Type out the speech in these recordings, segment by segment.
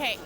Okay.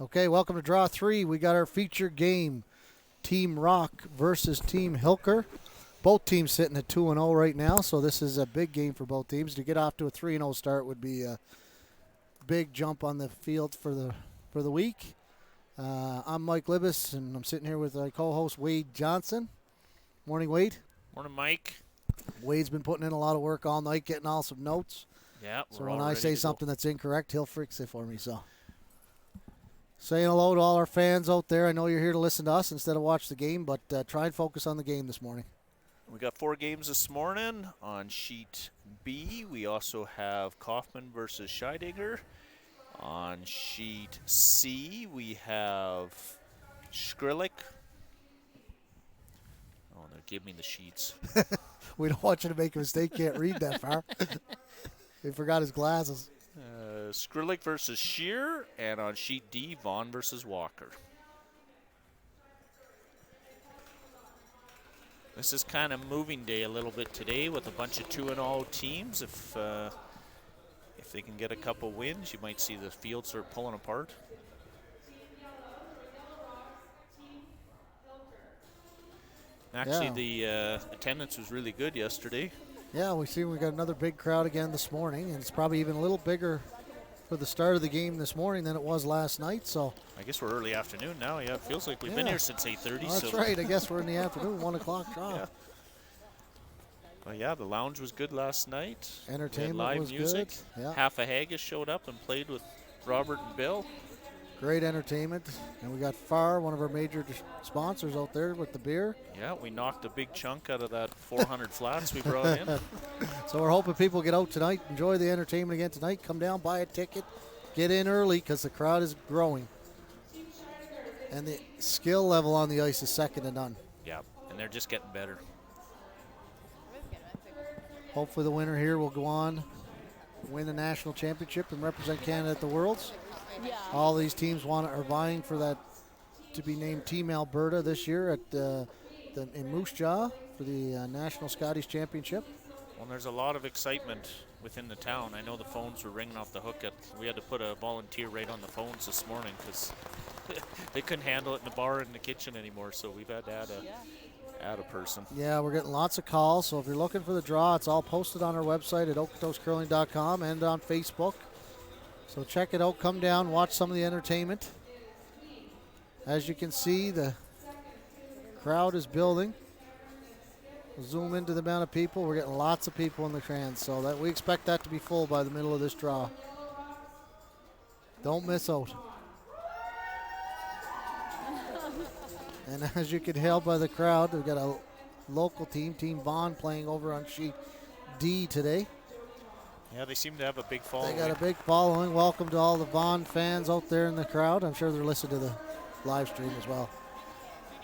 Okay, welcome to Draw 3. We got our feature game, Team ROQUE versus Team HILKER. Both teams sitting at 2-0 right now, so this is a big game for both teams. To get off to a 3-0 start would be a big jump on the field for the week. I'm Mike Libis, and I'm sitting here with my co-host Wade Johnson. Morning, Wade. Morning, Mike. Wade's been putting in a lot of work all night, getting all some notes. Yeah. So when I say something that's incorrect, he'll fix it for me. So saying hello to all our fans out there. I know you're here to listen to us instead of watch the game, but try and focus on the game this morning. We got 4 games this morning on sheet B. We also have Kaufman versus Scheidegger. On sheet C, we have Skrilik. Oh, they're giving me the sheets. We don't want you to make a mistake. Can't read that far. He forgot his glasses. Skrilik versus Shear. And on sheet D, Vaughn versus Walker. This is kind of moving day a little bit today with a bunch of 2-0 teams. If they can get a couple wins, you might see the field start pulling apart. Actually, the attendance was really good yesterday. Yeah, we got another big crowd again this morning, and it's probably even a little bigger for the start of the game this morning than it was last night. So I guess we're early afternoon now. Yeah, it feels like we've been here since 8:30. Well, that's right. I guess we're in the afternoon, 1 o'clock draw. Yeah. Well, yeah, the lounge was good last night. Entertainment live was music. good. Yeah. Half a Haggis showed up and played with Robert and Bill. Great entertainment. And we got FAR, one of our major sponsors out there with the beer. Yeah, we knocked a big chunk out of that 400 flats we brought in. So we're hoping people get out tonight, enjoy the entertainment again tonight, come down, buy a ticket, get in early because the crowd is growing. And the skill level on the ice is second to none. Yeah, and they're just getting better. Hopefully the winner here will go on, win the national championship and represent Canada at the Worlds. Yeah. All these teams are vying for that to be named Team Alberta this year at in Moose Jaw for the National Scotties Championship. Well, there's a lot of excitement within the town. I know the phones were ringing off the hook. We had to put a volunteer right on the phones this morning because they couldn't handle it in the bar and the kitchen anymore, so we've had to add a person. Yeah, we're getting lots of calls, so if you're looking for the draw, it's all posted on our website at oakcoastcurling.com and on Facebook. So check it out, come down, watch some of the entertainment. As you can see, the crowd is building. We'll zoom into the amount of people. We're getting lots of people in the stands, so that we expect that to be full by the middle of this draw. Don't miss out. And as you can tell by the crowd, we've got a local team, Team Vaughn, playing over on sheet D today. Yeah, they seem to have a big following. They got a big following. Welcome to all the Vaughn fans out there in the crowd. I'm sure they're listening to the live stream as well.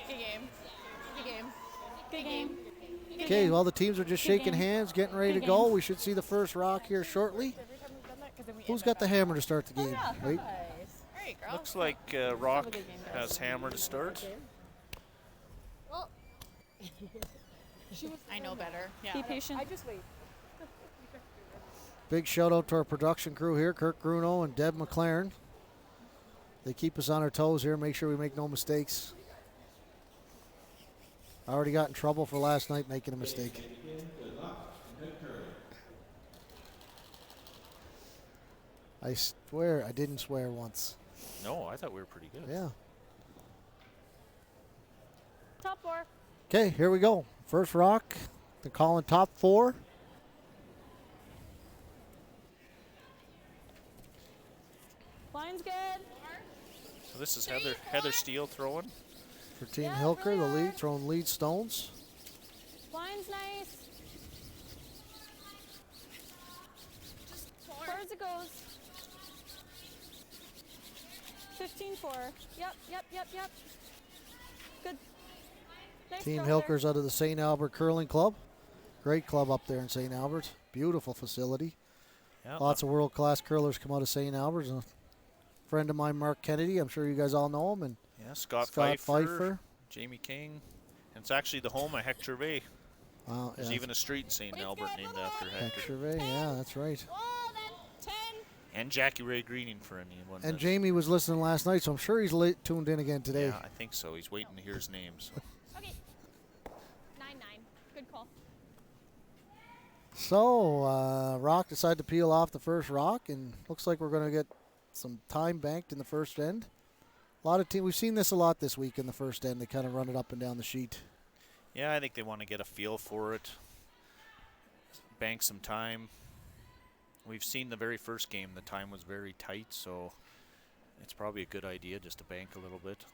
Good game. Good game. Good game. Okay, well, the teams are just shaking hands, getting ready to go. We should see the first rock here shortly. Who's got the hammer to start the game? Right? Looks like Rock has hammer to start. I know better. Yeah. Be patient. I just wait. Big shout out to our production crew here, Kirk Gruno and Deb McLaren. They keep us on our toes here, make sure we make no mistakes. I already got in trouble for last night making a mistake. I swear I didn't swear once. No, I thought we were pretty good. Yeah. Top 4. Okay, here we go. First rock. They're calling top 4. Line's good. So this is Heather Steele throwing. For Team Yeah, HILKER, really the lead, hard. throwing lead stones. Line's nice. Towards it goes. 15-4. Yep. Good. Nice Team throw there. HILKER's out of the St. Albert Curling Club. Great club up there in St. Albert. Beautiful facility. Yeah, Lots of world-class curlers come out of St. Albert. A friend of mine, Mark Kennedy, I'm sure you guys all know him. And yeah, Scott Pfeiffer. Pfeiffer, Jamie King. And it's actually the home of Hector Gervais. Wow, There's yeah. even a street in St. Albert named after Hector. Gervais, yeah, that's right. Oh, then 10. And Jackie Ray Greening for anyone. And that- Jamie was listening last night, so I'm sure he's tuned in again today. Yeah, I think so. He's waiting to hear his name. So. Okay. 9-9. Good call. So, Rock decided to peel off the first rock, and looks like we're going to get some time banked in the first end. A lot of we've seen this a lot this week in the first end. They kind of run it up and down the sheet. Yeah, I think they want to get a feel for it. Bank some time. We've seen the very first game, the time was very tight, so it's probably a good idea just to bank a little bit.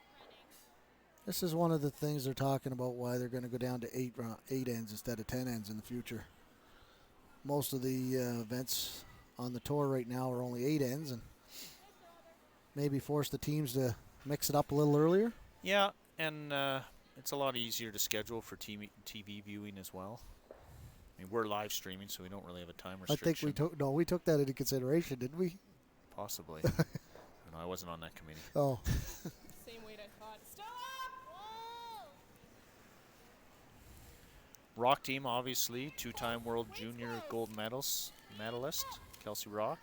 This is one of the things they're talking about, why they're going to go down to 8 ends instead of 10 ends in the future. Most of the events on the tour right now are only 8 ends, and maybe force the teams to mix it up a little earlier. Yeah, and it's a lot easier to schedule for TV viewing as well. I mean, we're live streaming, so we don't really have a time restriction. I think we took that into consideration, didn't we? Possibly. No, I wasn't on that committee. Oh. Same weight I thought. Still up! Rock team, obviously, 2-time World Junior gold medalist, Kelsey Rock.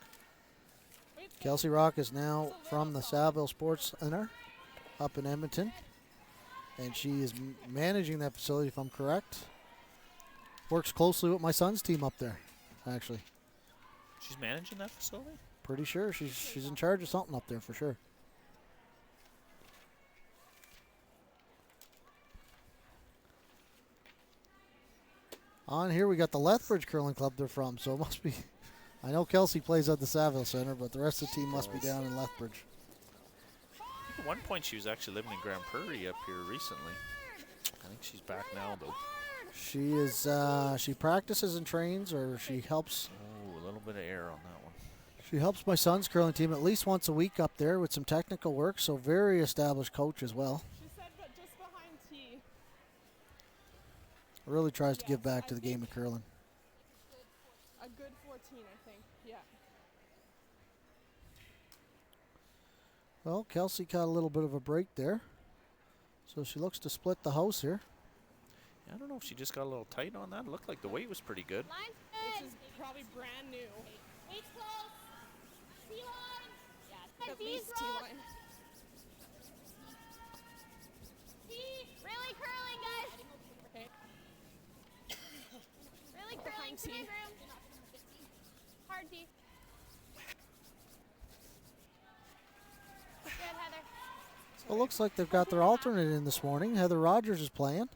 Kelsey Rock is now from the Saville Sports Center up in Edmonton, and she is managing that facility, if I'm correct. Works closely with my son's team up there, actually. She's managing that facility? Pretty sure she's in charge of something up there for sure. On here we got the Lethbridge Curling Club they're from, so it must be. I know Kelsey plays at the Saville Center, but the rest of the team must be down in Lethbridge. I think at one point she was actually living in Grand Prairie up here recently. I think she's back now, though. She is. She practices and trains, or she helps. Oh, a little bit of air on that one. She helps my son's curling team at least once a week up there with some technical work. So very established coach as well. She said, but just behind T. Really tries to give back to the game of curling. A good 14, I think. Yeah. Well, Kelsey got a little bit of a break there, so she looks to split the house here. I don't know if she just got a little tight on that. It looked like the weight was pretty good. This is probably brand new. Eight's close. T-line. Yeah, At least T-line. T. Really curling, guys. Okay. Really curling. Behind T. Command room. Hard T. Good, Heather. Well, looks like they've got their alternate in this morning. Heather Rogers is playing.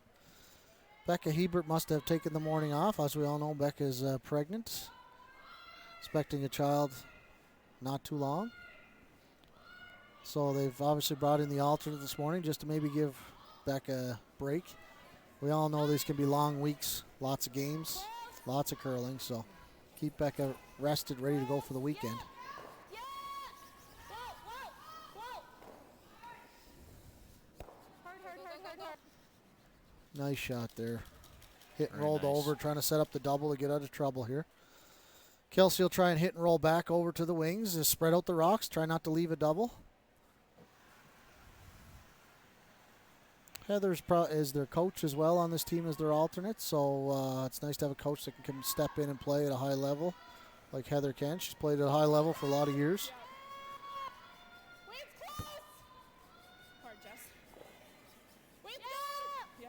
Becca Hebert must have taken the morning off. As we all know, Becca's pregnant, expecting a child not too long. So they've obviously brought in the alternate this morning just to maybe give Becca a break. We all know these can be long weeks, lots of games, lots of curling. So keep Becca rested, ready to go for the weekend. Yeah. Whoa, whoa, whoa. Hard. Nice shot there. Hit and Very rolled nice. over, trying to set up the double to get out of trouble here. Kelsey will try and hit and roll back over to the wings. Just spread out the rocks. Try not to leave a double. Heather's is their coach as well on this team as their alternate. So it's nice to have a coach that can step in and play at a high level like Heather can. She's played at a high level for a lot of years. Wait, it's close. Hard, Jess. Wait, Yeah.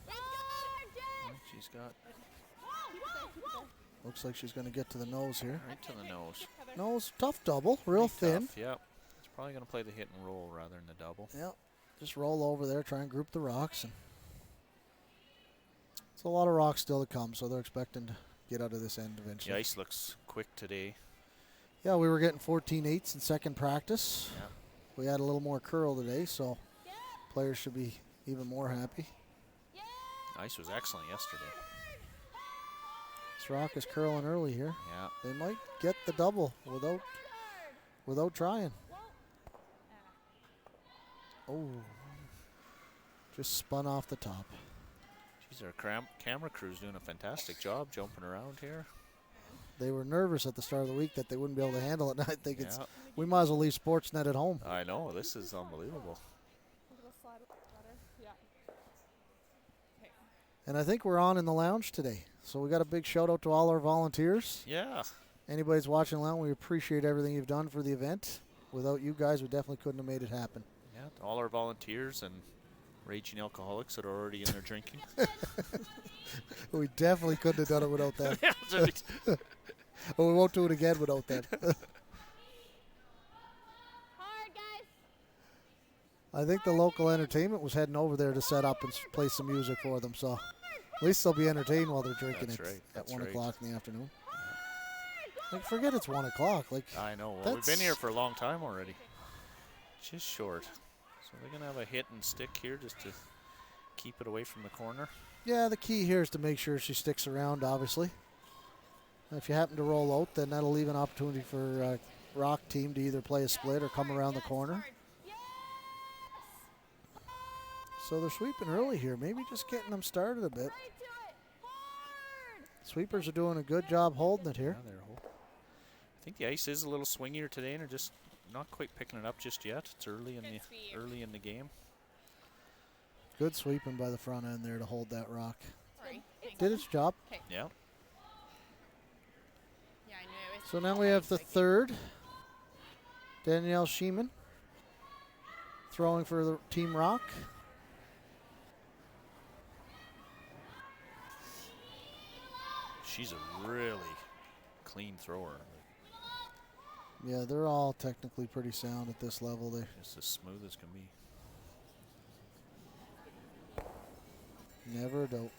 yeah. Hard, Jess. She's got Whoa. Looks like she's going to get to the nose here. right to the nose. Heather. Nose, tough double, real Pretty thin. tough, yep. It's probably going to play the hit and roll rather than the double. Yep. Just roll over there, try and group the rocks. And it's a lot of rocks still to come, so they're expecting to get out of this end The eventually. ice looks quick today. Yeah, we were getting 14/8 in second practice. Yeah. We had a little more curl today, so players should be even more happy. The ice was excellent yesterday. This rock is curling early here. Yeah. They might get the double without trying. Oh, just spun off the top. Geez, our camera crew's doing a fantastic job jumping around here. They were nervous at the start of the week that they wouldn't be able to handle it. And I think Yeah. we might as well leave Sportsnet at home. I know, this is unbelievable. Look at the slide better. Yeah. And I think we're on in the lounge today. So we got a big shout out to all our volunteers. Yeah. anybody's watching along, we appreciate everything you've done for the event. Without you guys, we definitely couldn't have made it happen. Yeah, to all our volunteers and raging alcoholics that are already in there drinking. We definitely couldn't have done it without them. Yeah, But we won't do it again without them. Hard, guys. I think the local entertainment was heading over there to set up and play some music for them, so at least they'll be entertained while they're drinking That's it right, at that's 1 right. o'clock in the afternoon. Like, forget it's 1 o'clock. Like, I know. Well, we've been That's- here for a long time already. Just short. So they're going to have a hit and stick here just to keep it away from the corner. yeah, the key here is to make sure she sticks around, obviously. If you happen to roll out, then that'll leave an opportunity for Rock team to either play a split or come around the corner. So they're sweeping early here, maybe just getting them started a bit. Right to it. Hard. Sweepers are doing a good job holding it here. Yeah, I think the ice is a little swingier today, and they're just not quite picking it up just yet. It's early in Good sweep. the game. Good sweeping by the front end there to hold that rock. Sorry. Thanks. Did its job. Yeah. Yeah, I knew it was. So now we have the third. Danielle Sheeman throwing for the Team Rock. She's a really clean thrower. Yeah, they're all technically pretty sound at this level. They Just as smooth as can be. never a doubt.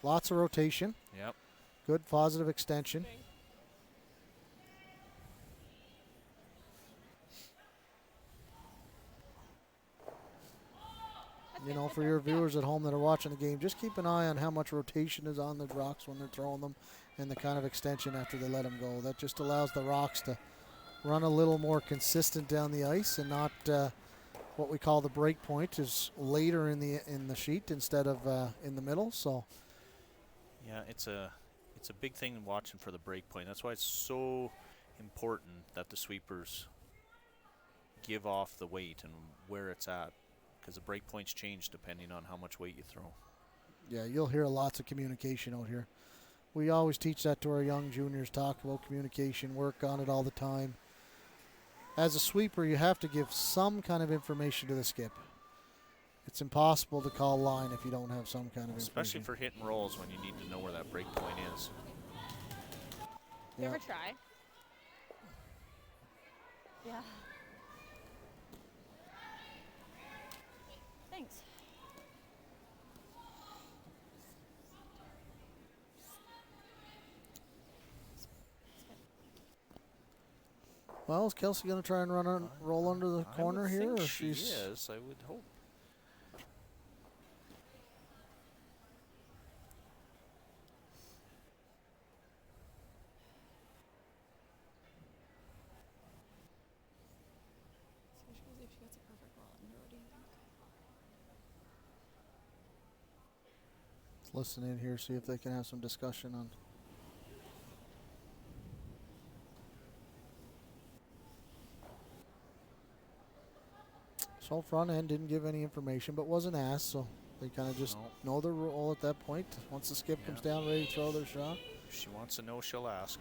Lots of rotation. Yep. Good positive extension. You know, for your viewers at home that are watching the game, just keep an eye on how much rotation is on the rocks when they're throwing them and the kind of extension after they let them go. That just allows the rocks to run a little more consistent down the ice and not what we call the break point is later in the sheet instead of in the middle. So Yeah, it's a big thing watching for the break point. That's why it's so important that the sweepers give off the weight and where it's at, because the break points change depending on how much weight you throw. yeah, you'll hear lots of communication out here. We always teach that to our young juniors, talk about communication, work on it all the time. As a sweeper, you have to give some kind of information to the skip. It's impossible to call line if you don't have some kind of Especially information. for hit and rolls when you need to know where that break point is. You Yeah. ever try? Yeah. Thanks. Well, is Kelsey going to try and roll under the corner I would here, think or she she's? is. I would hope. Listen in here, see if they can have some discussion on. So front end didn't give any information, but wasn't asked, so they kind of just No. know the role at that point. Once the skip comes Yeah. down, ready to throw their shot. If she wants to know, she'll ask.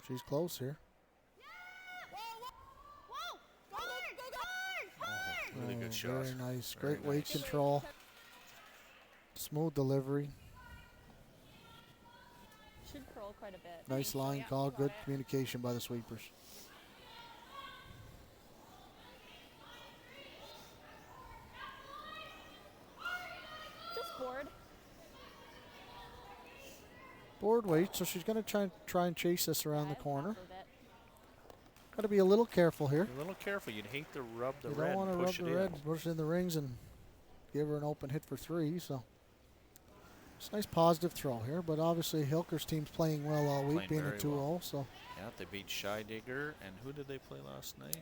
She's close here. Whoa! Go, go, Really Oh, good shot. Very nice. Very Great weight nice. control. Smooth delivery. Should curl quite a bit. Nice line call. Good communication by the sweepers. Just bored. Board weight, so she's going to try and chase this around the Half corner. of it. Got to be a little careful here. Be a little careful. You'd hate to rub the You red don't want and to rub push the it red, in. push it in the rings, and give her an open hit for 3. So it's a nice positive throw here, but obviously Hilker's team's playing well all week, Playing being a very 2-0. well. So Yeah, they beat Shy Digger, and who did they play last night?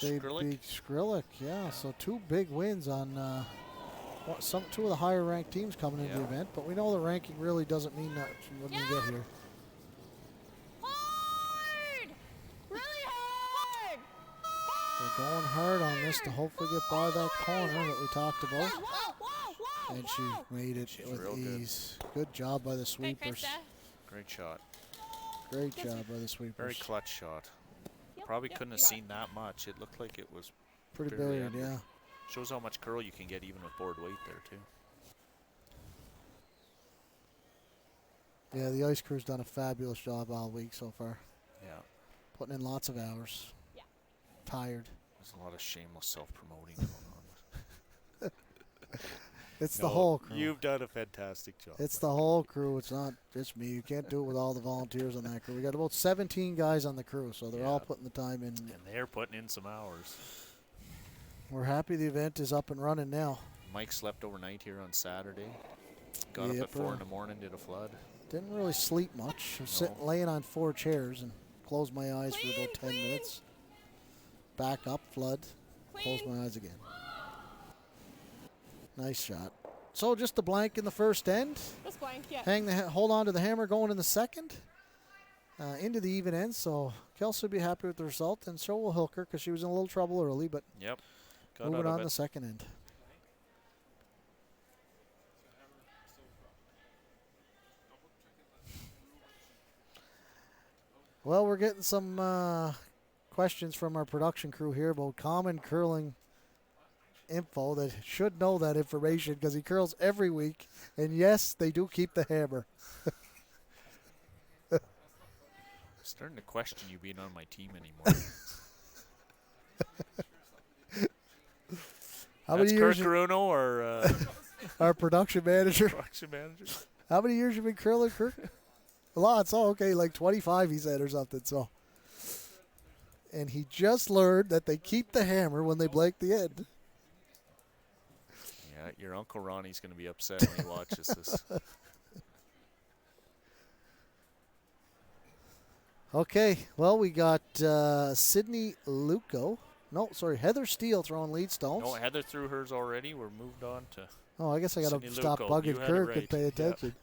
they Skrillex? beat Skrillex. Yeah, so 2 big wins on 2 of the higher ranked teams coming into the Yeah. event. But we know the ranking really doesn't mean much when you get here. Hard! Really hard! They're going hard on this to hopefully get by that corner that we talked about. Whoa, whoa, whoa! And she made it She's with real good. ease. Good job by the Good, sweepers. Krista. Great shot. Great job by the sweepers. Very clutch shot. Probably couldn't have seen that much. It looked like it was Pretty barely buried, under. yeah. Shows how much curl you can get even with board weight there, too. Yeah, the ice crew's done a fabulous job all week so far. Yeah. Putting in lots of hours. Yeah. Tired. There's a lot of shameless self-promoting going on. It's the whole crew. You've done a fantastic job. It's the whole crew. It's not just me. You can't do it with all the volunteers on that crew. We got about 17 guys on the crew, so they're all putting the time in. And they're putting in some hours. We're happy the event is up and running now. Mike slept overnight here on Saturday. Got up at 4 in the morning, did a flood. Didn't really sleep much. I was sitting, laying on 4 chairs and closed my eyes for about 10 minutes. Back up, flood, close my eyes again. Nice shot. So just a blank in the first end. Just blank, yeah. Hold on to the hammer going in the second. Into the even end. So Kelsey will be happy with the result, and so will HILKER because she was in a little trouble early, but Yep. Got moving out of on it. the second end. Well, we're getting some questions from our production crew here about common curling info that should know that information because he curls every week. And yes, they do keep the hammer. Starting to question you being on my team anymore. How That's many Kirk years? Caruno or Our production manager. production manager? How many years you been curling, Kirk? Lots. Oh, okay, like 25, he said, or something. So, and he just learned that they keep the hammer when they blank the end. Yeah, your Uncle Ronnie's going to be upset when he watches this. Okay, well, we got Sydney Luco. No, sorry, Heather Steele throwing lead stones. No, Heather threw hers already. We're moved on to. Oh, I guess I got to Sydney stop Luco. You bugging had it Kirk right. and pay Yep. attention.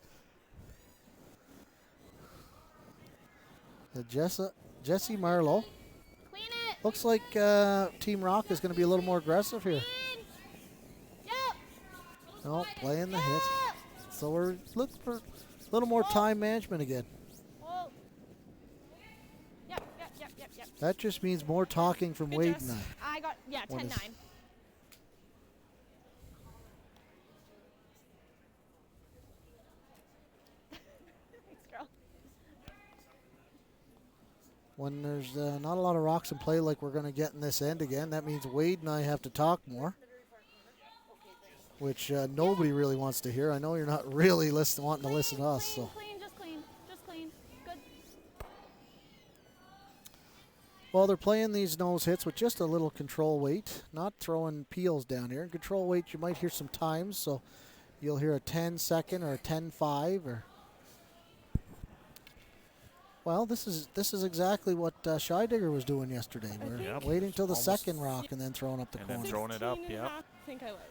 Jesse Marlowe. Clean it. Looks like Team Rock is going to be a little more aggressive here. Clean. Yep. No, playing the hit. So we're looking for a little more time management again. Oh. Yep. That just means more talking from Good Wade Jess. and I. I got, yeah, What 10-9. is- Thanks, girl. When there's not a lot of rocks in play like we're going to get in this end again, that means Wade and I have to talk more, which nobody really wants to hear. I know you're not really wanting to listen to us. So. Clean, just clean. Just clean. Good. Well, they're playing these nose hits with just a little control weight, not throwing peels down here. In control weight, you might hear some times, so you'll hear a 10-second or a 10-5 or. Well, this is exactly what Scheidegger was doing yesterday. We're Yep. waiting till the Almost. second rock and then throwing up the And corner. then throwing it up, 16 and a yep. half, I think I like.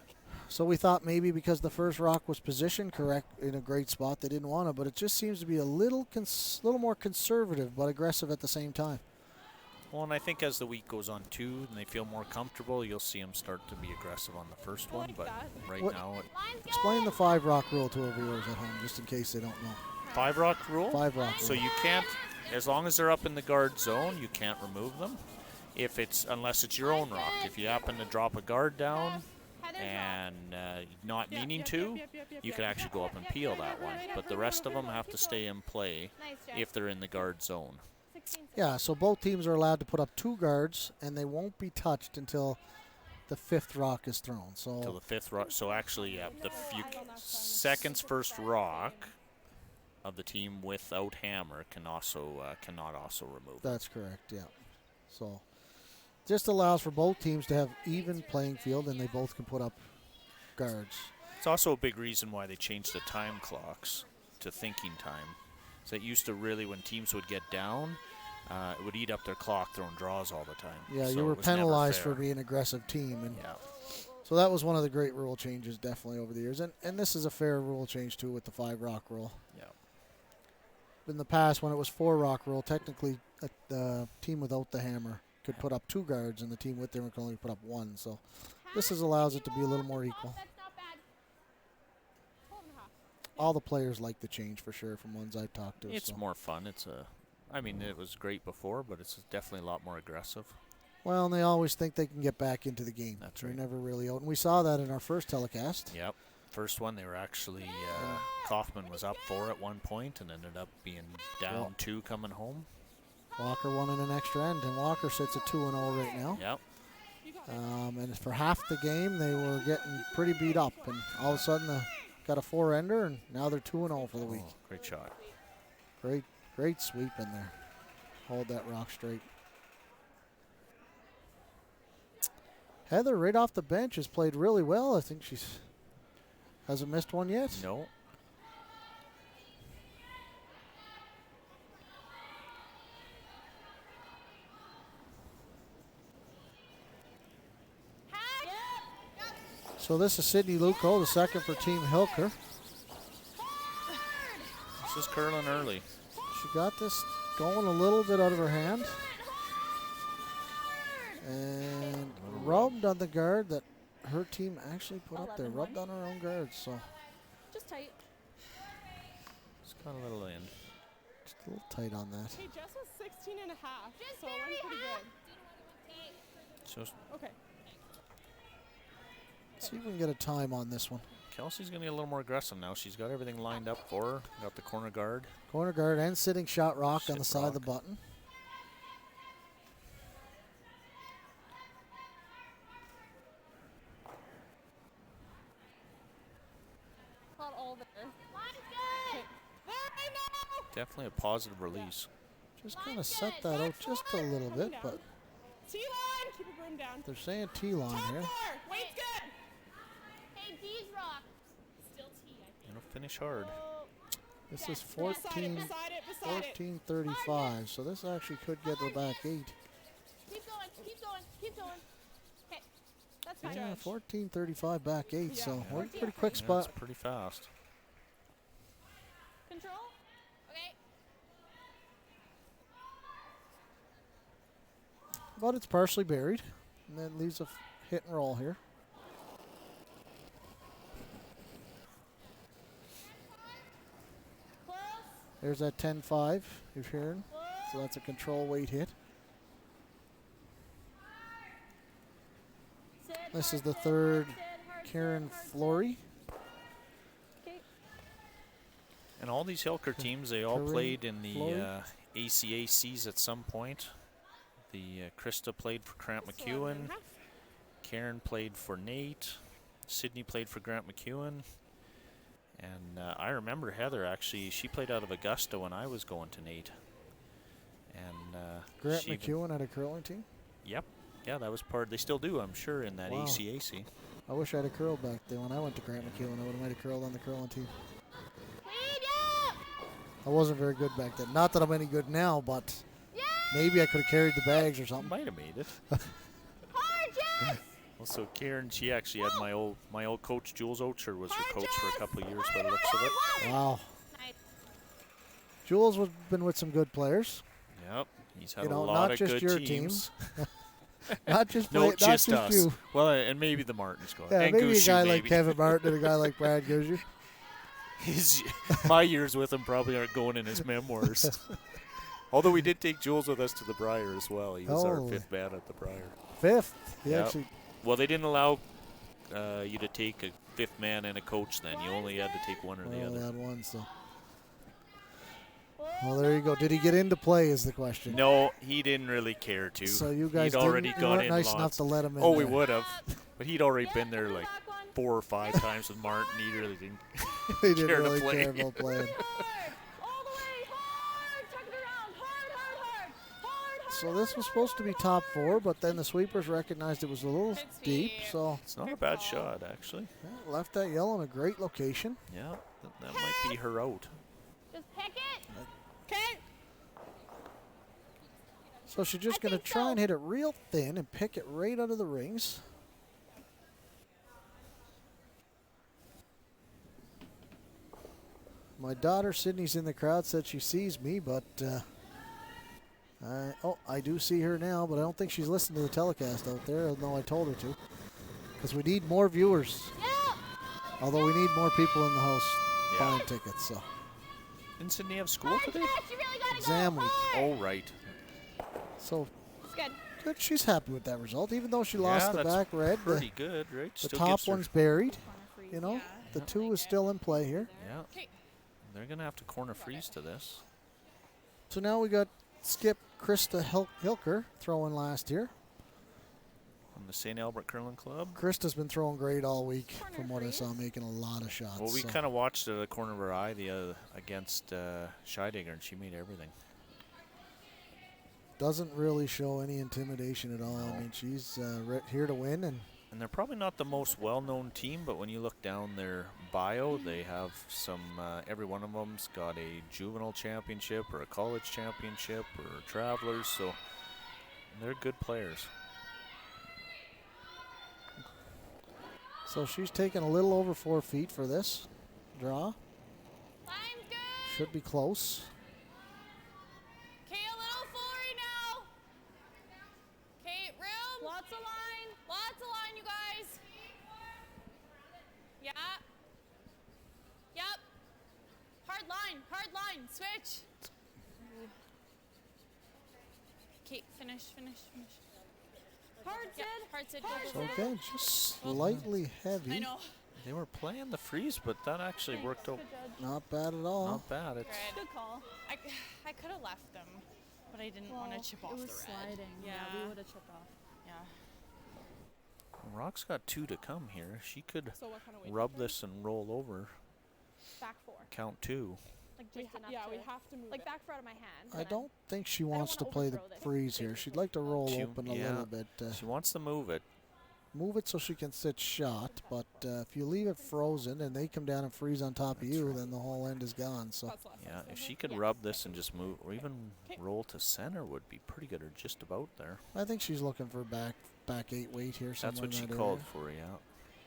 So we thought maybe because the first rock was positioned correct in a great spot, they didn't want it, but it just seems to be a little more conservative but aggressive at the same time. Well, and I think as the week goes on too, and they feel more comfortable, you'll see them start to be aggressive on the first I one. like But that. right What- now, Line's good. Explain the 5-rock rule to our viewers at home, just in case they don't know. 5-rock rule. 5-rock So rule. you can't, as long as they're up in the guard zone, you can't remove them. Unless it's your own rock. If you happen to drop a guard down Heather's and not Yep, meaning yep, to, yep, yep, yep, you yep. can actually go up and peel that one. But the rest of them have to stay in play Nice, Jeff. if they're in the guard zone. 16 Yeah, so both teams are allowed to put up 2 guards, and they won't be touched until the 5th rock is thrown. Till So the 5th rock. So actually, yeah, second's first rock of the team without hammer cannot also remove. that's correct, yeah. So just allows for both teams to have even playing field, and they both can put up guards. It's also a big reason why they changed the time clocks to thinking time. So it used to really, when teams would get down, it would eat up their clock throwing draws all the time. Yeah, So you were it was never penalized fair. for being an aggressive team, and Yeah. so that was one of the great rule changes definitely over the years. And this is a fair rule change too with the 5-rock rule. Yeah. In the past, when it was 4-rock rule, technically the team without the hammer could put up 2 guards, and the team with the hammer could only put up 1. So this allows it to be a little more equal. That's not bad. all the players like the change for sure from ones I've talked to. It's so. more fun. I mean, it was great before, but it's definitely a lot more aggressive. Well, and they always think they can get back into the game. That's They're right. never really out. And we saw that in our first telecast. Yep. First one, they were actually, Kaufman was up 4 at one point and ended up being down 2 coming home. Walker won in an extra end, and Walker sits at 2-0 right now. Yep. And for half the game, they were getting pretty beat up. And all of a sudden, they got a 4-ender, and now they're 2-0 for the week. Oh, great shot. Great sweep in there. Hold that rock straight. Heather, right off the bench, has played really well. I think she's hasn't missed one yet. No. So this is Sydney Luco, the second for Team Hilker. This is curling early. She got this going a little bit out of her hand. And rubbed on the guard that her team actually put up there. Rubbed on her own guard, so. Just tight. It's got a little in. Just a little tight on that. Hey, Jess was 16 and a half, so it went pretty good. So Okay. See if we can get a time on this one. Kelsey's going to get a little more aggressive now. She's got everything lined up for her. Got the corner guard. Corner guard and sitting shot rock on the Sit side of the rock. button. Not all there. Line's good. Definitely a positive release. Just kind of set that out just a little bit, but T-line, keep a broom down. they're saying T-line Top here. 4, weight's good. Hey, D's rock. You know, finish hard. This is Beside it, beside it. 14:35, so this actually could get the back 8. Keep going, keep going, keep going. Okay. That's fine. Yeah, Judge. 14:35 back 8, Yeah. so we're in a pretty quick Yeah, that's spot. pretty fast. Control. Okay. But it's partially buried, and that leaves a hit and roll here. Close. There's that 10-5 you're hearing. So that's a control weight hit. Sit This is hard, the sit third hard, sit hard, Karen sit hard, sit. Flory. And all these Hilker teams, they all Corinne played in the Floyd. ACACs at some point. The Krista played for Grant McEwen. Karen played for Nate. Sydney played for Grant McEwen. And I remember Heather, actually, she played out of Augusta when I was going to Nate. And Grant she McEwen had a curling team. Yep. Yeah, that was part. They still do, I'm sure, in that Wow. ACAC. I wish I had a curl back then. When I went to Grant McEwen, I would have made a curl on the curling team. Clean up. I wasn't very good back then. Not that I'm any good now, but Yeah. maybe I could have carried the bags or something. Might have made it. Hard, Jess. Also, Karen, she actually had my old coach, Jules Ocher, was her coach for a couple of years by the looks of it. Wow. Nice. Jules has been with some good players. Yep. He's had You a know, lot not of just good your teams. Not just No, play, not just just us. you. Well, and maybe the Martins go. Yeah, and maybe Gushue, a guy like maybe. Kevin Martin and a guy like Brad Gushue. My years with him probably aren't going in his memoirs. Although we did take Jules with us to the Briar as well. He was our Holy. 5th man at the Briar. 5th. He Yep. actually. Well, they didn't allow you to take a 5th man and a coach then. You only had to take one or the Only other. had one, so. Well, there you go. Did he get into play is the question. No, he didn't really care to. So you guys he'd already didn't, gone weren't in nice lots. enough to let him in. Oh, we there. would have. But he'd already Yeah, been there come like back one. 4 or 5 times with Martin. He really didn't. He didn't care to really play. care about playing. Hard. All the way. Hard. Tuck it around. Hard, hard, hard. Hard, hard. So this was supposed to be top 4, but then the sweepers recognized it was a little Good deep, sweep. so It's not a bad shot, actually. yeah, left that yellow in a great location. Yeah, that might be her out. Just pick it. Okay. So she's just I going to think try so. and hit it real thin and pick it right out of the rings. My daughter Sydney's in the crowd, said she sees me, but I do see her now, but I don't think she's listening to the telecast out there, although I told her to. Because we need more viewers, Yeah. although we need more people in the house. buying tickets. So Didn't Sydney have school today? Jess, you really gotta exam go week. Oh, right. So It's good. good. She's happy with that result, even though she lost Yeah, the that's back red. Pretty good, right? The Still top gives her- one's buried. Corner freeze. You know, Yeah. the Yeah. 2 is still in play here. Yeah. Okay. They're going to have to corner freeze to this. So now we got Skip Krista Hilker throwing last year. From the St. Albert Curling Club. Krista's been throwing great all week, Corner from what I saw, freeze. making a lot of shots. Well, we so kind of watched it at the corner of her eye against Scheidegger, and she made everything. doesn't really show any intimidation at all. I mean, she's here to win, and And they're probably not the most well-known team, but when you look down their bio, they have some, every one of them's got a juvenile championship or a college championship or travelers, so they're good players. so she's taking a little over 4 feet for this draw. Line's good. Should be close. Okay, a little full right now. Okay, room. Lots of line. Lots of line, you guys. Yeah. Yep. Hard line. Switch. Okay, finish. Hard, Yep, Sid. hard Sid. So again, just slightly heavy. I know. They were playing the freeze, but that actually worked out Good judge. Not bad at all. not bad. It's Good. Good call. I could have left them, but I didn't want to chip off it the was red. sliding. Yeah. we would have chipped off. Yeah. Rock's got 2 to come here. She could So what kind of weight? rub this and roll over. Back 4. Count 2. Like just enough to, we have to move like it. back 4 out of my hand. I and don't think she don't wants to wanna play the overthrow this. freeze here. She'd like to roll She- open a yeah. little bit. She wants to move it. Move it so she can sit shot, but if you leave it frozen and they come down and freeze on top of you, then the whole end is gone. So That's less. Yeah, if she could rub this and just move, or even roll to center would be pretty good, or just about there. I think she's looking for back 8 weight here. That's somewhere what in she that called area. for, yeah.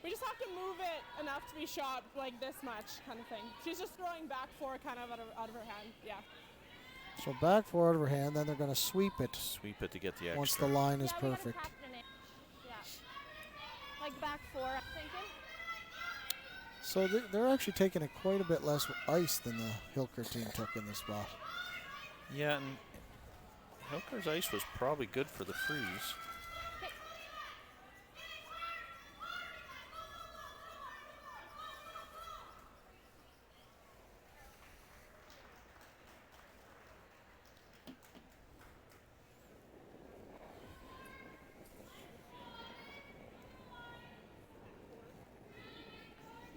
We just have to move it enough to be shot like this much, kind of thing. She's just throwing back 4 kind of out of her hand. Yeah. So back 4 out of her hand, then they're going to sweep it Sweep it to get the extra. once the line is yeah, we gotta perfect. tap it an inch. Yeah. Like back 4, I'm thinking. So they're actually taking quite a bit less ice than the Hilker team took in this spot. Yeah, and Hilker's ice was probably good for the freeze.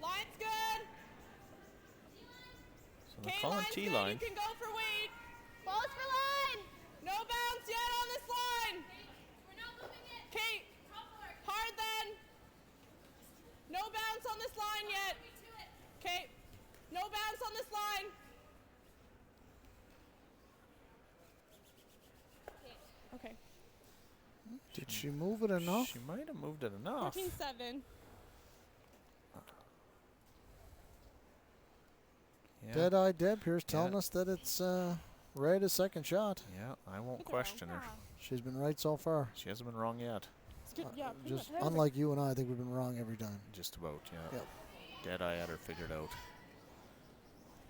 Line's good. So they're Okay, calling line's T good. line. You can go for weight. Balls for line. No bounce yet on this line. Kate, hard then. No bounce on this line yet. Okay, no bounce on this line. Okay, Did she move it enough? She might have moved it enough. 14-7. Yeah. Dead-Eye Deb here's telling us that it's red as second shot. Yeah, I won't Look around. question her. She's been right so far. She hasn't been wrong yet. It's good. Yeah, pretty Just much. unlike you and I think we've been wrong every time. Just about, yeah. Yep. Dead-Eye had her figured out.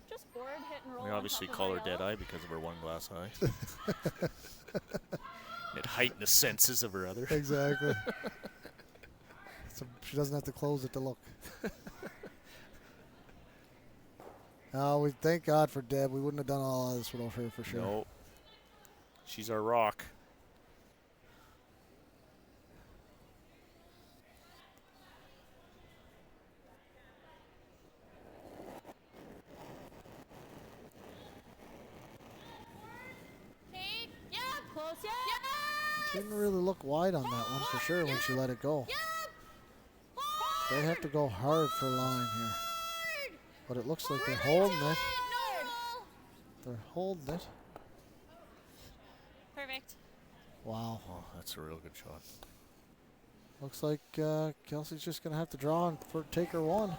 Just board, hit and roll. We on obviously top of call her my yellow. Dead-Eye because of her one glass eye. It heightened the senses of her other. Exactly. So she doesn't have to close it to look. Oh, we thank God for Deb. We wouldn't have done all of this without her for sure. No. She's our rock. Okay. Yep. Close, yeah. Yes. Didn't really look wide on that one for sure when she let it go. Yep. They have to go hard for line here. But it looks like they're holding it. No roll. They're holding it. Perfect. Wow. Oh, that's a real good shot. Looks like Kelsey's just going to have to draw and take her one.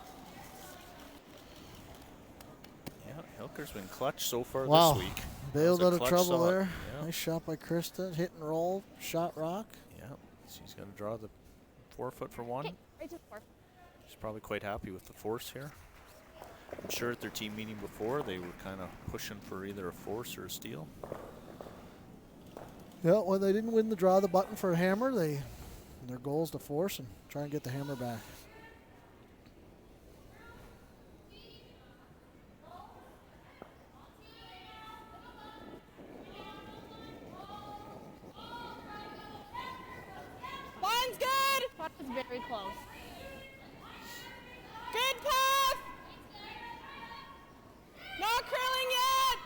Yeah, Hilker's been clutch so far Wow. this week. Bailed That was out a of clutch trouble shot. there. Yeah. Nice shot by Krista. Hit and roll. Shot rock. Yeah, she's got to draw the 4 foot for one. Right to 4. She's probably quite happy with the force here. I'm sure at their team meeting before they were kind of pushing for either a force or a steal. Yeah, when they didn't win the draw the button for a hammer, their goal is to force and try and get the hammer back. Line's good. That was very close. Good path. Not curling yet.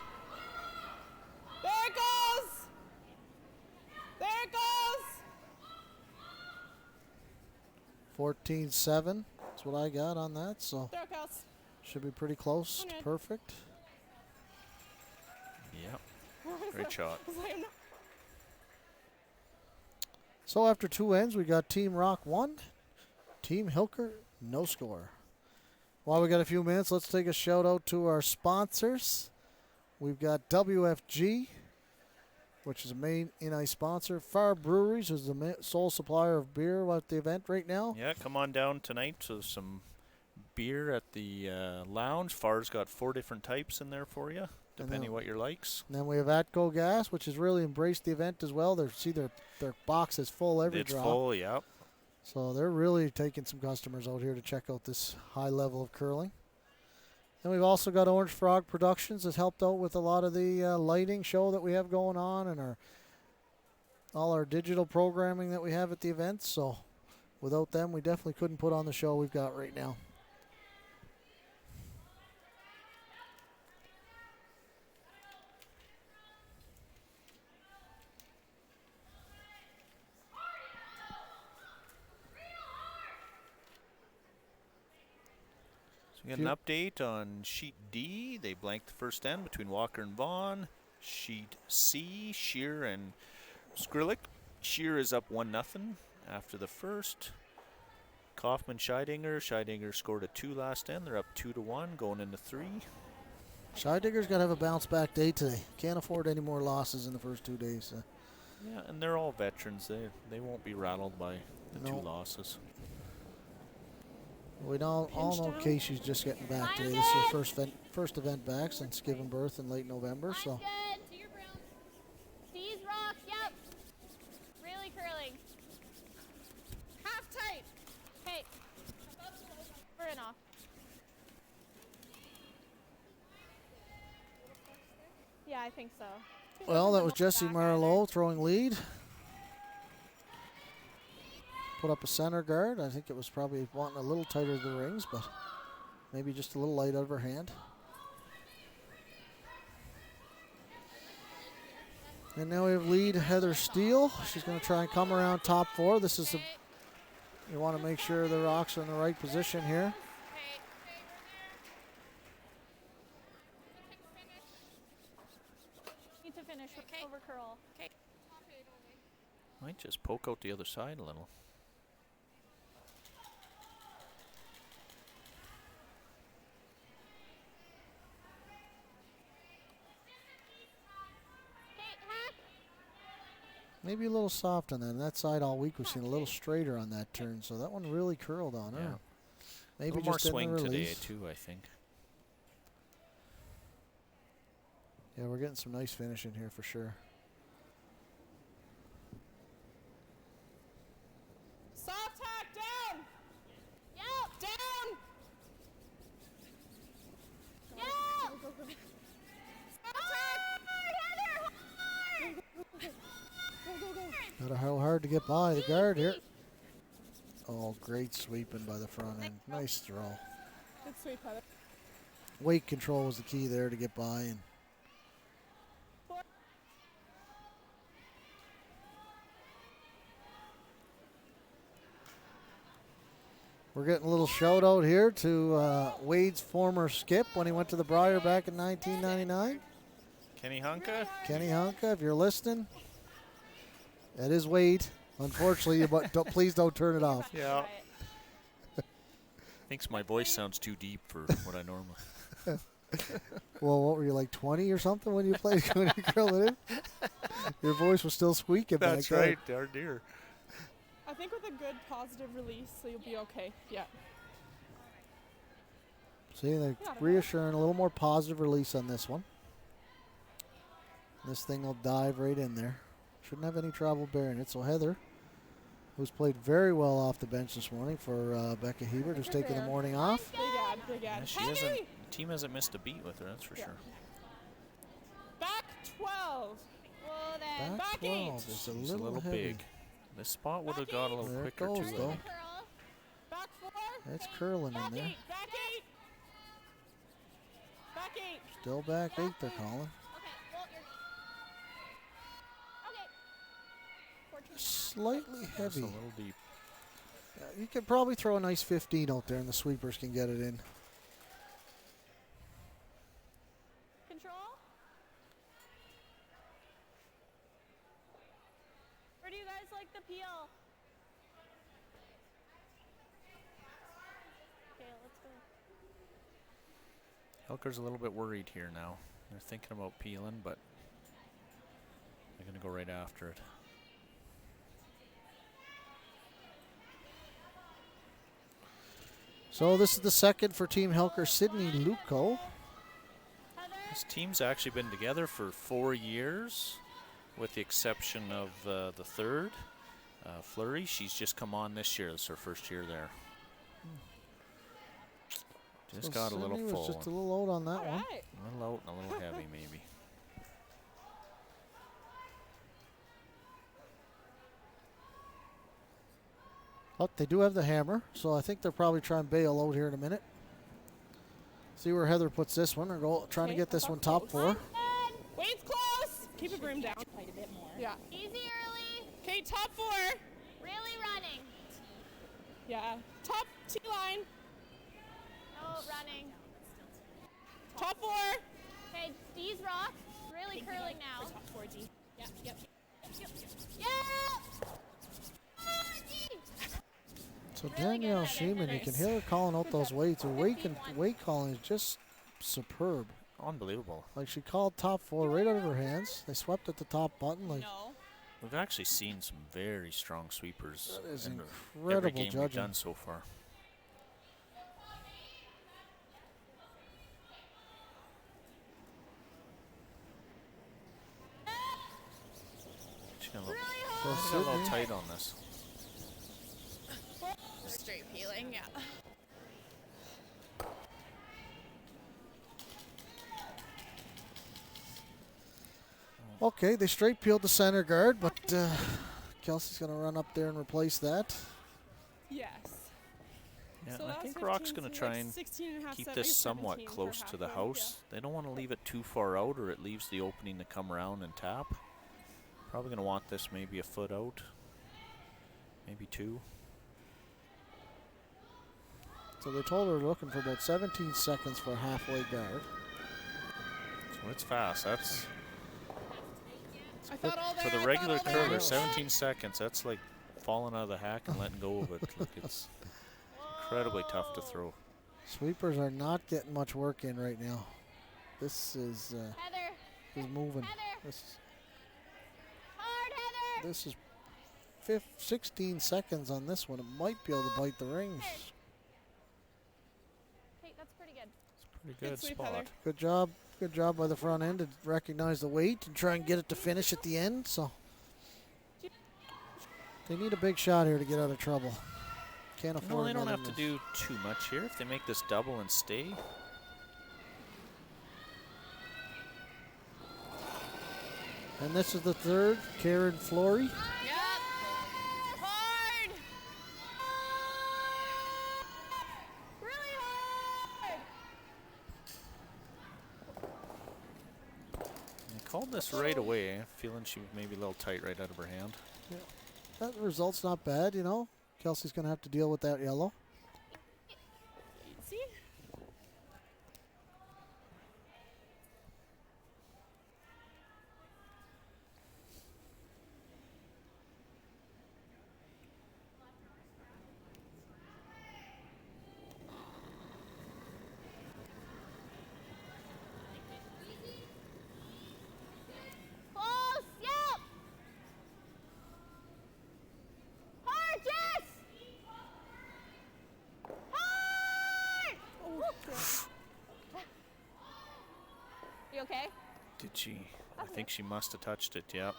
There it goes. There it goes. 14-7. That's what I got on that, so There it goes. should be pretty close to Okay. perfect. Yep. Great shot. I was like, I'm not- So after 2 ends, we got Team Rock 1, Team Hilker no score. While we got a few minutes, let's take a shout out to our sponsors. We've got WFG, which is a main in-ice sponsor. Far Breweries is the sole supplier of beer at the event right now. Yeah, come on down tonight to some beer at the lounge. Far's got 4 different types in there for you, depending what your likes. And then we have Atco Gas, which has really embraced the event as well. Their box is full every It's drop. full, yep. So they're really taking some customers out here to check out this high level of curling. And we've also got Orange Frog Productions that's helped out with a lot of the lighting show that we have going on and all our digital programming that we have at the event. So without them, we definitely couldn't put on the show we've got right now. So we got an update on Sheet D. They blanked the first end between Walker and Vaughn. Sheet C, Shear and Skrillick. Shear is up 1-0 after the first. Kaufman, Scheidinger. Scheidinger scored a 2 last end. They're up 2-1 going into 3. Scheidegger's got to have a bounce back day today. Can't afford any more losses in the first 2 days. Yeah, and they're all veterans. They won't be rattled by the 2 losses. We all know Casey's just getting back today. This is her first event back since giving birth in late November. So Good. To your brown. These rocks, yep. Really curling. half tight. Okay. For and off. Yeah, I think so. well, that was Jesse Marlowe throwing lead. Put up a center guard. I think it was probably wanting a little tighter the rings, but maybe just a little light out of her hand. And now we have lead Heather Steele. She's going to try and come around top 4. This is you want to make sure the rocks are in the right position here. Need to finish over curl. Okay. Might just poke out the other side a little. Maybe a little soft on that. And that side all week we've seen a little straighter on that turn, so that one really curled on her. Yeah. Maybe a little more just swing didn't today release. too, I think. Yeah, we're getting some nice finish in here for sure. Soft hack down. Yep. Down. Yep. Gotta how hard to get by the guard here. Oh, great sweeping by the front end. Nice throw. Good sweep, Heather. Weight control was the key there to get by. And we're getting a little shout out here to Wade's former skip when he went to the Briar back in 1999. Kenny Hunka? Kenny Hunka, if you're listening, that is Wade. Unfortunately, but please don't turn it off. Yeah. Thinks my voice sounds too deep for what I normally. Well, what were you, like 20 or something when you played when you curled it in? Your voice was still squeaking back That's then. right, our dear. I think with a good positive release, you'll be okay. Yeah. See, they're reassuring, a little more positive release on this one. This thing will dive right in there. Shouldn't have any trouble bearing it. So Heather, who's played very well off the bench this morning for Becca Hebert, who's taking the morning off. Big ad, big ad. Yeah, she hasn't, the team hasn't missed a beat with her, that's for sure. Back 12. Whoa, then. Back 12 is She's a little heavy. big. This spot would have got a little There it quicker goes, too. though. Curl. Back 4. That's curling Back in there. 8. Back 8. Back 8. Still back 8, they're calling. Okay, well, you're. Okay. 14 Slightly Just heavy. a little deep. Yeah, you could probably throw a nice 15 out there and the sweepers can get it in. Control. Where do you guys like the peel? Okay, let's go. Hilker's a little bit worried here now. They're thinking about peeling, but they're going to go right after it. So this is the second for Team Hilker, Sydney Luco. This team's actually been together for 4 years, with the exception of the third, Fleury. She's just come on this year. It's her first year there. Just So got a little Sydney was full. just a little out on that one. Right. A little out and a little heavy, maybe. But they do have the hammer, so I think they'll probably try and bail out here in a minute. See where Heather puts this one. They're trying to Okay, get this that's one top close. 4. Weight's close. Keep it broom down. Quite a bit more. Yeah. Easy early. Okay, top 4. Really running. Yeah. Top T line. No running. Top 4. Okay, D's rock. Really curling now. Top 4D. Yep, yep. Yeah. Oh, D. So Really good, Danielle Heather. Sheeman, you can hear her calling out those weights. Her weight calling is just superb. Unbelievable. Like she called top 4 right out of her hands. They swept at the top button. Like No. We've actually seen some very strong sweepers That is in incredible every game we've judging. done so far. She's gonna look, so she's a little Sydney, tight on this. Straight peeling, yeah. okay, they straight peeled the center guard, but Kelsey's going to run up there and replace that. Yes. Yeah, So I that was think Rock's 15, going to so try like and 16 and a half, keep like this somewhat 17 for close to the half house. They don't want to leave it too far out, or it leaves the opening to come around and tap. Probably going to want this maybe a foot out, maybe 2. So they told her they're looking for about 17 seconds for a halfway guard. So it's fast. That's I thought all for there, the I regular thought all there. curler. 17 seconds. That's like falling out of the hack and letting go of it. Like it's incredibly tough to throw. Sweepers are not getting much work in right now. This is Heather. moving. Heather. This, Hard, Heather. this is 16 seconds on this one. It might be able to bite the rings. Okay, that's pretty good. Pretty Good good sweep, spot. Heather. Good job. Good job by the front end to recognize the weight and try and get it to finish at the end. So they need a big shot here to get out of trouble. Can't afford No, they don't another have to miss. do too much here. If they make this double and stay, And this is the third, Karen Flory. Yep. Hard. Really hard. they called this right away. Feeling she was maybe a little tight right out of her hand. That result's not bad, you know. Kelsey's going to have to deal with that yellow. See? Close. Yep. Hard, Jess. okay? Did she? I think she must have touched it, yep.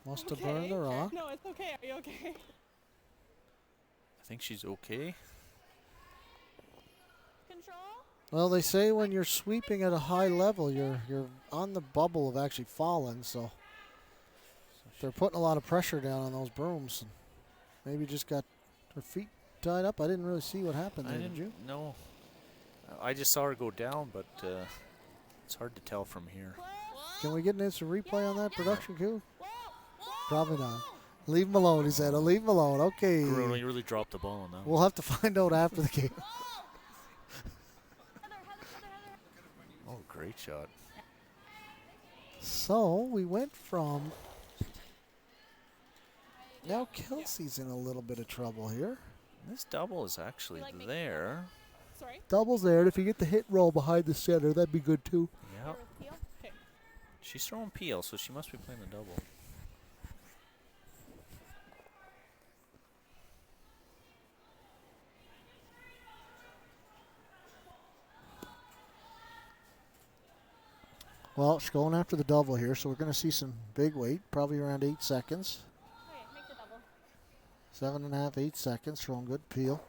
Must have burned the rock. No, it's okay. Are you okay? I think she's okay. Control. Well, they say when you're sweeping at a high level, you're on the bubble of actually falling, so they're putting a lot of pressure down on those brooms. And maybe just got her feet tied up. I didn't really see what happened there, did you? No. I just saw her go down, but it's hard to tell from here. Can we get an instant replay on that production, Q? Probably not. Leave him alone, he said. I'll leave him alone. Okay. Bruno, you really dropped the ball on that one. We'll have to find out after the game. Oh, great shot. So we went from. Now Kelsey's in a little bit of trouble here. This double is actually there. Sorry. Double's there, and if you get the hit roll behind the center, that'd be good too. Yep. Okay. She's throwing peel, so she must be playing the double. Well, she's going after the double here, so we're going to see some big weight, probably around 8 seconds. Okay, make the double. 7.5, 8 seconds, throwing good peel.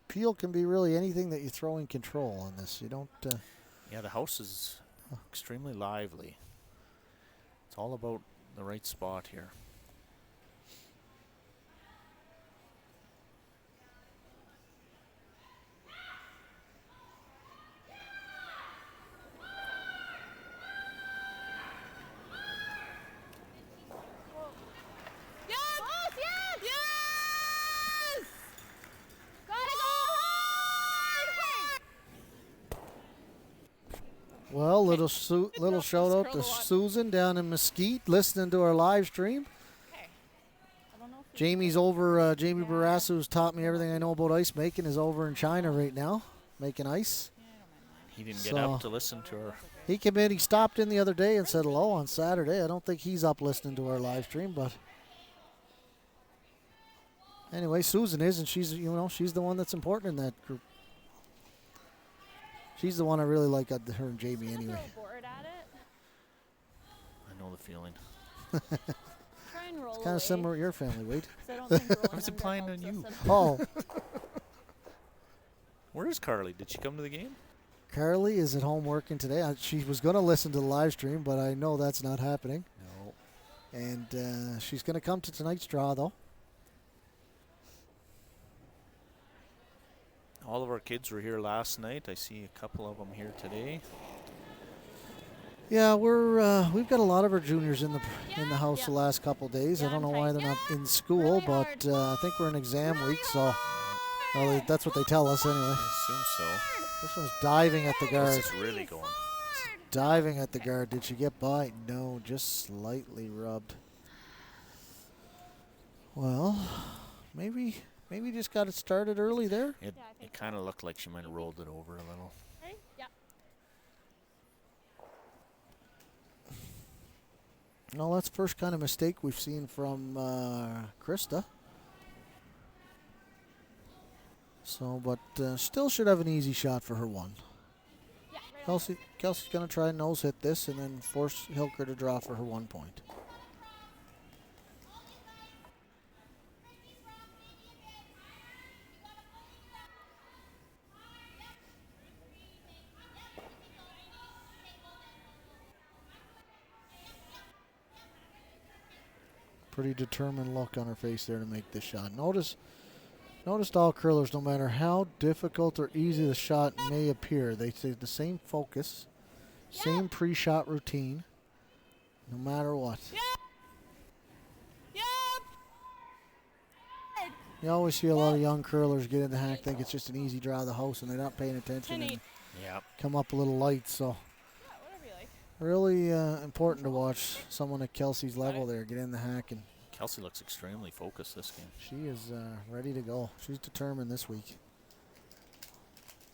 Peel can be really anything that you throw in control on this. You don't. Yeah, the house is extremely lively. It's all about the right spot here. Well, little shout out to Susan down in Mesquite listening to our live stream. Jamie's over, Jamie Barrasso, who's taught me everything I know about ice making, is over in China right now, making ice. He didn't get up to listen to her. He came in, he stopped in the other day and said hello on Saturday. I don't think he's up listening to our live stream, but anyway, Susan is, and she's, you know, she's the one that's important in that group. She's the one I really like, her and Jamie anyway. I know the feeling. Try and roll It's kind of similar to your family, Wade. I was implying on you. Oh. Where is Carly? Did she come to the game? Carly is at home working today. She was going to listen to the live stream, but I know that's not happening. No. And she's going to come to tonight's draw, though. All of our kids were here last night. I see a couple of them here today. Yeah, we've got a lot of our juniors in the house the last couple of days. I don't know why they're not in school, but I think we're in exam week, so that's what they tell us anyway. I assume so. This one's diving at the guard. This is really going. Diving at the guard. Did she get by? No, just slightly rubbed. Well, maybe just got it started early there. It kind of looked like she might have rolled it over a little. Yeah. No, that's the first kind of mistake we've seen from Krista. So, but still should have an easy shot for her one. Yeah, right Kelsey's going to try and nose hit this and then force Hilker to draw for her 1 point. Pretty determined look on her face there to make this shot. Notice all curlers, no matter how difficult or easy the shot may appear, they say the same focus, same pre-shot routine, no matter what. You always see a lot of young curlers get in the hack, think it's just an easy draw of the house, and they're not paying attention and come up a little light. So really important to watch someone at Kelsey's level there get in the hack. And Kelsey looks extremely focused this game. she is ready to go. She's determined this week.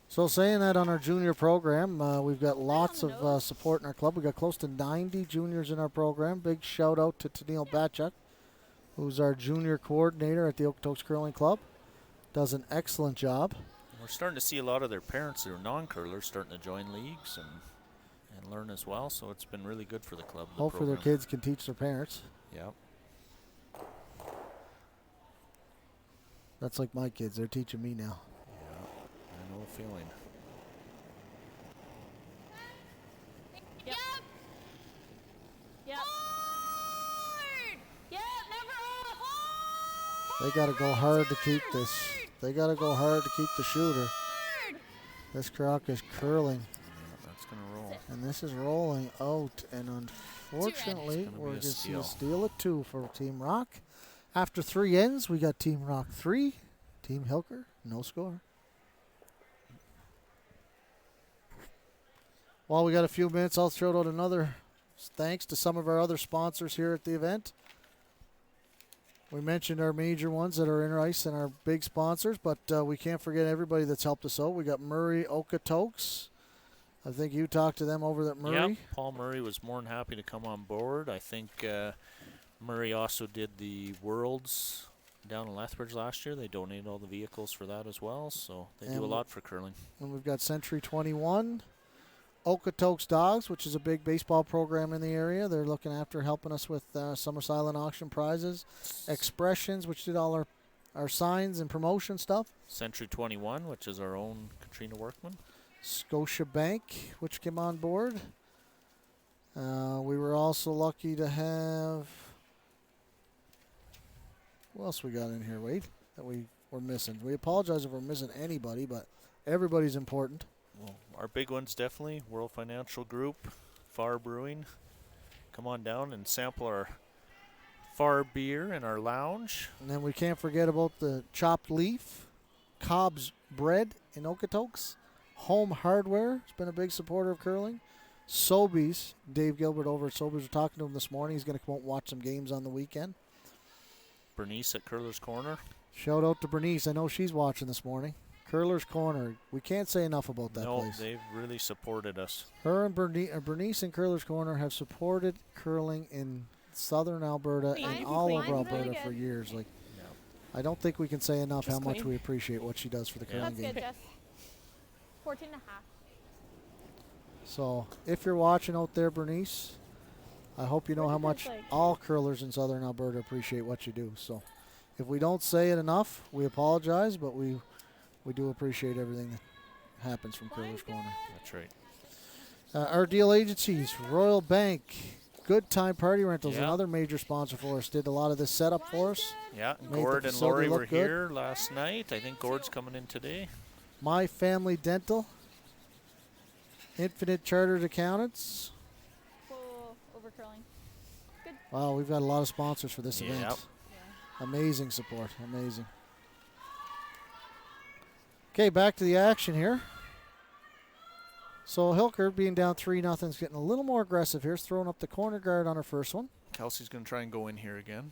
So saying that on our junior program, we've got lots of support in our club. We've got close to 90 juniors in our program. Big shout out to Tennille Batchuk, who's our junior coordinator at the Okotoks Curling Club. Does an excellent job. We're starting to see a lot of their parents who are non-curlers starting to join leagues and learn as well. So it's been really good for the club. Hopefully their kids can teach their parents. Yep. That's like my kids. They're teaching me now. Yeah, I know the feeling. Yep. Yep. Yep, never off. They got to go hard to keep this. They got to go hard to keep the shooter. This crock is curling. Yeah, that's going to roll. And this is rolling out. And unfortunately, we're going to see a steal at 2 for Team Rock. After 3 ends, we got Team Rock 3. Team HILKER, no score. While we got a few minutes, I'll throw out another thanks to some of our other sponsors here at the event. We mentioned our major ones that are in ice and our big sponsors, but we can't forget everybody that's helped us out. We got Murray Okotoks. I think you talked to them over at Murray. Yep, Paul Murray was more than happy to come on board. I think Murray also did the Worlds down in Lethbridge last year. They donated all the vehicles for that as well, so they do a lot for curling. And we've got Century 21. Okotoks Dogs, which is a big baseball program in the area. They're looking after helping us with Summer Silent Auction prizes. Expressions, which did all our signs and promotion stuff. Century 21, which is our own Katrina Workman. Scotia Bank, which came on board. We were also lucky to have... What else we got in here, Wade, that we were missing? We apologize if we're missing anybody, but everybody's important. Well, our big ones definitely, World Financial Group, Far Brewing. Come on down and sample our Far beer in our lounge. And then we can't forget about the Chopped Leaf, Cobb's Bread in Okotoks, Home Hardware has been a big supporter of curling. Sobeys, Dave Gilbert over at Sobeys, we're talking to him this morning. He's going to come out and watch some games on the weekend. Bernice at Curler's Corner. Shout out to Bernice. I know she's watching this morning. Curler's Corner. We can't say enough about that place. No, they've really supported us. Her and Bernice and Curler's Corner have supported curling in southern Alberta and all over Alberta for years. Like, I don't think we can say enough how much we appreciate what she does for the curling game. That's good, Jess. 14 and a half. So if you're watching out there, Bernice, I hope you know how much all curlers in southern Alberta appreciate what you do. So if we don't say it enough, we apologize, but we do appreciate everything that happens from Curler's Corner. That's right. Our deal agencies, Royal Bank, Good Time Party Rentals, another major sponsor for us, did a lot of this setup for us. Yeah, Gord and Lori were here last night. I think Gord's coming in today. My Family Dental, Infinite Chartered Accountants. Over curling. Good. Wow, we've got a lot of sponsors for this event. Yeah. Amazing support, amazing. Okay, back to the action here. So HILKER being down 3-0 is getting a little more aggressive here. He's throwing up the corner guard on her first one. Kelsey's going to try and go in here again.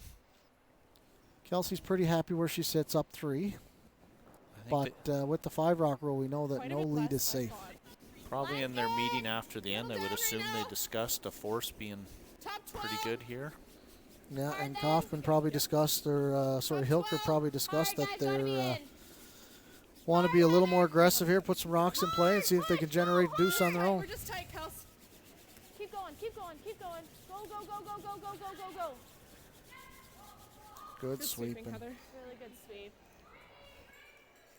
Kelsey's pretty happy where she sits up 3. But with the 5 rock rule, we know that no lead is safe. Probably in their meeting after the end, I would assume they discussed a force being pretty good here. Yeah, and Kaufman probably discussed, HILKER probably discussed that they're want to be a little more aggressive here, put some rocks in play, and see if they can generate deuce on their own. We're just tight, Kels. Keep going, keep going, keep going. Go, go, go, go, go, go, go, go, go. Good sweeping. Heather. Really good sweep.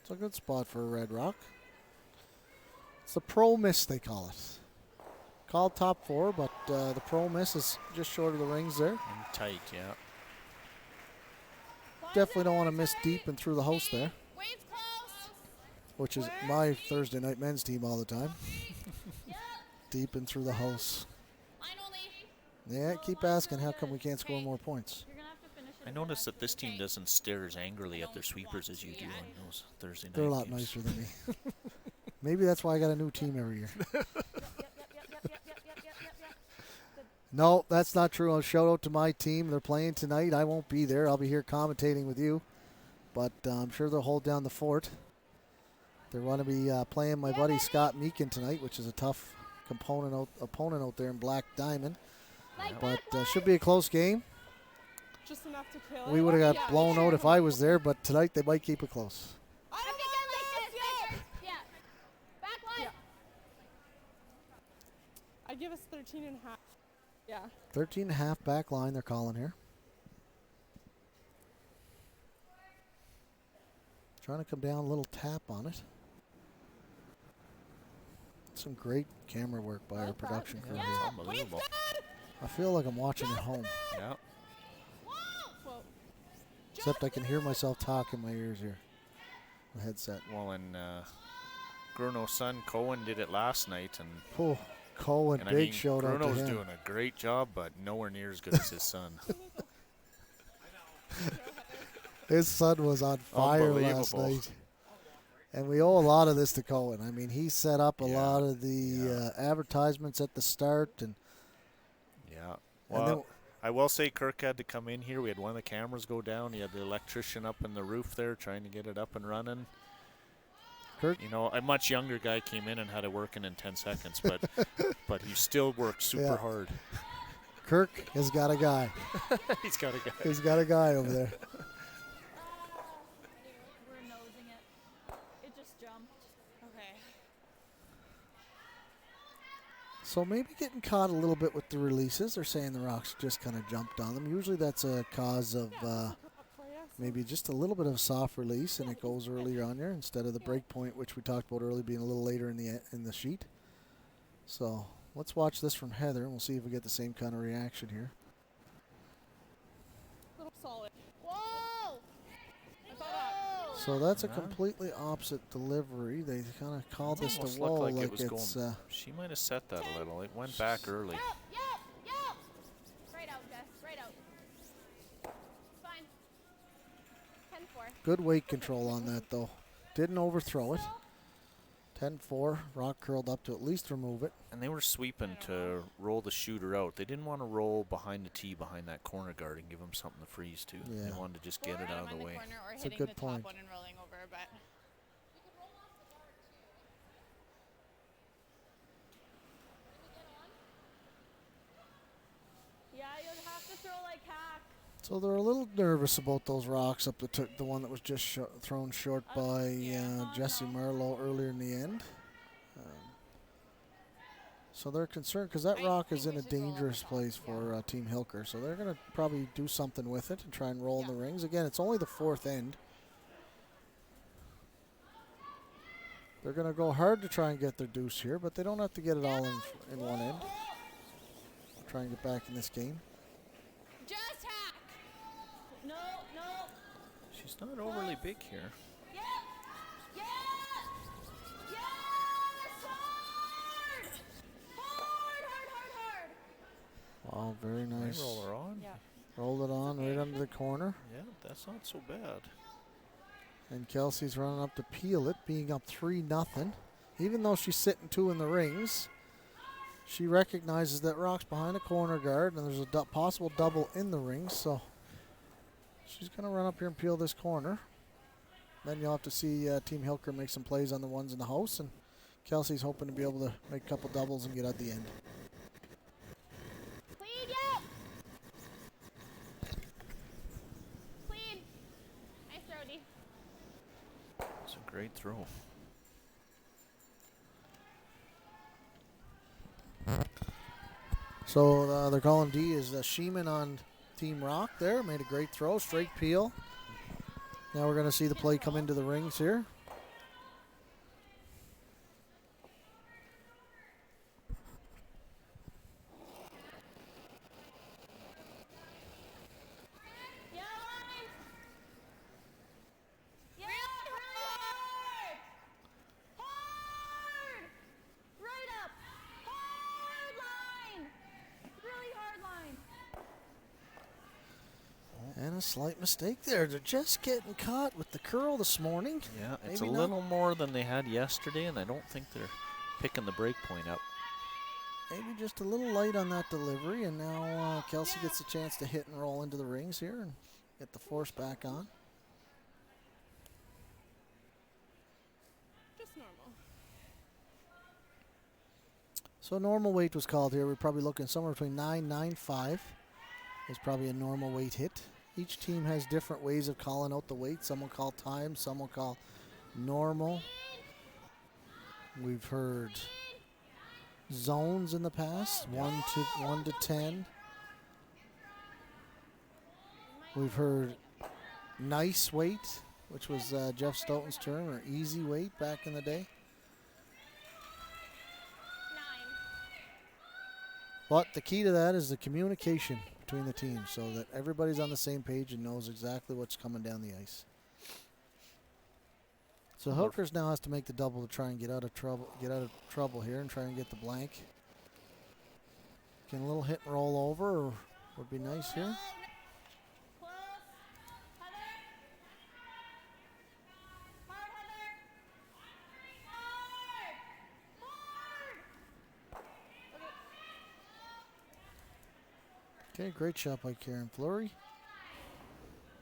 It's a good spot for a red rock. It's the pro miss, they call it. Called top 4, but the pro miss is just short of the rings there. And tight, yeah. Definitely don't want to miss deep and through the house there, Waves close. which is my Thursday night men's team all the time. Deep and through the house. Yeah, keep asking how come we can't score more points. I noticed that this team doesn't stare as angrily at their sweepers as you do on those Thursday night They're a lot games. nicer than me. Maybe that's why I got a new team every year. No, that's not true. I'll shout out to my team. They're playing tonight. I won't be there. I'll be here commentating with you. But I'm sure they'll hold down the fort. They're going to be playing my buddy Scott Meekin tonight, which is a tough opponent out there in Black Diamond. But should be a close game. Just enough to kill. We would have got blown out if I was there, but tonight they might keep it close. I'd give us 13 and a half. Yeah. 13 and a half back line they're calling here. Trying to come down, a little tap on it. Some great camera work by our production crew Yeah, here. it's unbelievable. I feel like I'm watching at home. Yeah. Whoa. Except I can hear myself talk in my ears here. The headset. Well, and Bruno's son Cohen did it last night, and Oh, Cohen, and big shout out to Bruno's him. doing a great job, but nowhere near as good as his son. His son was on fire last Unbelievable. night. And we owe a lot of this to Cohen. I mean, he set up a lot of the advertisements at the start. And Yeah. And Well, I will say Kirk had to come in here. We had one of the cameras go down. He had the electrician up in the roof there trying to get it up and running. Kirk? You know, a much younger guy came in and had it working in 10 seconds, but but he still worked super hard. Kirk has got a guy. He's got a guy. He's got a guy over there. We're nosing it. It just jumped. Okay. So maybe getting caught a little bit with the releases. They're saying the Rocks just kind of jumped on them. Usually that's a cause of maybe just a little bit of a soft release, and it goes earlier on there instead of the break point, which we talked about earlier, being a little later in the sheet. So let's watch this from Heather, and we'll see if we get the same kind of reaction here. Little solid. Whoa! So that's a completely opposite delivery. They kind of called this Almost the looked wall like like it was it's. going. She might have set that a little. It went back early. Yep! Right out, Jess. Right out. It's fine. 10-4. Good weight control on that, though. Didn't overthrow it. 10-4. Rock curled up to at least remove it. And they were sweeping to roll the shooter out. They didn't want to roll behind the tee behind that corner guard and give him something to freeze to. Yeah. They wanted to just get it out of the way. Corner or It's a hitting good the point. top one and rolling over, but Yeah, you'd have to throw like hack. So they're a little nervous about those rocks up the one that was just thrown short by Jesse Marlowe earlier in the end. So they're concerned because that rock is in a dangerous place for Team Hilker. So they're going to probably do something with it and try and roll in the rings. Again, it's only the fourth end. They're going to go hard to try and get their deuce here, but they don't have to get it all in one end. Try and get back in this game. Just hack! No. She's not overly big here. Yep. Yes. Yes. Hard. Wow, very nice. Roll her on. Yeah. Rolled it on right under the corner. Yeah, that's not so bad. And Kelsey's running up to peel it, being up 3-0. Even though she's sitting 2 in the rings, she recognizes that rock's behind a corner guard, and there's a possible double in the rings. So she's going to run up here and peel this corner. Then you'll have to see Team Hilker make some plays on the ones in the house, and Kelsey's hoping to be able to make a couple doubles and get at the end. Clean, yep! Clean. Nice throw, D. It's a great throw. So they're calling D is Sheeman on Team Rock there. Made a great throw, straight peel. Now we're going to see the play come into the rings here. Yeah, line. Yeah, really hard. Right up. Hard line. Really hard line. And a slight mistake there. They're just getting caught with the curl this morning. Yeah, it's Maybe a not. little more than they had yesterday, and I don't think they're picking the break point up. Maybe just a little light on that delivery, and now Kelsey gets a chance to hit and roll into the rings here and get the force back on. Just normal. So normal weight was called here. We're probably looking somewhere between 9.95 is probably a normal weight hit. Each team has different ways of calling out the weight. Some will call time, some will call normal. We've heard zones in the past, 1 to 10. We've heard nice weight, which was Jeff Stoughton's term, or easy weight back in the day. 9. But the key to that is the communication between the teams, so that everybody's on the same page and knows exactly what's coming down the ice. So Hilkers now has to make the double to try and get out of trouble here and try and get the blank. Can a little hit and roll over would be nice here. Close. Heather. Hard, Heather. Hard. Okay, great shot by Karen Fleury.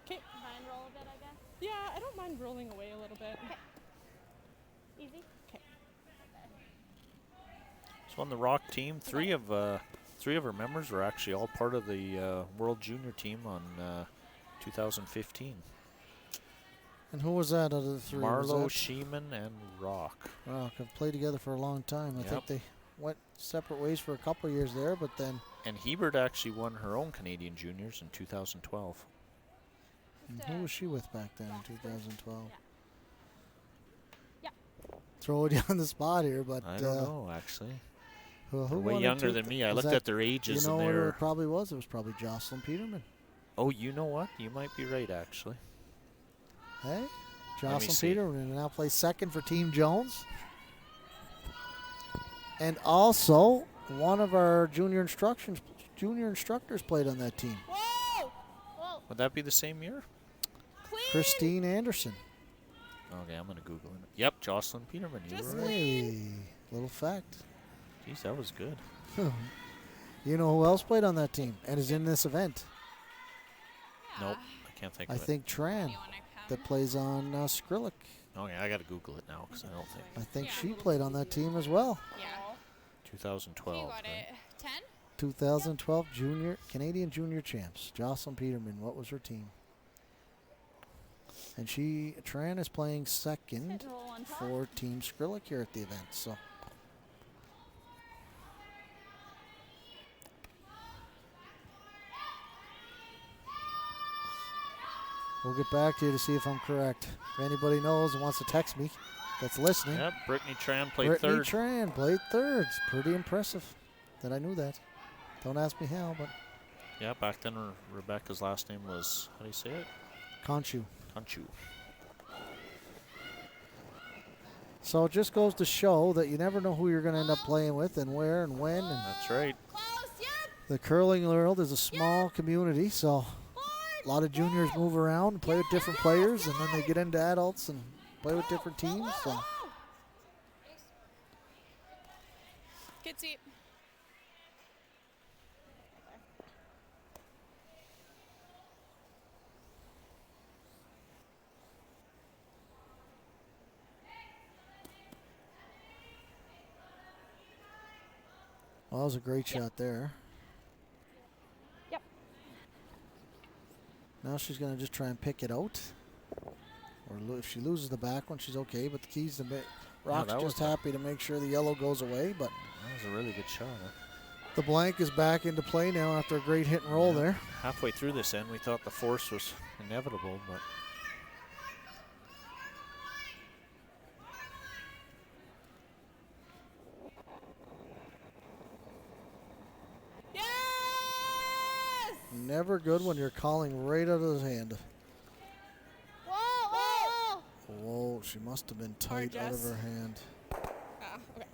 Okay. Try and roll a bit, I guess. Yeah, I don't mind rolling away a little bit. Easy. Okay. So on the ROQ team, three of our members were actually all part of the World Junior team on 2015. And who was that out of the three? Marlo, Sheeman, and Rock. Rock have played together for a long time. I Yep. think they went separate ways for a couple of years there, but then And Hebert actually won her own Canadian Juniors in 2012. who was she with back then in 2012? Yeah. Throw it on the spot here, but I don't know, actually. who They're won way in younger two- than me. I was looked that- at their ages You know and what they're... it probably was? It was probably Jocelyn Peterman. Oh, you know what? You might be right, actually. Hey? me Jocelyn see. Peterman now plays second for Team Jones. And also, one of our junior instructors played on that team. Whoa! Whoa. Would that be the same year? Clean. Christine Anderson. Okay, I'm going to Google it. Yep, Jocelyn Peterman. You Just were right. Hey, little fact. Jeez, that was good. You know who else played on that team and is in this event? Nope, I can't think I of it. think Tran, that plays on Skrillex. Okay, I got to Google it now because I don't think. I think she played on that team as well. Yeah. 2012. You got right? it. 10? 2012 Canadian Junior Champs. Jocelyn Peterman, what was her team? And Tran is playing second Sit and roll on top. for Team Skrillex here at the event. So we'll get back to you to see if I'm correct. If anybody knows and wants to text me that's listening. Yep, Brittany Tran played Brittany third. Tran played third. It's pretty impressive that I knew that. Don't ask me how, but Yeah, back then Rebecca's last name was, how do you say it? Conchu. Conchu. So it just goes to show that you never know who you're going to end up playing with and where and when. And That's right. Close. Yep. the curling world is a small community, so a lot of juniors move around and play with different players, and then they get into adults and play with different teams. So Get seat. well, that was a great shot there. Yep. Now she's going to just try and pick it out. Or if she loses the back one, she's okay. But the key's Rock's that just was a- happy to make sure the yellow goes away. But That was a really good shot. Huh? the blank is back into play now after a great hit and roll Yeah. there. Halfway through this end, we thought the force was inevitable, but Yes! Never good when you're calling right out of the hand. Whoa. Whoa. Whoa, she must have been tight out of Jess. her hand. Okay.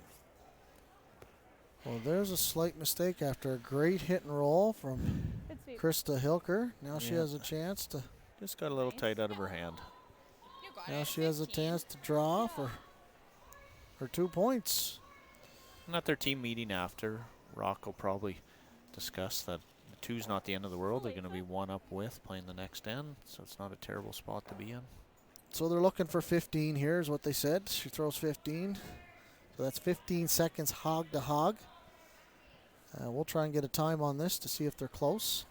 Well, there's a slight mistake after a great hit and roll from Good sweep. Krista Hilker. Now she Yeah. has a chance to. just got a little tight out of her hand. You got Now it. she has a 15. chance to draw for her 2 points. And at their team meeting after, Rock will probably discuss that the two's not the end of the world. They're going to be one up with playing the next end, so it's not a terrible spot to be in. So they're looking for 15 here, is what they said. She throws 15. So that's 15 seconds hog to hog. We'll try and get a time on this to see if they're close.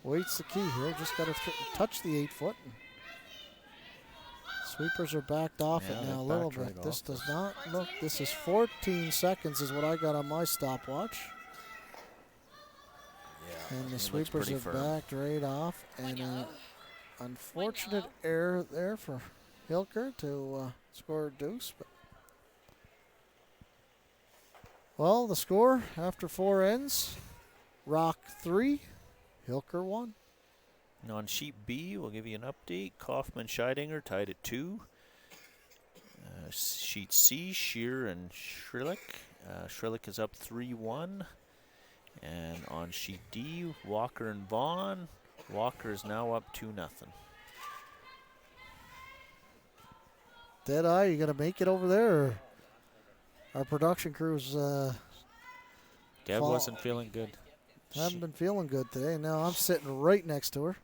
Weight's the key here. Just got to touch the 8 foot. Sweepers are backed off Yeah, it now a they're little backed bit. right This off does not look. This is 14 seconds is what I got on my stopwatch. Yeah, And the it looks sweepers pretty are firm. backed right off. And an unfortunate error there for Hilker to score a deuce. But well, the score after 4 ends, ROQUE 3, Hilker 1. And on sheet B, we'll give you an update. Kaufman Scheidinger tied at 2. Sheet C, Shear and Schrillick. Schrillick is up 3-1. And on sheet D, Walker and Vaughn. Walker is now up 2-0. Deadeye, you gonna make it over there? Or our production crew's Deb wasn't feeling good. haven't been feeling good today. Now I'm sitting right next to her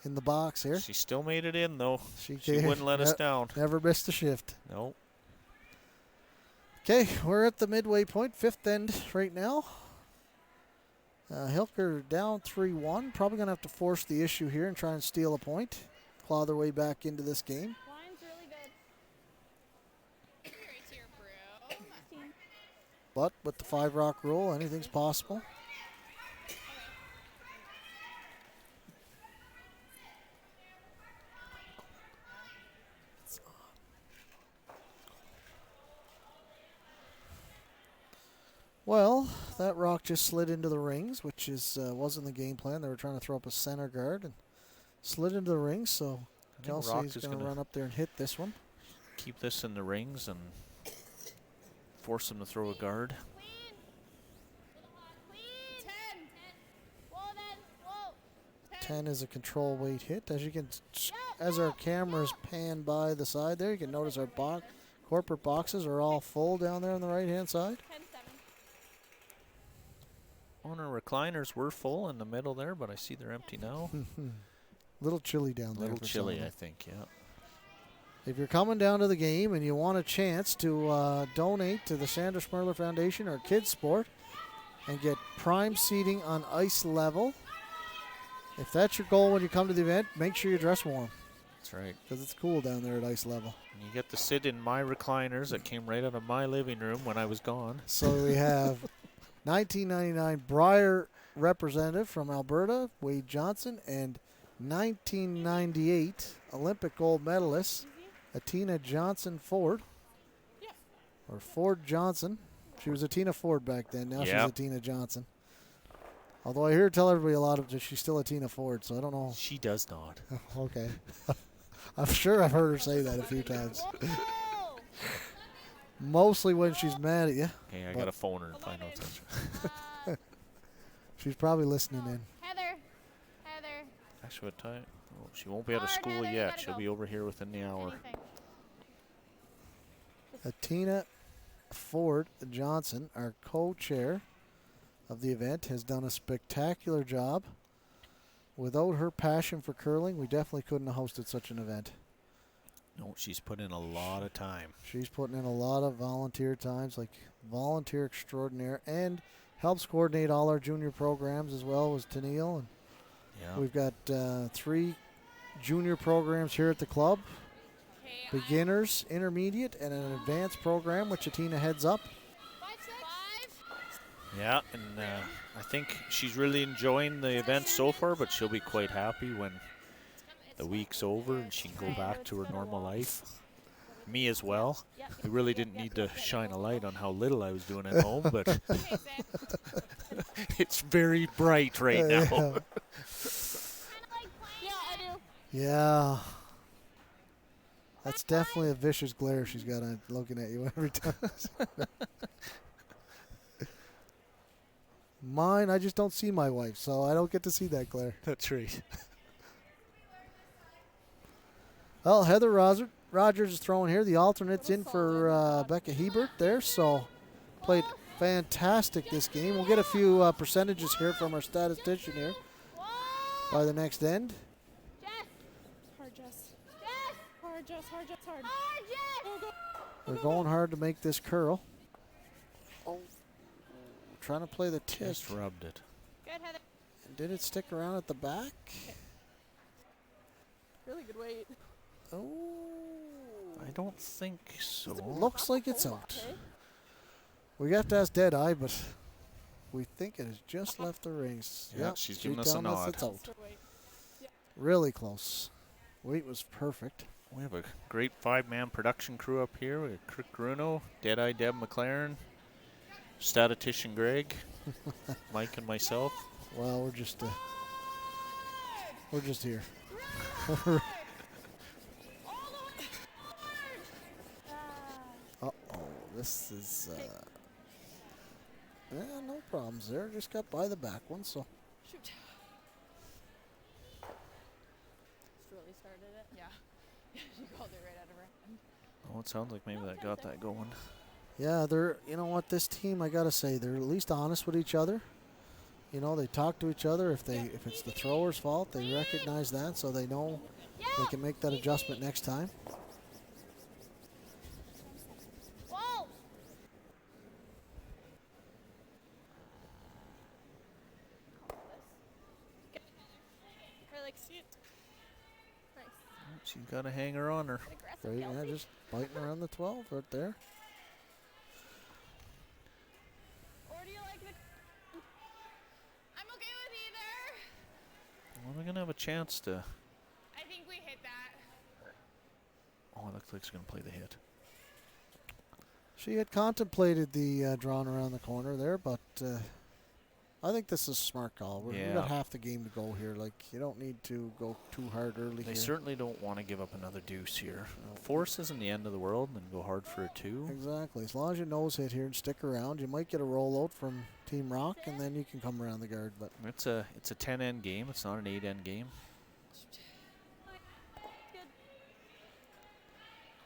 in the box here. She still made it in, though. She came- wouldn't let us down. Never missed a shift. No. Okay, we're at the midway point, 5th end right now. Hilker down 3-1. Probably going to have to force the issue here and try and steal a point. Claw their way back into this game. Line's really good. But with the 5 rock rule, anything's possible. Well, that rock just slid into the rings, which is wasn't the game plan. They were trying to throw up a center guard and slid into the rings. So I think Kelsey's Rock is going to gonna run up there and hit this one. keep this in the rings and force him to throw a guard. Clean. Clean. 10. Whoa, then. Whoa. 10 is a control weight hit. As you can, as our cameras pan by the side there, you can notice our corporate boxes are all full down there on the right-hand side. 10-7. On our recliners were full in the middle there, but I see they're empty now. Little chilly down A there. little for some chilly, of I them. think, yeah. If you're coming down to the game and you want a chance to donate to the Sandra Schmerler Foundation or Kids Sport and get prime seating on ice level, if that's your goal when you come to the event, make sure you dress warm That's right. because it's cool down there at ice level. And you get to sit in my recliners that came right out of my living room when I was gone. So we have 1999 Brier representative from Alberta, Wade Johnson, and 1998 Olympic gold medalist, Atina Johnson Ford. Or Ford Johnson. She was Atina Ford back then. Now she's Atina Johnson. Although I hear her tell everybody a lot of she's still Atina Ford, so I don't know. She does not. Okay. I'm sure I've heard her say that a few times. Mostly when she's mad at you. Okay, I got to phone her and find out if that's right. She's probably listening in. Heather. Actually, what time? Oh, she won't be out of Hard, school Heather, you yet. gotta She'll go. be over here within the hour. Anything. Atina Ford Johnson, our co-chair of the event, has done a spectacular job. Without her passion for curling, we definitely couldn't have hosted such an event. No, she's put in a lot of time. She's putting in a lot of volunteer times, like volunteer extraordinaire, and helps coordinate all our junior programs as well as Tennille. And Yeah. we've got 3 junior programs here at the club. Beginners, intermediate, and an advanced program, which Atina heads up. 5. Yeah, and I think she's really enjoying the event so far, but she'll be quite happy when the week's over and she can go back to her normal life. Me as well. We really didn't need to shine a light on how little I was doing at home, but it's very bright right now. Yeah. Yeah, I do. Yeah. That's definitely a vicious glare she's got on looking at you every time. Mine, I just don't see my wife, so I don't get to see that glare. That's right. Well, Heather Rogers is throwing here. The alternate's in for Becca Hebert there, so played fantastic this game. We'll get a few percentages here from our statistician here by the next end. Hard, Jess. Jess. Hard, Jess. Hard, Jess. Hard. Hard, Jess. Go, go. We're going hard to make this curl. Trying to play the Just test. rubbed it. Good, Heather. Did it stick around at the back? Really good weight. Oh. I don't think so. Looks like it's out. Okay. We have to ask Deadeye, but we think it has just left the rings. Yeah, Yep, she's giving us a telling nod. It's out. Extra weight. Really close. Weight was perfect. We have a great 5-man production crew up here. We have Kirk Bruno, Deadeye Deb McLaren, statistician Greg, Mike and myself. Well, we're just here. Uh-oh, this is yeah, no problems there. Just got by the back one, so Shoot. Just really started it. Yeah. She called it right out of her hand. Oh, it sounds like maybe that got that going. yeah, they're, you know what, this team, I gotta say, they're at least honest with each other. You know, they talk to each other. If it's the thrower's fault, they recognize that, so they know they can make that adjustment next time. Whoa! I like see it. Nice. She's got a hanger on her. Aggressive, Great, yeah, Kelsey. just biting around the 12 right there. Or do you like the... I'm okay with either. Well, we're going to have a chance to... I think we hit that. Oh, it looks like she's going to play the hit. She had contemplated the drawn around the corner there, but I think this is a smart call. We've Yeah. got half the game to go here. Like, you don't need to go too hard early They here. certainly don't want to give up another deuce here. Force isn't the end of the world and go hard for a 2. Exactly. As long as you nose hit here and stick around, you might get a rollout from Team Rock, and then you can come around the guard. But It's a 10-end game. It's not an 8-end game.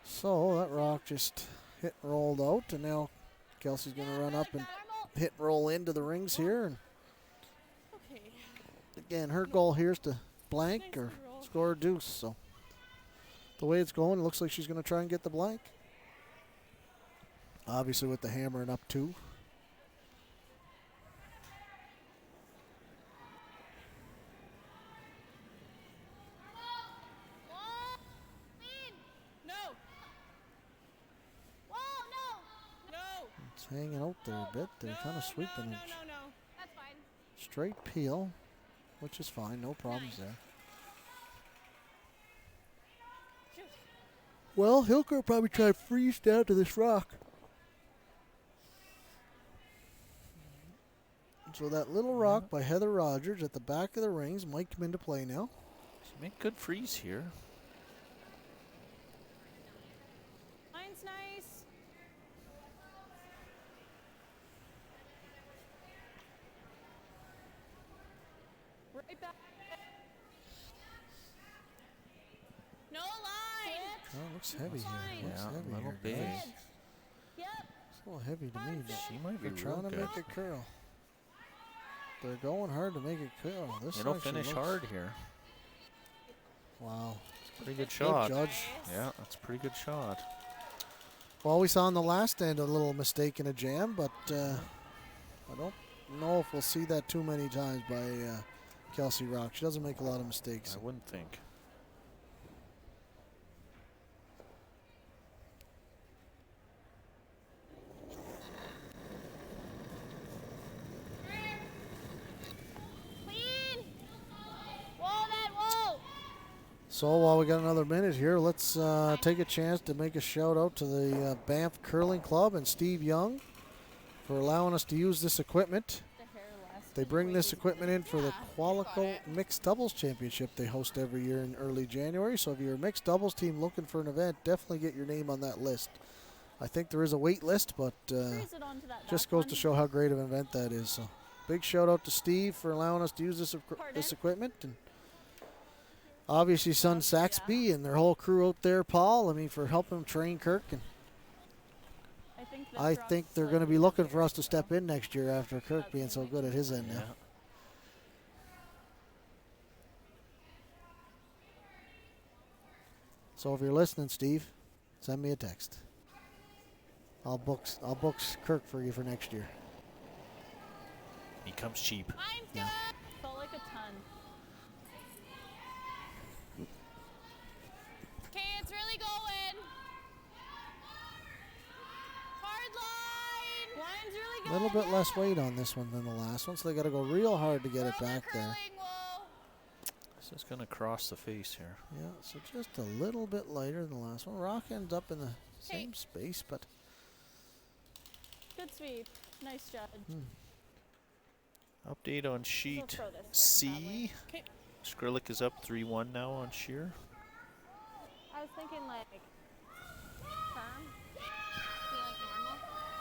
so that Rock just hit and rolled out, and now Kelsey's going to run up and hit and roll into the rings here. And Okay. again, her goal here is to blank or score a deuce. So the way it's going, it looks like she's going to try and get the blank. Obviously with the hammer and up 2. No. Whoa, no! No. It's hanging out there a bit. They're kind of sweeping it. That's fine. Straight peel, which is fine. No problems there. Well, Hilker will probably try to freeze down to this rock. So that little rock by Heather Rogers at the back of the rings might come into play now. She made good freeze here. Mine's nice. Right back. No line. Oh, it looks heavy here. Looks Yeah, heavy a little here, big. guys. Yep. It's a little heavy to me, but She might be they're real trying to good. make it curl. They're going hard to make it curl. This It'll actually finish looks- hard here. Wow. Pretty good shot. judge. Yeah, that's a pretty good shot. Well, we saw in the last end a little mistake in a jam, but I don't know if we'll see that too many times by Kelsey Rock. She doesn't make a lot of mistakes. I wouldn't think. Clean. Whoa, that whoa. So while we got another minute here, let's take a chance to make a shout out to the Banff Curling Club and Steve Young for allowing us to use this equipment. They bring this equipment in for the Qualico Mixed Doubles Championship they host every year in early January. So if you're a mixed doubles team looking for an event, definitely get your name on that list. I think there is a wait list, but Freeze it onto that just back goes one. to show how great of an event that is. So big shout out to Steve for allowing us to use this equipment, and obviously son Saxby and their whole crew out there, Paul. I mean, for helping train Kirk, and I think they're going to be looking for us to step in next year after Kirk being so good at his end now. So if you're listening, Steve, send me a text. I'll book Kirk for you for next year. He comes cheap. Mine's Yeah. good. Felt like a A little bit less weight on this one than the last one, so they got to go real hard to get it back there. This is going to cross the face here. Yeah, so just a little bit lighter than the last one. Rock ends up in the same space, but Good sweep. Nice judge. Update on sheet C. Okay. Skrillex is up 3-1 now on sheer. I was thinking like firm. Be like normal.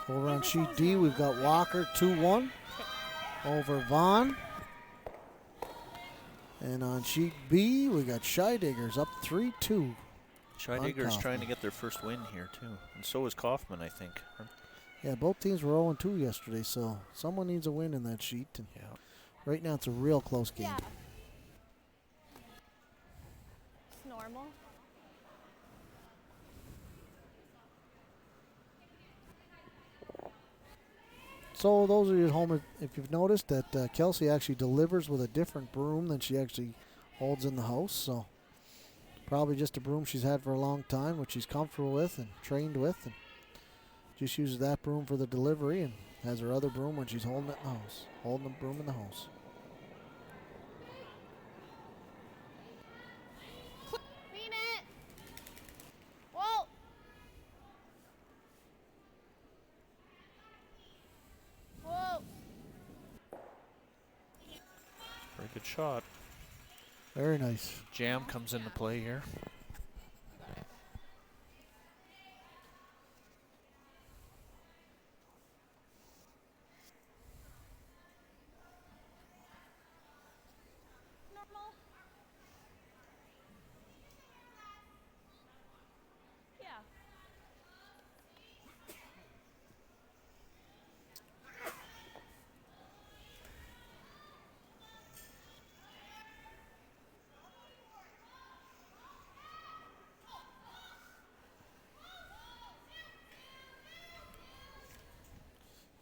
over on sheet D, we've got Walker 2-1 over Vaughn. And on sheet B, we got Scheidiggers up 3-2. Scheidegger's trying to get their first win here, too. And so is Kaufman, I think. Yeah, both teams were 0-2 yesterday, so someone needs a win in that sheet. And yeah. Right now, it's a real close game. Yeah. It's normal. So those of you at home, if you've noticed that Kelsey actually delivers with a different broom than she actually holds in the house. So probably just a broom she's had for a long time, which she's comfortable with and trained with. And just uses that broom for the delivery and has her other broom when she's holding it in the house. Holding the broom in the house. Clean it. Whoa. Whoa. Very good shot. Very nice. Jam comes into play here. Normal. Yeah.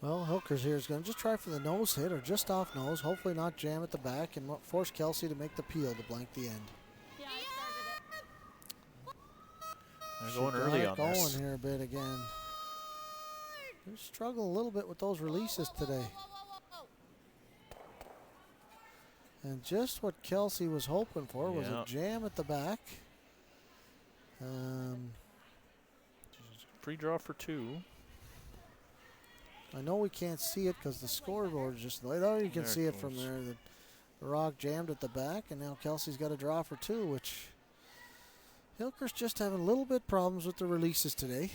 Well, Hilkers here is going to just try for the nose hit or just off nose. Hopefully not jam at the back and force Kelsey to make the peel to blank the end. Yeah, I started it. They're going early on going this. here a bit again. They're struggling a little bit with those releases today. And just what Kelsey was hoping for was a jam at the back. Free draw for 2. I know we can't see it because the scoreboard is just light. Oh, you can see it from there. The rock jammed at the back, and now Kelsey's got a draw for 2, which Hilker's just having a little bit problems with the releases today.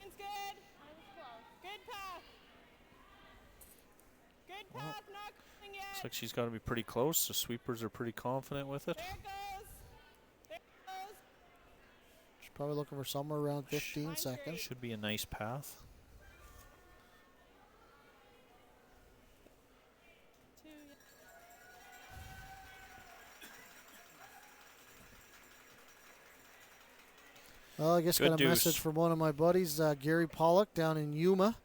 Line's good. Good path. Good path, not coming yet. Looks like she's got to be pretty close. The sweepers are pretty confident with it. There it goes. There it goes. She's probably looking for somewhere around 15 seconds. Should be a nice path. Well, I guess Good got a message from one of my buddies, Gary Pollock, down in Yuma.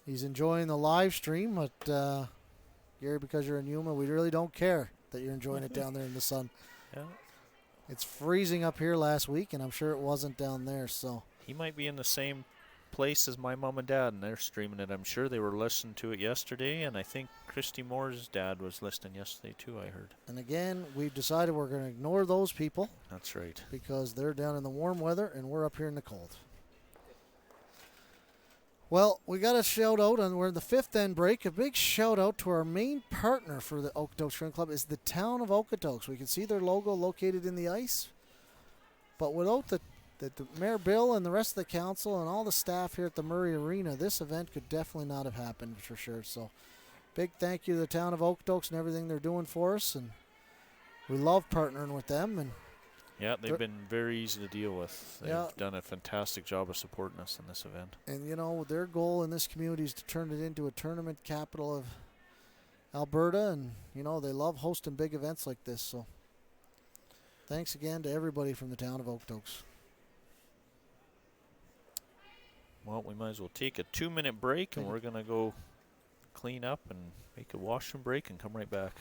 He's enjoying the live stream, but Gary, because you're in Yuma, we really don't care that you're enjoying it down there in the sun. Yeah. It's freezing up here last week, and I'm sure it wasn't down there. So He might be in the same place as my mom and dad, and they're streaming it. I'm sure they were listening to it yesterday, and I think Christy Moore's dad was listening yesterday too, I heard. And again, we've decided we're going to ignore those people. That's right. Because they're down in the warm weather, and we're up here in the cold. Well, we got a shout out, and we're in the 5th end break. A big shout out to our main partner for the Okotoks Curling Club is the town of Okotoks. We can see their logo located in the ice, but without the Mayor Bill and the rest of the council and all the staff here at the Murray Arena, this event could definitely not have happened for sure. So, big thank you to the town of Okotoks and everything they're doing for us, and we love partnering with them. And yeah, they've been very easy to deal with. They've Yeah. done a fantastic job of supporting us in this event. And, you know, their goal in this community is to turn it into a tournament capital of Alberta, and you know they love hosting big events like this. So thanks again to everybody from the town of Okotoks. Well, we might as well take a 2-minute break, and we're going to go clean up and make a washroom break and come right back.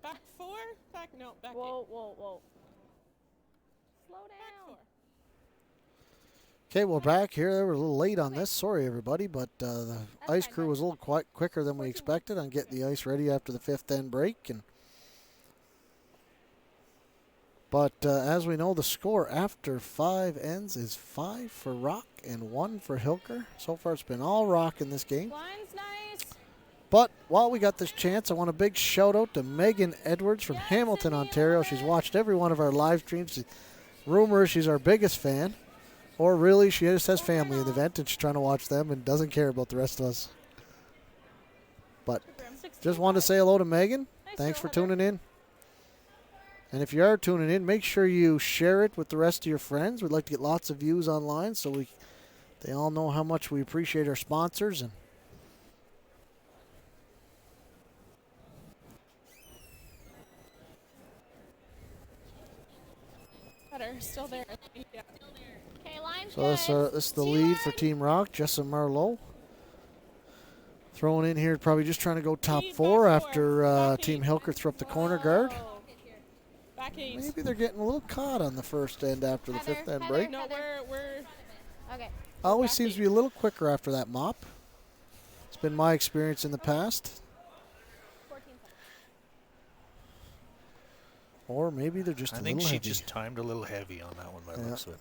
Back 4? No, back 8. Whoa. Slow Back down. 4. Okay, we're back here. They were a little late on this. Sorry, everybody, but the ice crew was a little quite quicker than we expected on getting the ice ready after the 5th end break. But as we know, the score after 5 ends is 5 for ROQUE and 1 for HILKER. So far, it's been all ROQUE in this game. Line's nice. But while we got this chance, I want a big shout out to Megan Edwards from Hamilton, Ontario. She's watched every one of our live streams. Rumor is she's our biggest fan. Or really, she just has family in the event and she's trying to watch them and doesn't care about the rest of us. But just wanted to say hello to Megan. Thanks for tuning in. And if you are tuning in, make sure you share it with the rest of your friends. We'd like to get lots of views online so they all know how much we appreciate our sponsors. And Better, still there. Yeah. Okay, line's so this is the lead for Team Rock, Jessa Marlowe. Throwing in here, probably just trying to go top four after Team Hilker threw up the corner guard. Back eight. Maybe they're getting a little caught on the first end after the fifth end break. No, we're Okay. Always seems to be a little quicker after that mop. It's been my experience in the past. 14 seconds. Or maybe they're just a little heavy. I think she just timed a little heavy on that one by the looks of it.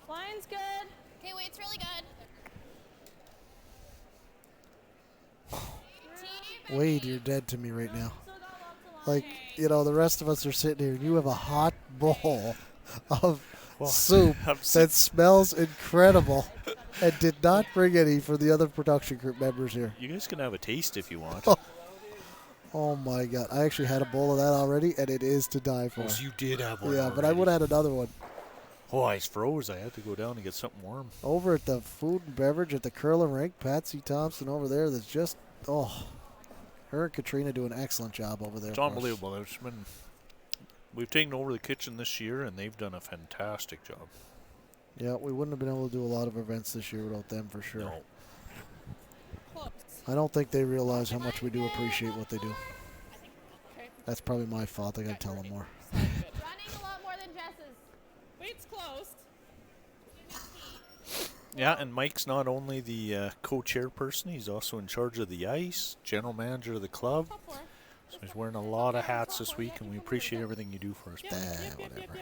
Line's good. Okay, weight's really good. Wade, you're dead to me right now. Like, you know, the rest of us are sitting here and you have a hot bowl of soup that smells incredible and did not bring any for the other production group members here. You guys can have a taste if you want. Oh my God. I actually had a bowl of that already and it is to die for. Oh, so you did have one Yeah, but I would have had another one. Oh, I froze. I had to go down and get something warm. Over at the food and beverage at the curling rink, Patsy Thompson over there that's just, her and Katrina do an excellent job over there. It's unbelievable. We've taken over the kitchen this year, and they've done a fantastic job. Yeah, we wouldn't have been able to do a lot of events this year without them for sure. No. I don't think they realize how much we do appreciate what they do. okay. That's probably my fault. I got to tell them more. Running a lot more than Jess's. Weight's closed. Yeah, and Mike's not only the co-chairperson, he's also in charge of the ice, general manager of the club. Top four. So he's wearing a lot of hats this week, and we appreciate everything you do for us. Whatever.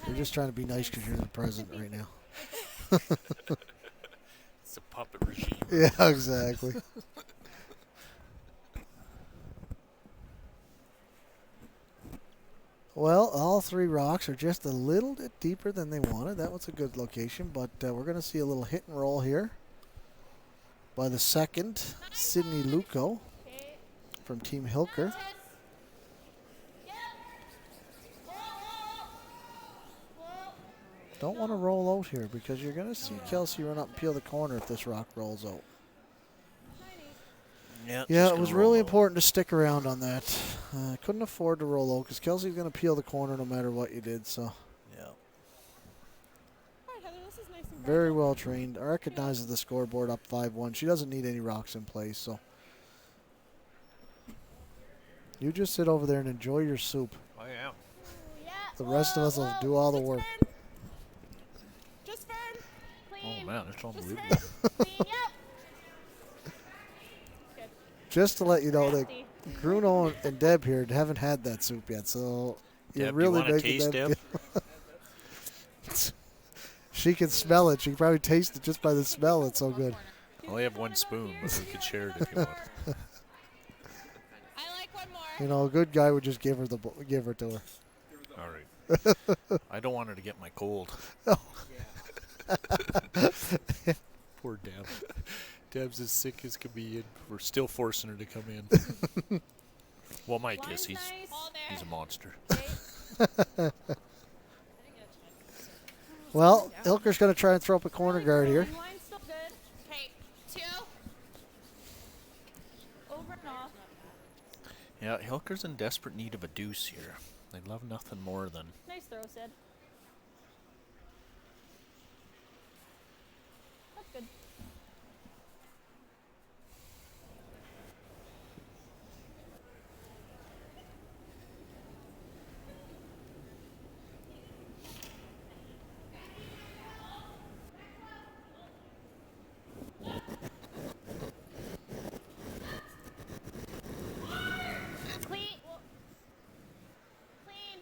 You're just trying to be nice because you're the president right now. It's a puppet regime. Yeah, exactly. Well, all three rocks are just a little bit deeper than they wanted. That was a good location, but we're going to see a little hit and roll here by the second, Sydney Luco from Team Hilker. Don't want to roll out here because you're going to see Kelsey run up and peel the corner if this rock rolls out. Yeah, it was really important to stick around on that. Couldn't afford to roll out because Kelsey's going to peel the corner no matter what you did. So, Yeah. All right, Heather, this is nice and very well trained. Recognizes the scoreboard up 5-1. She doesn't need any rocks in place. So, you just sit over there and enjoy your soup. I am. The rest of us will do all the work. Just firm. Oh, man, it's unbelievable. Yep. Just to let you know that Bruno and Deb here haven't had that soup yet, so you're Deb, really you want to making taste, them. Deb? She can smell it. She can probably taste it just by the smell. It's so good. I only have one spoon, but we could share it if you want. I like one more. You know, a good guy would just give her to her. All right. I don't want her to get my cold. Poor Deb. Deb's as sick as can be, and we're still forcing her to come in. Well, Mike is. He's a monster. Well, Hilker's going to try and throw up a corner guard here. Line's still good. Okay, 2. Over and off. Yeah, Hilker's in desperate need of a deuce here. They'd love nothing more than. Nice throw, Sid. That's good. Clean. Clean.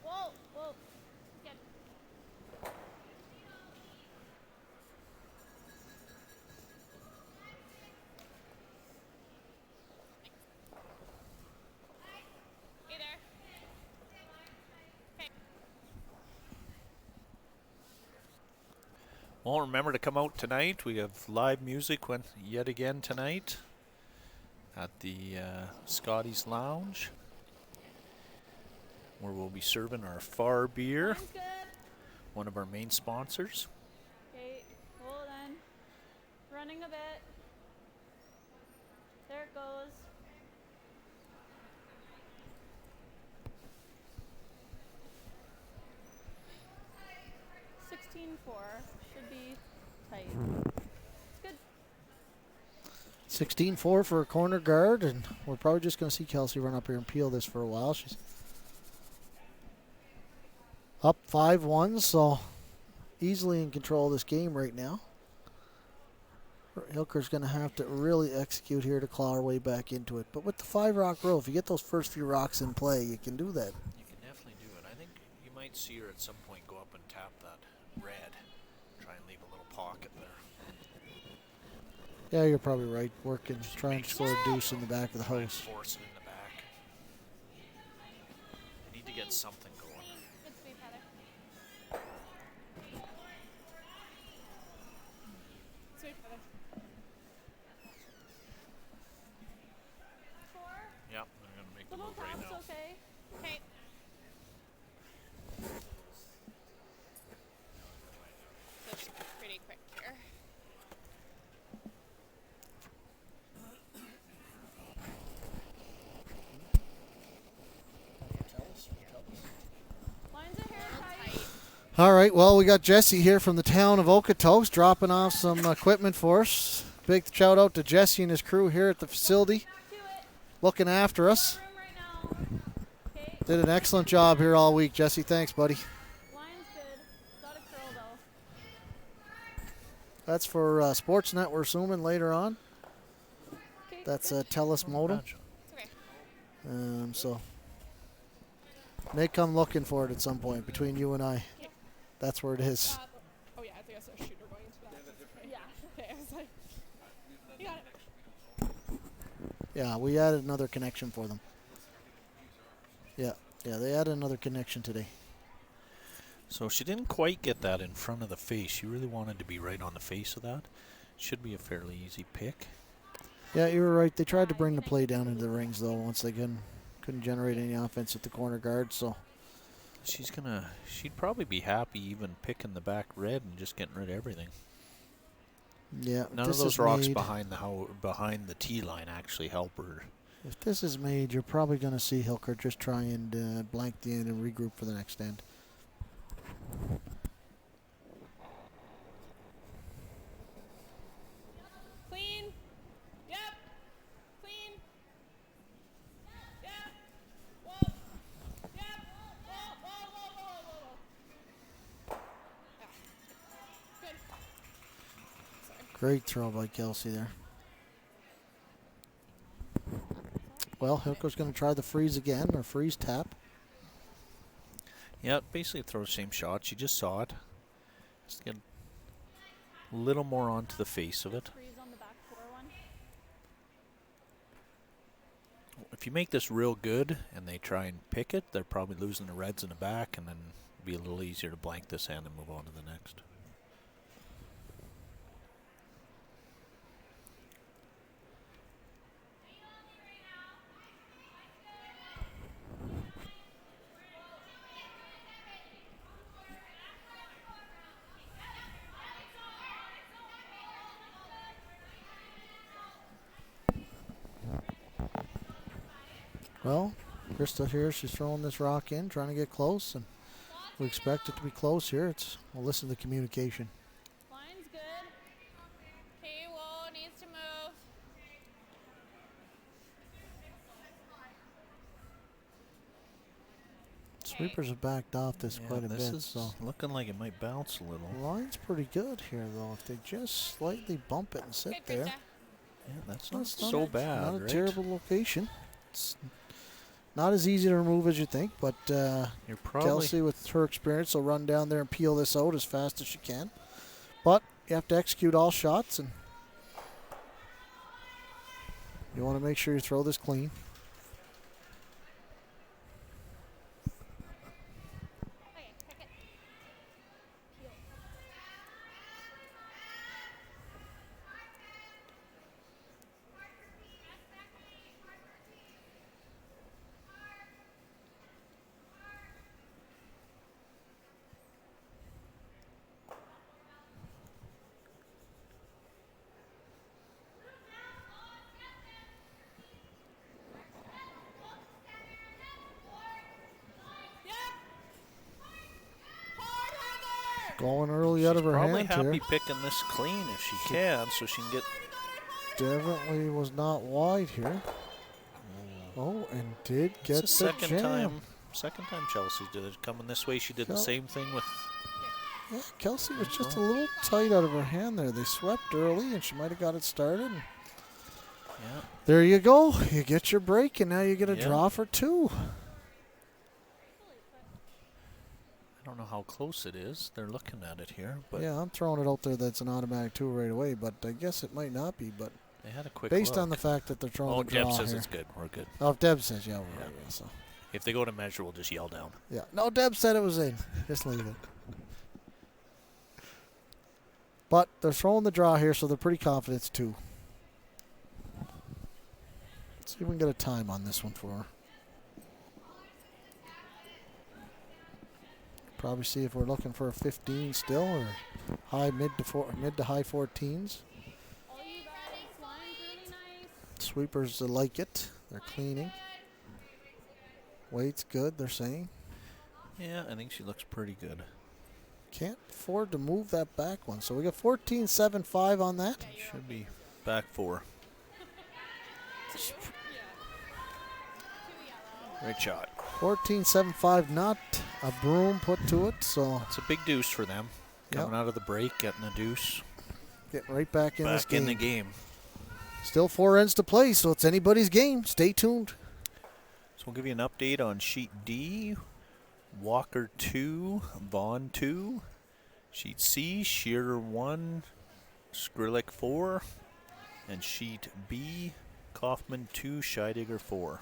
Whoa. Well, remember to come out tonight. We have live music yet again tonight at the Scotties Lounge, where we'll be serving our Far beer, Line's good. one of our main sponsors. Okay, hold on. Running a bit. There it goes. Should be tight. It's good. 16-4 for a corner guard, and we're probably just going to see Kelsey run up here and peel this for a while. She's up 5-1, so easily in control of this game right now. Hilker's going to have to really execute here to claw her way back into it. But with the 5-rock row, if you get those first few rocks in play, you can do that. You can definitely do it. I think you might see her at some point go up and tap that red. Try and leave a little pocket there. Yeah, you're probably right. Working, trying to score a deuce in the back of the house. Force it in the back. You need to get something going. Good sweep, Heather. Sweep, Heather. 4. Yep, I'm going to make the Little move right top's now. okay. Okay. That's pretty quick here. Lines are hair tight. All right, well, we got Jesse here from the town of Okotoks dropping off some equipment for us. Big shout out to Jesse and his crew here at the facility, Back to it. looking after us. Room right now. Okay. Did an excellent job here all week, Jesse. Thanks, buddy. Line's good. Got a curl though. That's for Sportsnet, we're assuming, later on. Okay. That's a TELUS modem. Gotcha. Okay. So may come looking for it at some point between you and I. That's where it is. Oh yeah, I think I saw a shooter going into that. Yeah. Okay, I was like, you got it. Yeah, we added another connection for them. Yeah, they added another connection today. So she didn't quite get that in front of the face. She really wanted to be right on the face of that. Should be a fairly easy pick. Yeah, you were right. They tried to bring the play down into the rings, though, once they couldn't generate any offense at the corner guard, so... She'd probably be happy even picking the back red and just getting rid of everything. Yeah, None of those rocks behind the tee line actually help her. If this is made, you're probably going to see Hilker just try and blank the end and regroup for the next end. Clean. Yep. Clean. Yep. Whoa. Yep. Whoa. Ah. Good. Sorry. Great throw by Kelsey there. Well, Hilker's going to try the freeze again, or freeze tap. Yeah, basically throw the same shot. She just saw it. Just get a little more onto the face of it. Freeze on the back 4 one. If you make this real good and they try and pick it, they're probably losing the reds in the back, and then it'll be a little easier to blank this hand and move on to the next. Well, Krista here, she's throwing this rock in, trying to get close, and we expect it to be close here. We'll listen to the communication. Line's good. Okay, whoa, needs to move. Sweepers have backed off this quite a this bit, is so looking like it might bounce a little. the line's pretty good here, though. If they just slightly bump it and sit Good, there, Krista. Yeah, that's not That's not so a- bad, not a right? terrible location. It's not as easy to remove as you think, but You're probably Kelsey, with her experience, will run down there and peel this out as fast as she can. But you have to execute all shots, and you want to make sure you throw this clean. Okay, pick it. Going early out of her Probably hand happy here. picking this clean if she can, so she can get. Definitely was not wide here. Oh, and did get It's the the second jam. time Chelsea did it. Coming this way, she did the same thing with. Yeah, Kelsey was just a little tight out of her hand there. They swept early, and she might have got it started. Yeah. There you go. You get your break, and now you get a Yeah. draw for 2. I don't know how close it is. They're looking at it here, but Yeah, I'm throwing it out there that's an automatic 2 right away, but I guess it might not be. But they had a quick based look. on the fact that they're throwing Oh, the draw Deb says here. it's good. We're good. Oh, if Deb says, yeah, we're Yeah. right. Yeah, so. If they go to measure, we'll just yell down. Yeah. No, Deb said it was in. Just leave it. But they're throwing the draw here, so they're pretty confident it's 2. Let's see if we can get a time on this one for her. Probably see if we're looking for a 15 still, or mid to high 14s. Sweepers like it. They're cleaning. Weight's good, they're saying. Yeah, I think she looks pretty good. Can't afford to move that back one. So we got 14.75 on that. Should be back 4. Great shot. 14.75, not a broom put to it, so It's a big deuce for them. Coming out of the break, getting a deuce. getting right back in this Back game. in the game. Still 4 ends to play, so it's anybody's game. Stay tuned. So we'll give you an update on Sheet D. Walker 2, Vaughn 2. Sheet C, Shearer 1, Skrillex 4. And Sheet B, Kaufman 2, Scheidegger 4.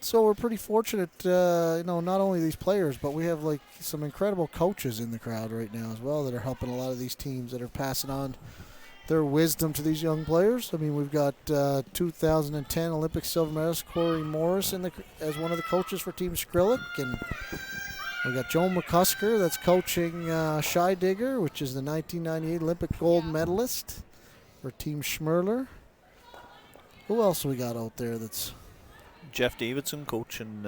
So we're pretty fortunate, not only these players, but we have like some incredible coaches in the crowd right now as well that are helping a lot of these teams that are passing on their wisdom to these young players. I mean, we've got 2010 Olympic silver medalist Corey Morris as one of the coaches for Team Skrillex, and we got Joe McCusker that's coaching Scheidegger, which is the 1998 Olympic gold medalist for Team Schmerler. Who else we got out there that's... Jeff Davidson coaching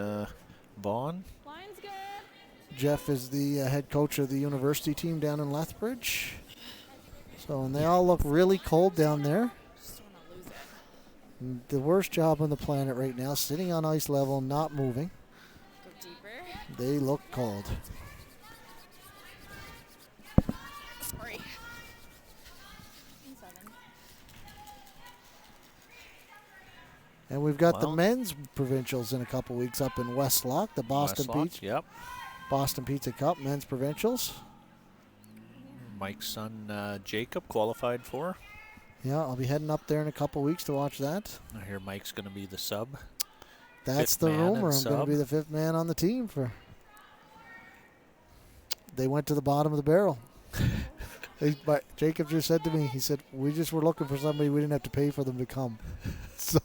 Vaughn. Line's good. Jeff is the head coach of the university team down in Lethbridge. So, and they all look really cold down there. The worst job on the planet right now, sitting on ice level, not moving. Go deeper. They look cold. Sorry. 7. And we've got the Well. men's provincials in a couple weeks up in Westlock, the Boston Yep. Boston Pizza Cup men's provincials. Mike's son Jacob qualified for. Yeah, I'll be heading up there in a couple weeks to watch that. I hear Mike's going to be the sub. That's Fifth the man rumor. and I'm going to sub. be the 5th man on the team for. They went to the bottom of the barrel. Jacob just said to me, he said, we just were looking for somebody, we didn't have to pay for them to come. So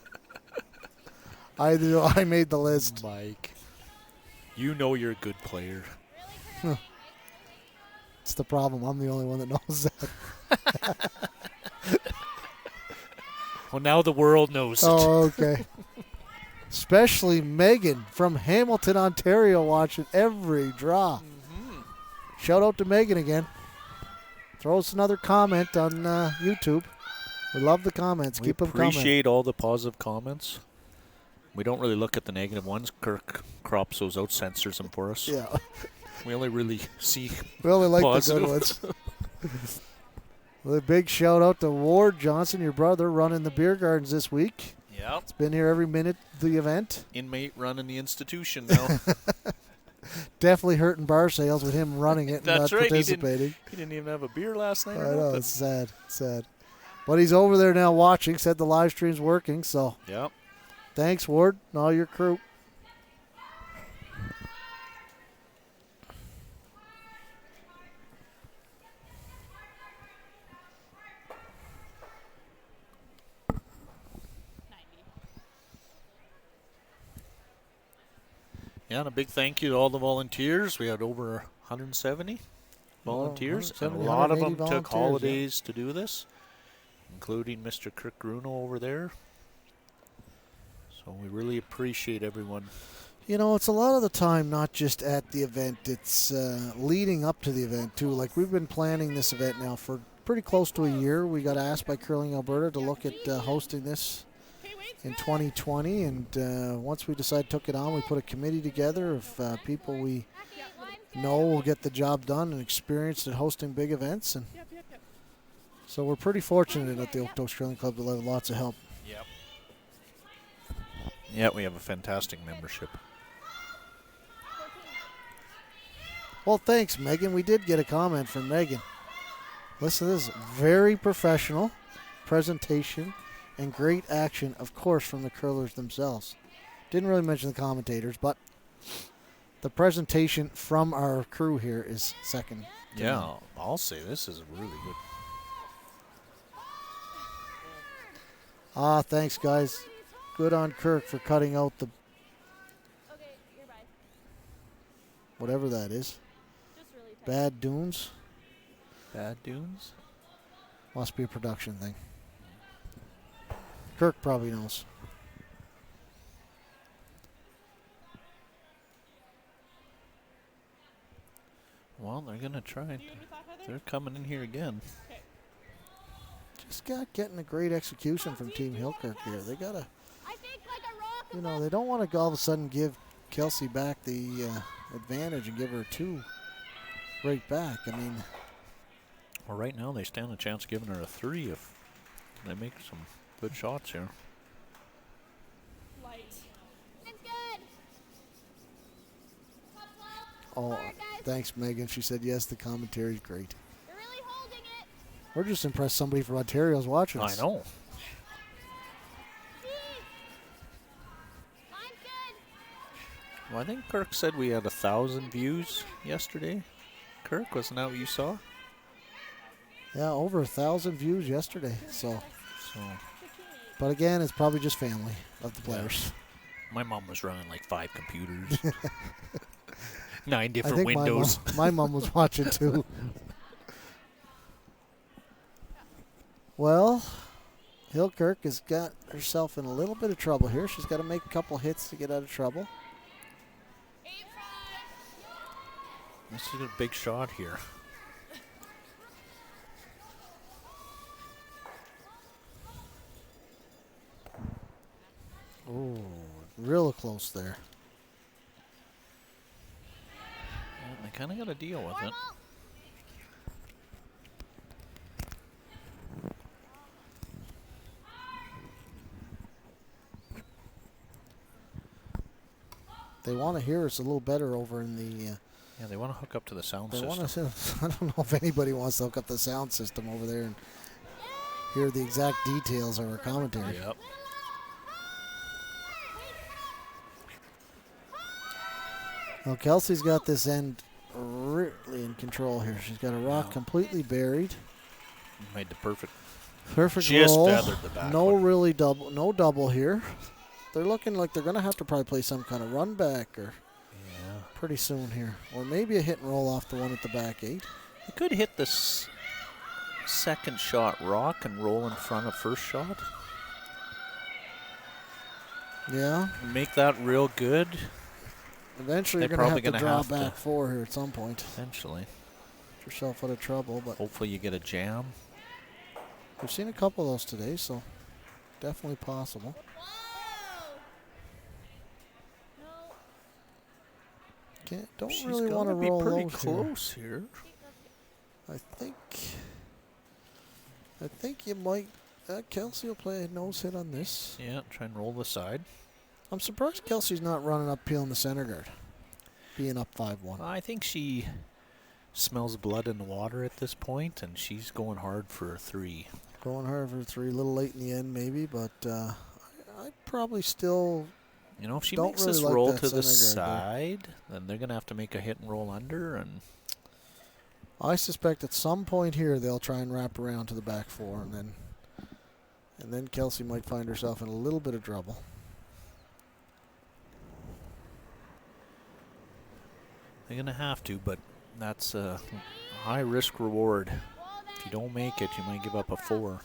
I made the list. Mike, you know you're a good player. It's the problem. I'm the only one that knows that. Well, now the world knows it. Oh, okay. Especially Megan from Hamilton, Ontario, watching every draw. Shout out to Megan again. Throw us another comment on YouTube. We love the comments. We Keep them coming. appreciate all the positive comments. We don't really look at the negative ones. Kirk crops those out, censors them for us. Yeah. We only really see We only like positive. the good ones. Well, a big shout out to Ward Johnson, your brother, running the beer gardens this week. Yep. It's been here every minute of the event. Inmate running the institution now. Definitely hurting bar sales with him running it and That's not right. participating. He didn't even have a beer last night. I Or know, nothing. it's sad. Sad. But he's over there now watching. Said the live stream's working, so Yep. thanks, Ward, and all your crew. Yeah, and a big thank you to all the volunteers. We had over 170 volunteers, and a 170, lot of them 180 took volunteers, holidays to do this, including Mr. Kirk Gruno over there. So we really appreciate everyone. You know, it's a lot of the time not just at the event. It's leading up to the event, too. Like, we've been planning this event now for pretty close to a year. We got asked by Curling Alberta to look at hosting this in 2020. And once we decided took it on, we put a committee together of people we know will get the job done and experienced at hosting big events. And so we're pretty fortunate at the Okotoks Curling Club to have lots of help. Yep. Yeah, we have a fantastic membership. Well, thanks, Megan. We did get a comment from Megan. Listen to this. Very professional presentation and great action, of course, from the curlers themselves. Didn't really mention the commentators, but the presentation from our crew here is second. Yeah, I'll say this is really good. Thanks, guys. Good on Kirk for cutting out the Okay, you're bye. whatever that is. Just really tight. Bad Dunes. Bad Dunes? Must be a production thing. Kirk probably knows. Well, they're going to try. Do you have any thought, Heather? They're coming in here again. Just got getting a great execution from Team Hilkirk here. They got to, I think like a rock. you know, they don't want to all of a sudden give Kelsey back the advantage and give her 2 right back. I mean, Well, right now they stand a chance of giving her a 3 if they make some good shots here. Light. It's good. oh, thanks, Megan. She said, yes, the commentary's great. You're really holding it. We're just impressed somebody from Ontario's watching us. I know. Mine's good. Well, I think Kirk said we had 1,000 views yesterday. Kirk, wasn't that what you saw? Yeah, over 1,000 views yesterday. So, but again, it's probably just family of the players. My mom was running like 5 computers. 9 I different think windows. my mom was watching too. Well, Hilkirk has got herself in a little bit of trouble here. She's got to make a couple hits to get out of trouble. 8-5. This is a big shot here. Oh, real close there. Yeah, they kind of got to deal with it. They want to hear us a little better over in the. Yeah, they want to hook up to the sound They system. want to. I don't know if anybody wants to hook up the sound system over there and hear the exact details of our commentary. Yep. Well, Kelsey's got this end really in control here. She's got a rock completely buried. Made the perfect. Perfect Just roll. feathered the back No one. really double. No double here. They're looking like they're going to have to probably play some kind of run back or Yeah. pretty soon here. Or maybe a hit and roll off the one at the back 8. They could hit this second shot rock and roll in front of first shot. Yeah. Make that real good. Eventually They're you're going to probably have to gonna draw have back to. 4 here at some point. Eventually. Get yourself out of trouble. But Hopefully you get a jam. we've seen a couple of those today, so definitely possible. Don't She's really want to gotta be roll pretty those close here. I think you might. Kelsey will play a nose hit on this. Yeah, try and roll the side. I'm surprised Kelsey's not running up peeling the center guard, being up 5-1. I think she smells blood in the water at this point, and she's going hard for a 3. Going hard for 3, a little late in the end maybe, but I'd probably still. You know, if she Don't makes really this like roll that to the center guard side, then they're going to have to make a hit and roll under. And I suspect at some point here they'll try and wrap around to the back 4, and then Kelsey might find herself in a little bit of trouble. they're going to have to, but that's a high risk reward. If you don't make it, you might give up a 4.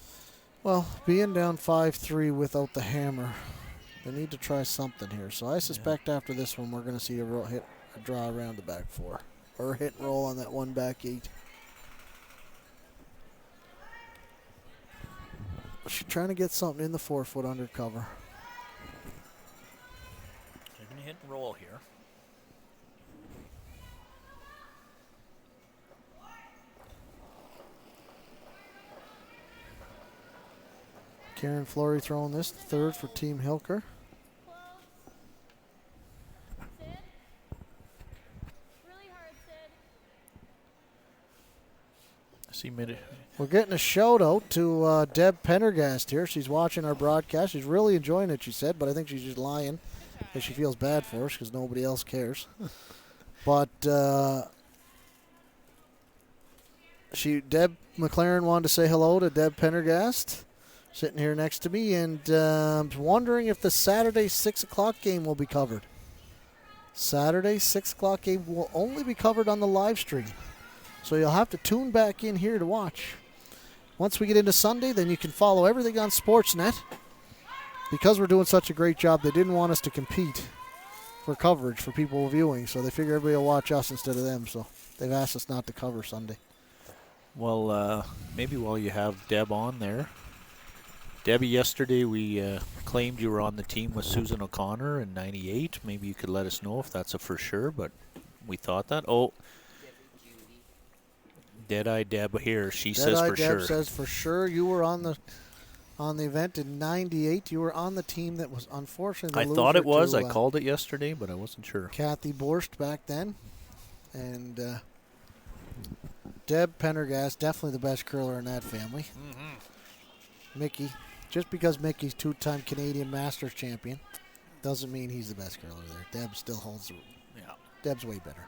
Well, being down 5-3 without the hammer They need to try something here. So I suspect after this one, we're going to see a draw around the back 4. Or hit and roll on that one back 8. She's trying to get something in the 4-foot under cover. They're going to hit and roll here. Karen Flory throwing this, third for Team Hilker. Sid. Really hard, Sid. See mid. We're getting a shout out to Deb Pendergast here. She's watching our broadcast. She's really enjoying it, she said, but I think she's just lying because she feels bad for us because nobody else cares. But Deb McLaren wanted to say hello to Deb Pendergast, sitting here next to me, and wondering if the Saturday 6 o'clock game will be covered. Saturday 6 o'clock game will only be covered on the live stream. So you'll have to tune back in here to watch. Once we get into Sunday, then you can follow everything on Sportsnet. Because we're doing such a great job, they didn't want us to compete for coverage for people viewing, so they figure everybody will watch us instead of them. So they've asked us not to cover Sunday. Well, maybe while you have Deb on there. Debbie, yesterday we claimed you were on the team with Susan O'Connor in 98. Maybe you could let us know if that's a for sure, but we thought that. Oh, Deadeye Deb here. She says for sure. Deb says for sure you were on the event in 98. You were on the team that was unfortunately the I thought it was. loser I to, called it yesterday, but I wasn't sure. Kathy Borst back then. And Deb Pendergast, definitely the best curler in that family. Mickey, just because Mickey's 2-time Canadian Masters champion doesn't mean he's the best curler there. Deb still holds the Yeah. Deb's way better.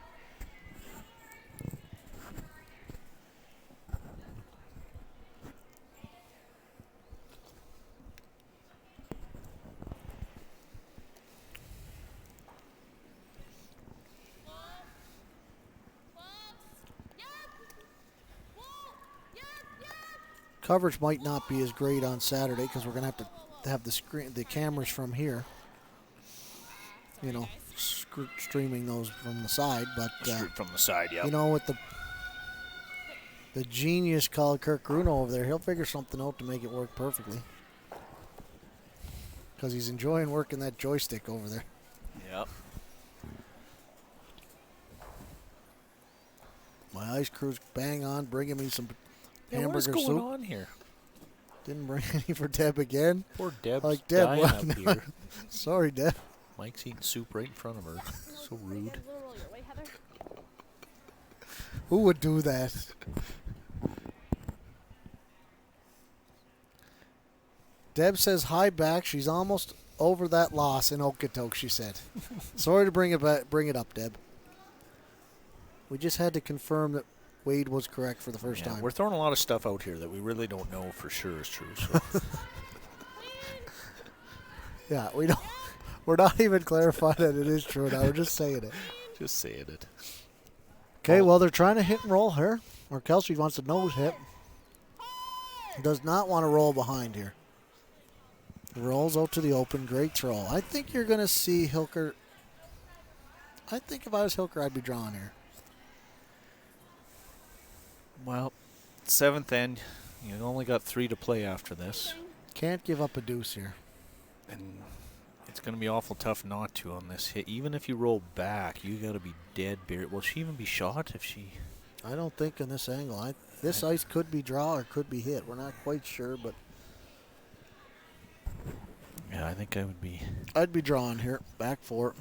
Coverage might not be as great on Saturday because we're going to have the cameras from here. You know, streaming those from the side, but From the side, yeah. you know, with the genius called Kirk Bruno over there, he'll figure something out to make it work perfectly. Because he's enjoying working that joystick over there. Yep. My ice crew's bang on, bringing me some hamburger what's going soup. on here? Didn't bring any for Deb again. Poor Deb's Like Deb, dying what? up here. Sorry, Deb. Mike's eating soup right in front of her. So rude. Deb's a little roll your way, Heather. Who would do that? Deb says hi back. She's almost over that loss in Okotoks, she said. Sorry to bring it up, Deb. We just had to confirm that Wade was correct for the first time. We're throwing a lot of stuff out here that we really don't know for sure is true. So. Yeah, we don't. We're not even clarifying that it is true now. We're just saying it. Just saying it. Okay, well, they're trying to hit and roll here. Or Kelsey wants to nose hit. Does not want to roll behind here. Rolls out to the open. Great throw. I think you're going to see Hilker. I think if I was Hilker, I'd be drawing here. Well, 7th end. You only got 3 to play after this. Can't give up a deuce here. And it's going to be awful tough not to on this hit. Even if you roll back, you got to be dead buried. Will she even be shot if she... I don't think in this angle. This ice could be draw or could be hit. We're not quite sure, but... Yeah, I think I would be... I'd be drawing here. Back 4.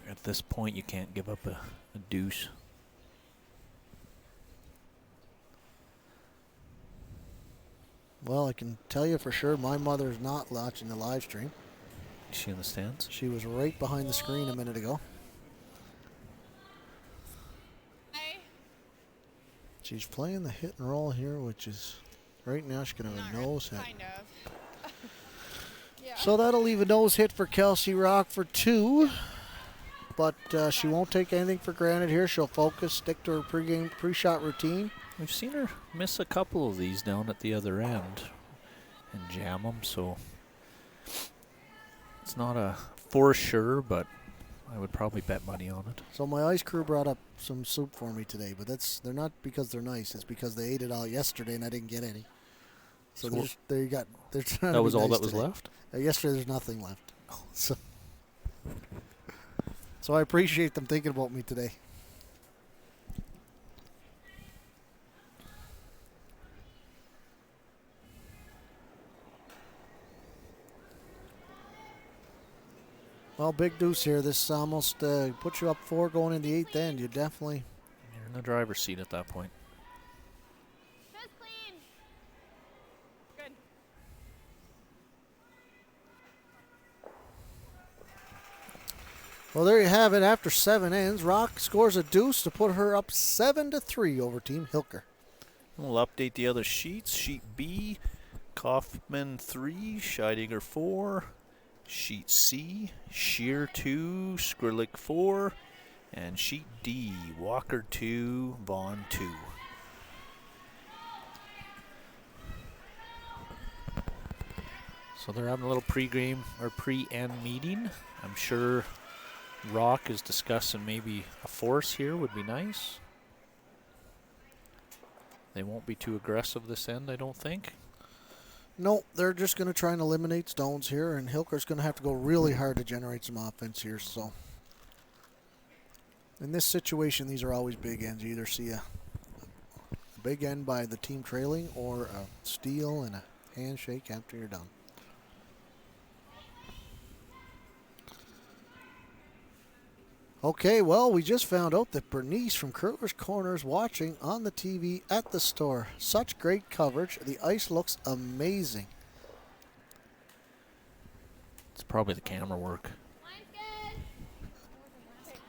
At this point, you can't give up a deuce. Well, I can tell you for sure my mother's not watching the live stream. Is she in the stands? She was right behind the screen a minute ago. She's playing the hit and roll here, which is right now she's going to have a nose hit. Kind of. Yeah. So that'll leave a nose hit for Kelsey Rock for 2. But she won't take anything for granted here. She'll focus, stick to her pre-shot routine. We've seen her miss a couple of these down at the other end and jam them, so It's not a for sure, but I would probably bet money on it. So my ice crew brought up some soup for me today, but they're not because they're nice. It's because they ate it all yesterday and I didn't get any. So they're trying That to was be all nice that was today. left? Yesterday there's nothing left. So I appreciate them thinking about me today. Well, big deuce here. This almost puts you up 4 going in the 8th end. You definitely... You're in the driver's seat at that point. Just clean. Good. Well, there you have it. After 7 ends, Rock scores a deuce to put her up 7-3 over Team Hilker. We'll update the other sheets. Sheet B, Kaufman 3, Scheidegger 4. Sheet C, Shear 2, Skrlik 4. And sheet D, Walker 2, Vaughn 2. So they're having a little pre-game or pre-end meeting. I'm sure Rock is discussing maybe a force here would be nice. They won't be too aggressive this end, I don't think. No, they're just going to try and eliminate stones here, and Hilker's going to have to go really hard to generate some offense here. So, in this situation, these are always big ends. You either see a big end by the team trailing or a steal and a handshake after you're done. Okay, well, we just found out that Bernice from Curler's Corner is watching on the TV at the store. Such great coverage. The ice looks amazing. It's probably the camera work. Line's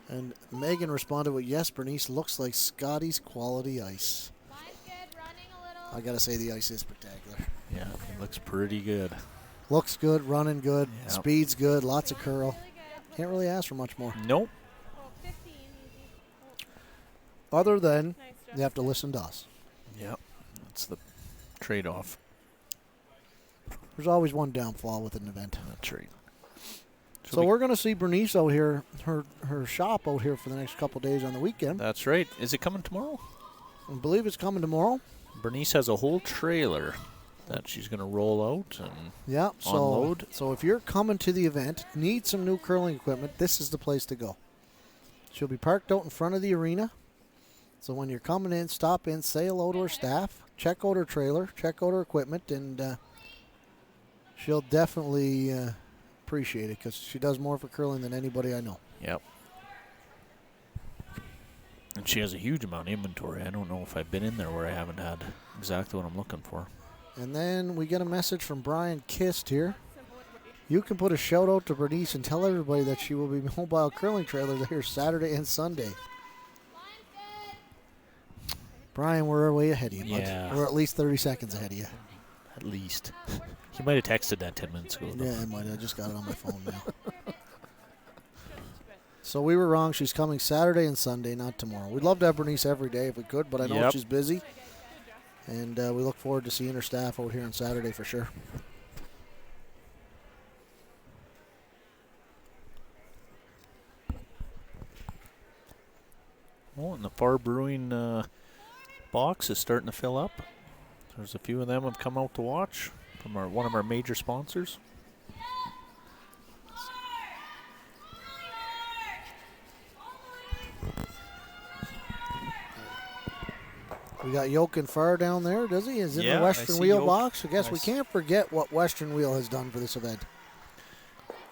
good. And Megan responded with, yes, Bernice looks like Scotties quality ice. Line's good. Running a little. I got to say the ice is spectacular. Yeah, it looks pretty good. Looks good, running good, Yep. speed's good, lots of curl. Really good. Can't really ask for much more. Nope. Oh, 15, easy. Other than Nice, Jeff. you have to listen to us. Yep. That's the trade-off. There's always one downfall with an event. That's right. So we're going to see Bernice out here, her shop out here for the next couple days on the weekend. That's right. Is it coming tomorrow? I believe it's coming tomorrow. Bernice has a whole trailer that she's going to roll out and Yeah, unload. So if you're coming to the event, need some new curling equipment, this is the place to go. She'll be parked out in front of the arena. So when you're coming in, stop in, say hello to her staff, check out her trailer, check out her equipment, and she'll definitely appreciate it because she does more for curling than anybody I know. Yep. And she has a huge amount of inventory. I don't know if I've been in there where I haven't had exactly what I'm looking for. And then we get a message from Brian Kist here. You can put a shout out to Bernice and tell everybody that she will be mobile curling trailer there Saturday and Sunday. Brian, we're way ahead of you, bud. Yeah. We're at least 30 seconds ahead of you. At least. He might have texted that 10 minutes ago, though. Yeah, I might. I just got it on my phone now. So we were wrong. She's coming Saturday and Sunday, not tomorrow. We'd love to have Bernice every day if we could, but I know Yep. she's busy. And we look forward to seeing her staff out here on Saturday for sure. Oh, and the Far Brewing box is starting to fill up. There's a few of them have come out to watch from one of our major sponsors. We got Yoke and Far down there, does he? Is in Yeah, the I Western see Wheel Yoke. box. I guess I we see- can't forget what Western Wheel has done for this event.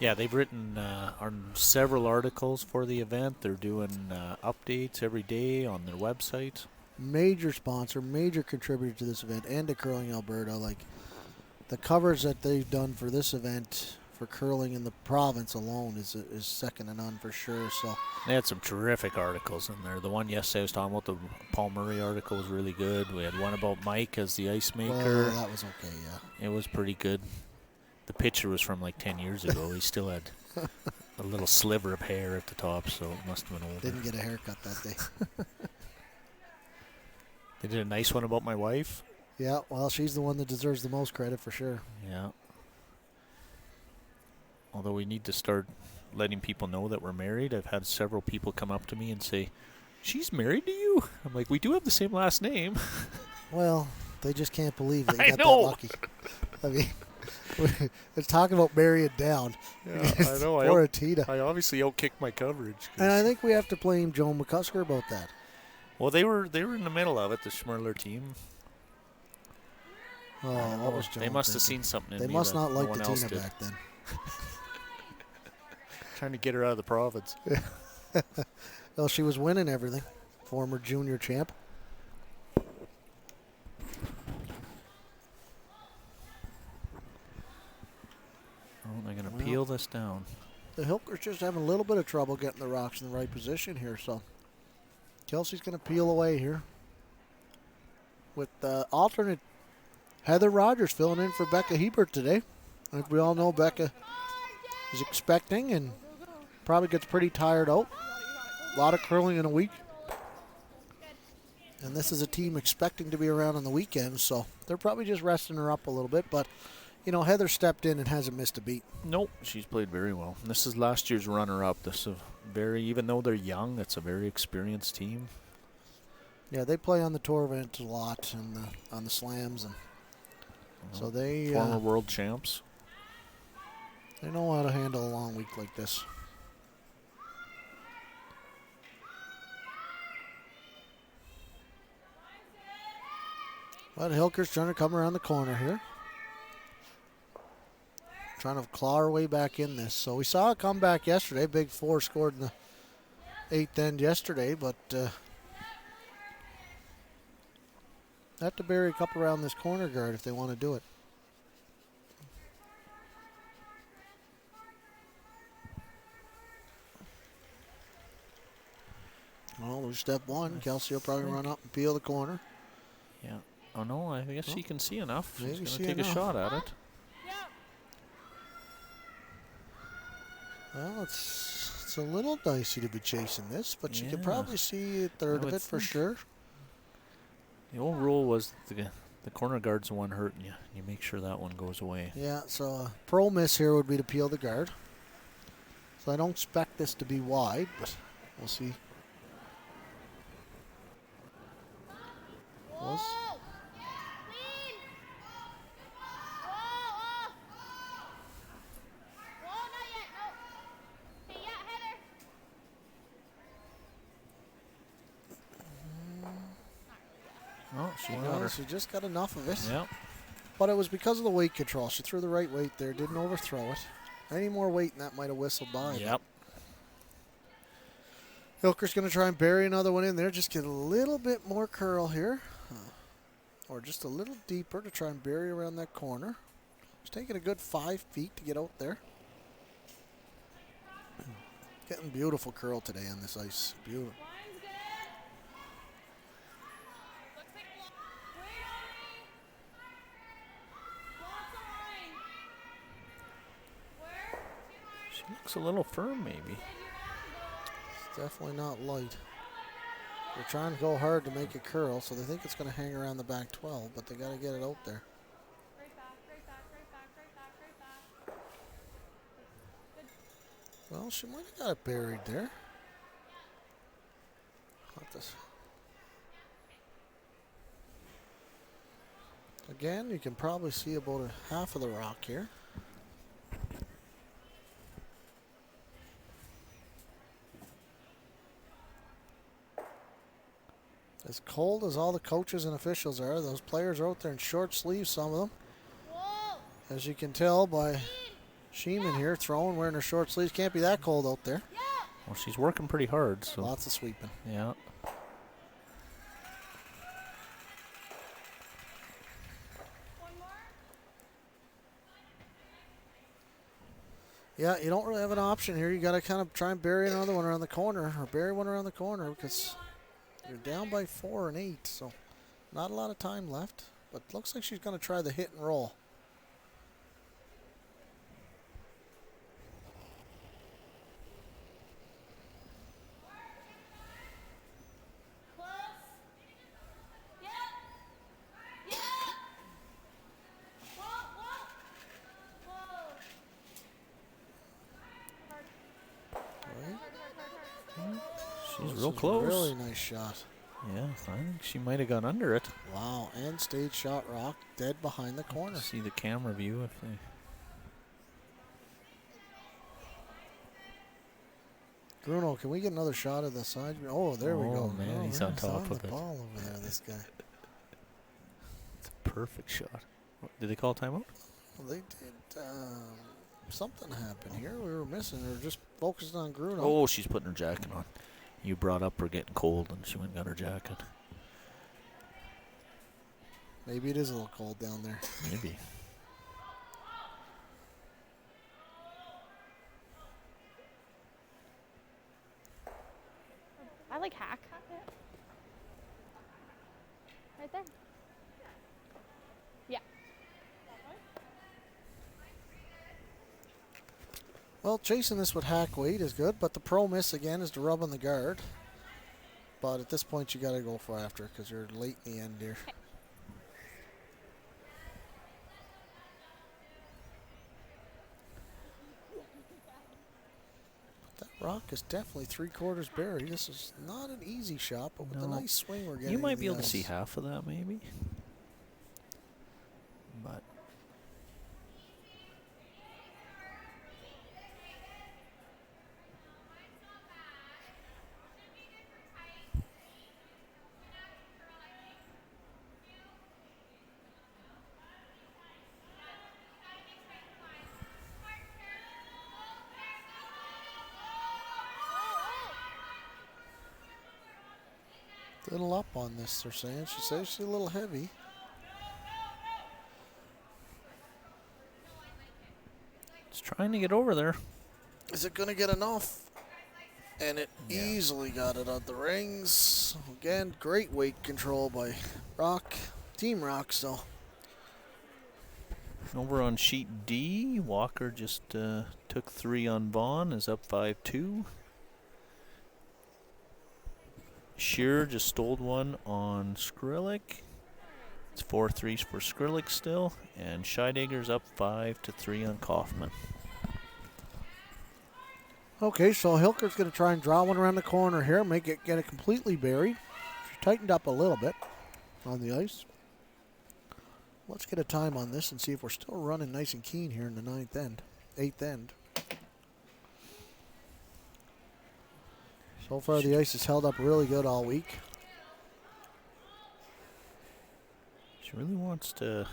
Yeah, they've written on several articles for the event. They're doing updates every day on their website. Major sponsor, major contributor to this event and to Curling Alberta. Like the covers that they've done for this event for curling in the province alone is second to none for sure. So They had some terrific articles in there. The one yesterday I was talking about, the Paul Murray article, was really good. We had one about Mike as the ice maker. well, that was okay, yeah. It was pretty good. The picture was from like 10 years ago. He still had a little sliver of hair at the top, so it must have been older. Didn't get a haircut that day. They did a nice one about my wife. Yeah, well, she's the one that deserves the most credit for sure. Yeah. although we need to start letting people know that we're married. I've had several people come up to me and say, "She's married to you?" I'm like, "We do have the same last name." Well, they just can't believe that you I got know. that lucky. I mean, it's talking about marrying down. Yeah, I know. Poor Atita. I obviously outkicked my coverage. And I think we have to blame Joan McCusker about that. Well, they were in the middle of it, the Schmerler team. Oh, what was Joan They must have thinking? seen something in They me must that not no like one the else Tina did. back then. Trying to get her out of the province. Well, she was winning everything. Former junior champ. Oh, they're going to peel this down. The Hilkers just having a little bit of trouble getting the rocks in the right position here, so Kelsey's going to peel away here with alternate Heather Rogers filling in for Becca Hebert today. I think we all know Becca is expecting and probably gets pretty tired out. A lot of curling in a week. And this is a team expecting to be around on the weekends, so they're probably just resting her up a little bit. But, you know, Heather stepped in and hasn't missed a beat. Nope, she's played very well. And this is last year's runner-up. This is even though they're young, it's a very experienced team. Yeah, they play on the tour events a lot and on the slams, and so they former world champs. They know how to handle a long week like this. But Hilker's trying to come around the corner here. Trying to claw her way back in this. So we saw a comeback yesterday. Big 4 scored in the 8th end yesterday, but have to bury a couple around this corner guard if they want to do it. Well, there's step 1. Kelsey will probably run up and peel the corner. Yeah. Oh, no, I guess she can see enough. She's Maybe going to see take enough. a shot at it. Well, it's a little dicey to be chasing this, but you can Yeah. probably see a third I of would it for think. sure. The old rule was the corner guard's the one hurting you. You make sure that one goes away. Yeah, so a pro miss here would be to peel the guard. So I don't expect this to be wide, but we'll see. Was. Whoa! Clean! Whoa, off! Whoa, not yet, no. Okay, yeah, Heather. Oh, she got Well, her. she just got enough of it. Yeah. But it was because of the weight control. She threw the right weight there, didn't overthrow it. Any more weight and that might have whistled by. Yep. Hilker's going to try and bury another one in there. Just get a little bit more curl here. Or just a little deeper to try and bury around that corner. It's taking a good 5 feet to get out there. Getting beautiful curl today on this ice. Beautiful. Line's good. Looks like wait on me. Lots of line. Where? She looks a little firm, maybe. It's definitely not light. They're trying to go hard to make it curl, so they think it's going to hang around the back 12, but they got to get it out there. Right back, right back, right back, right back, right back. Well, she might have got it buried there. Let this. Again, you can probably see about a half of the rock here. As cold as all the coaches and officials are, those players are out there in short sleeves, some of them. Whoa! As you can tell by Sheeman here throwing, wearing her short sleeves. Can't be that cold out there. Well, she's working pretty hard, so. Lots of sweeping. Yeah. One more. Yeah, you don't really have an option here. You got to kind of try and bury another one around the corner, or bury one around the corner, because you're down by 4 and 8, so not a lot of time left. But looks like she's going to try the hit and roll. Close. Yeah. Yeah. Whoa, whoa. Whoa. She's This real is a close. Really nice shot. Yeah, I think she might have gone under it. Wow, end stage shot rock, dead behind the corner. See the camera view if they. Bruno, can we get another shot of the side? Oh, there we go. Oh, man, he's man, on top of the it. ball over there, this guy. It's a perfect shot. Did they call timeout? Well, they did. Something happened here. We were missing. We were just focused on Bruno. Oh, she's putting her jacket on. You brought up her getting cold, and she went and got her jacket. Maybe it is a little cold down there. Maybe. I like hack. Right there. Yeah. Well, chasing this with hack weight is good, but the pro miss again is to rub on the guard. But at this point, you got to go for after because you're late in the end here. That rock is definitely 3/4 buried. This is not an easy shot, but with the No. nice swing we're getting. You might to be the able to see ice. half of that, maybe. But Little up on this, they're saying. She says she's a little heavy. just trying to get over there. Is it going to get enough? And it Yeah. easily got it on the rings. Again, great weight control by Rock. Team Rock, so. Over on sheet D, Walker just took 3 on Vaughn, is up 5-2. Shearer just stole one on Skrillex. It's 4-3 for Skrillex still, and Scheidegger's up 5-3 on Kaufman. Okay, so Hilker's going to try and draw one around the corner here, get it completely buried. She tightened up a little bit on the ice. Let's get a time on this and see if we're still running nice and keen here in the 8th end. So far, the ice has held up really good all week. She really wants to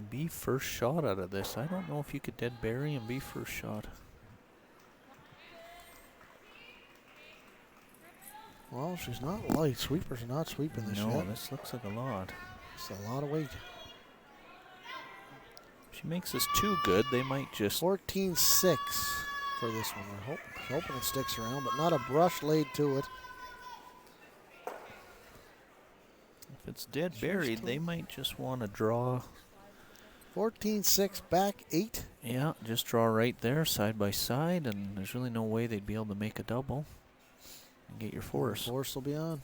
be first shot out of this. I don't know if you could dead bury and be first shot. Well, she's not light. Sweepers are not sweeping this No, yet. this looks like a lot. It's a lot of weight. If she makes this too good, they might just... 14-6 for this one. We're hoping it sticks around, but not a brush laid to it. If it's dead buried, they might just want to draw. 14-6 back 8. Yeah, just draw right there, side by side, and there's really no way they'd be able to make a double and get your force. Force will be on.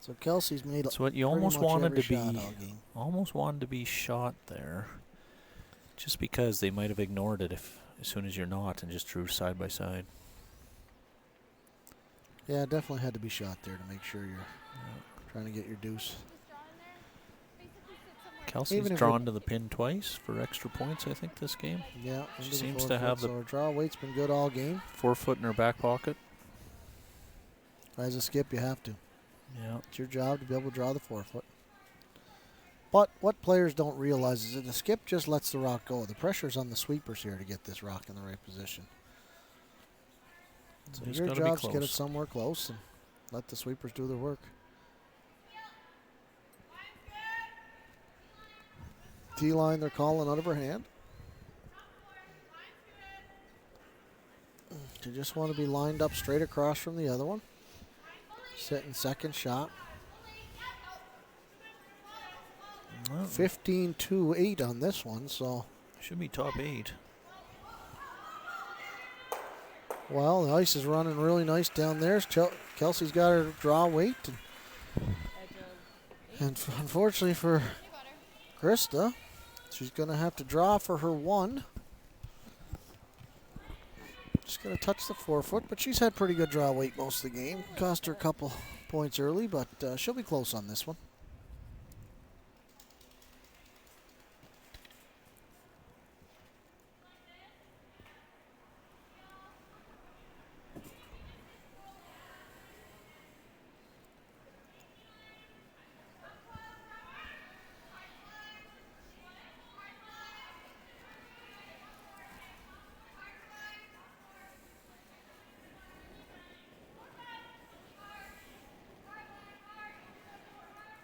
So Kelsey's made That's what you pretty almost much wanted every to be. shot all game. Almost wanted to be shot there, just because they might have ignored it as soon as you're not and just drew side by side. Yeah, definitely had to be shot there to make sure you're trying to get your deuce. Kelsey's Even if drawn to the pin twice for extra points, I think, this game. Yeah, She into the seems to 4 have foot, so her draw weight's been good all game. 4 foot in her back pocket. As a skip, you have to. Yeah. It's your job to be able to draw the 4 foot. But what players don't realize is that the skip just lets the rock go. The pressure's on the sweepers here to get this rock in the right position. So Just your gotta be job's to get it close. somewhere close and let the sweepers do their work. T-line they're calling out of her hand. You just want to be lined up straight across from the other one. Setting second shot. Well, 15-2-8 on this one, so. should be top 8. Well, the ice is running really nice down there. Kelsey's got her draw weight. And unfortunately for Krista, she's going to have to draw for her 1. Just got to touch the forefoot, but she's had pretty good draw weight most of the game. Cost her a couple points early, but she'll be close on this one.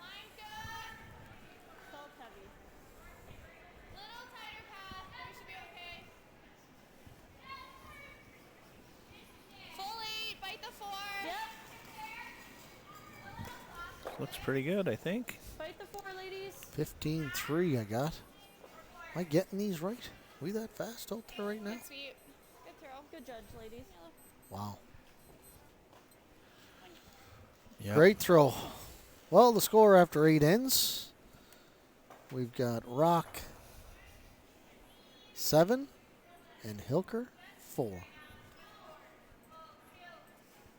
Line's good. Salt's heavy. Little tighter path. We should be okay. Full 8. Bite the 4. Yep. Looks pretty good, I think. Fight the 4, ladies. 15-3 I got. Am I getting these right? Are we that fast out there right now? Good sweep. Good throw. Good judge, ladies. Wow. Yeah. Great throw. Well, the score after 8 ends. We've got ROQUE 7 and HILKER 4.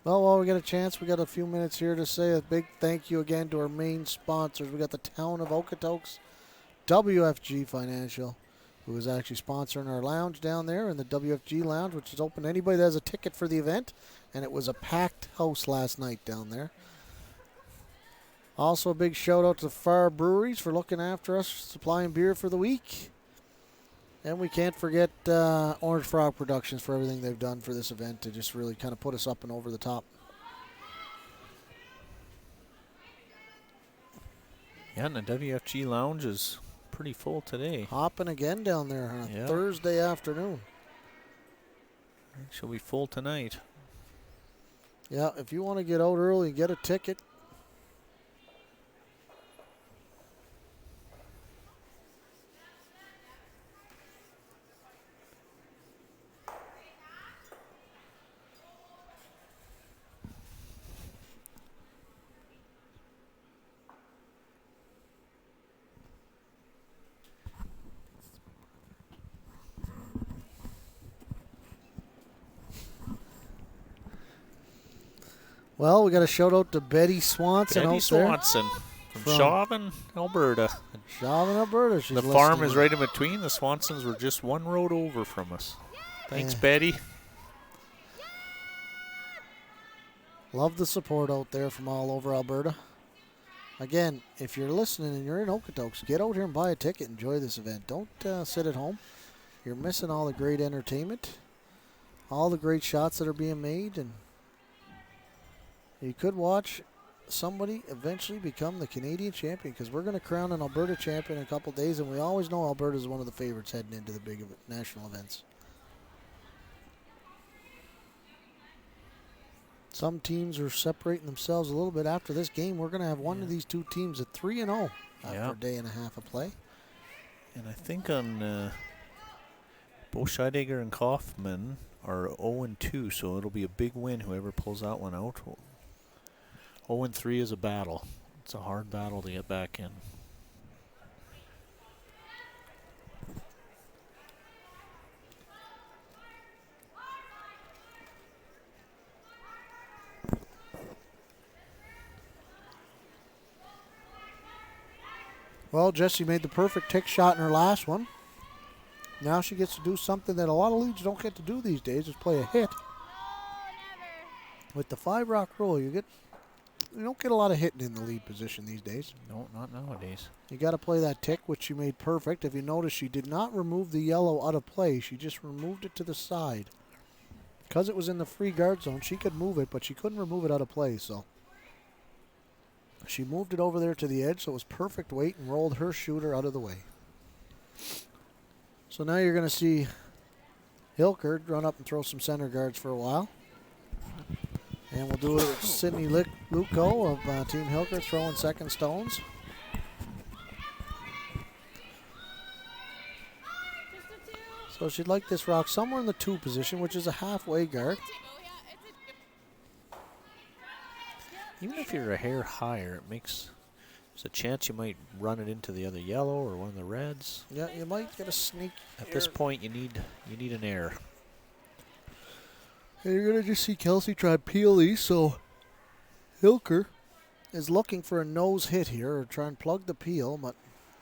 Well, while we got a chance, we got a few minutes here to say a big thank you again to our main sponsors. We got the Town of Okotoks, WFG Financial, who is actually sponsoring our lounge down there in the WFG Lounge, which is open to anybody that has a ticket for the event. And it was a packed house last night down there. Also, a big shout out to Far Breweries for looking after us, supplying beer for the week. And we can't forget Orange Frog Productions for everything they've done for this event to just really kind of put us up and over the top. Yeah, and the WFG Lounge is pretty full today. Hopping again down there on a Thursday afternoon. I think she'll be full tonight. Yeah, if you want to get out early and get a ticket, well, we got a shout out to Betty Swanson Betty out there. Swanson from Chauvin, Alberta. Chauvin, Alberta. She's The farm listening. is right in between. The Swansons were just one road over from us. Thanks, Betty. Love the support out there from all over Alberta. Again, if you're listening and you're in Okotoks, get out here and buy a ticket. Enjoy this event. Don't sit at home. You're missing all the great entertainment, all the great shots that are being made, and you could watch somebody eventually become the Canadian champion, because we're going to crown an Alberta champion in a couple days, and we always know Alberta is one of the favorites heading into the big national events. Some teams are separating themselves a little bit after this game. We're going to have one of these two teams at 3-0 after a day and a half of play. And I think on both Scheidegger and Kaufman are 0-2, so it'll be a big win whoever pulls that one out. 0-3 is a battle. It's a hard battle to get back in. Well, Jessie made the perfect tick shot in her last one. Now she gets to do something that a lot of leagues don't get to do these days, is play a hit. No, never. With the 5-rock rule, you don't get a lot of hitting in the lead position these days. No, not nowadays. You got to play that tick, which she made perfect. If you notice, she did not remove the yellow out of play. She just removed it to the side. Because it was in the free guard zone, she could move it, but she couldn't remove it out of play, so she moved it over there to the edge, so it was perfect weight, and rolled her shooter out of the way. So now you're going to see HILKER run up and throw some center guards for a while. And we'll do it with Sydney Luco of Team HILKER throwing second stones. So she'd like this rock somewhere in the 2 position, which is a halfway guard. Even if you're a hair higher, there's a chance you might run it into the other yellow or one of the reds. Yeah, you might get a sneak. At this point, you need an error. And you're going to just see Kelsey try and peel these, so Hilker is looking for a nose hit here or try and plug the peel, but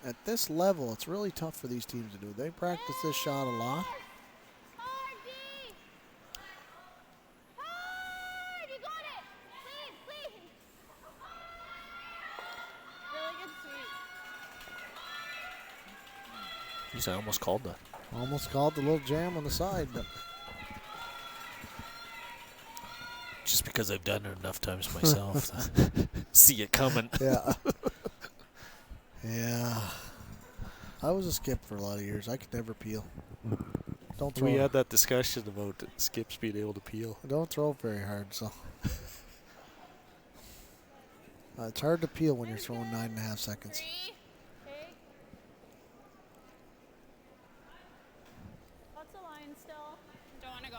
at this level, it's really tough for these teams to do. They practice this shot a lot. Hard, D! Hard! You got it! Clean, clean! Really good sweep. Jeez, I almost called that. Almost called the little jam on the side, but Just because I've done it enough times myself. See it coming. yeah. Yeah. I was a skip for a lot of years. I could never peel. Don't throw. We had that discussion about skips being able to peel. Don't throw it very hard, so. It's hard to peel when you're throwing 9.5 seconds. 3. Okay. What's the line still? Don't want to go.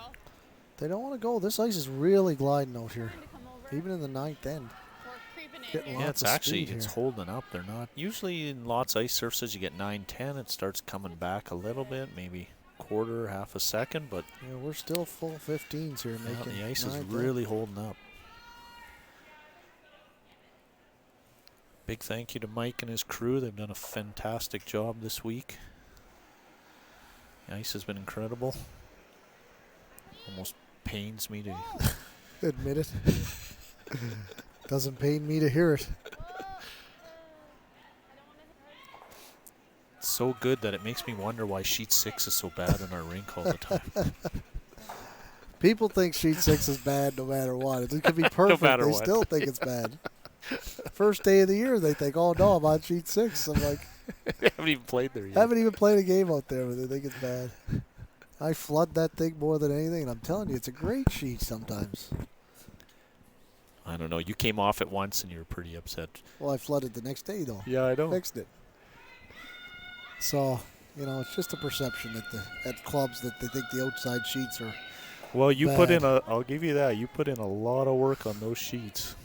They don't want to go. This ice is really gliding out here, Trying to come over. even in the ninth end. We're creeping in Getting here. Yeah, lots it's of actually, speed it's here. holding up. They're not. Usually in lots of ice surfaces, you get 9-10. It starts coming back a little bit, maybe quarter, half a second, but Yeah, we're still full 15s here, yeah, making the ice is 9th end. really holding up. Big thank you to Mike and his crew. They've done a fantastic job this week. The ice has been incredible. Almost pains me to Admit it. Doesn't pain me to hear it. It's so good that it makes me wonder why sheet 6 is so bad in our rink all the time. People think sheet 6 is bad no matter what. It could be perfect. matter They what. still think it's bad. First day of the year, they think, oh, no, I'm on sheet 6. I'm like, We haven't even played there yet. haven't even played a game out there, but they think it's bad. I flood that thing more than anything, and I'm telling you, it's a great sheet sometimes. I don't know. You came off it once and you were pretty upset. Well, I flooded the next day, though. Yeah, I know. Fixed it. So, you know, it's just a perception at clubs that they think the outside sheets are. Well, you put in bad. I'll give you that. You put in a lot of work on those sheets.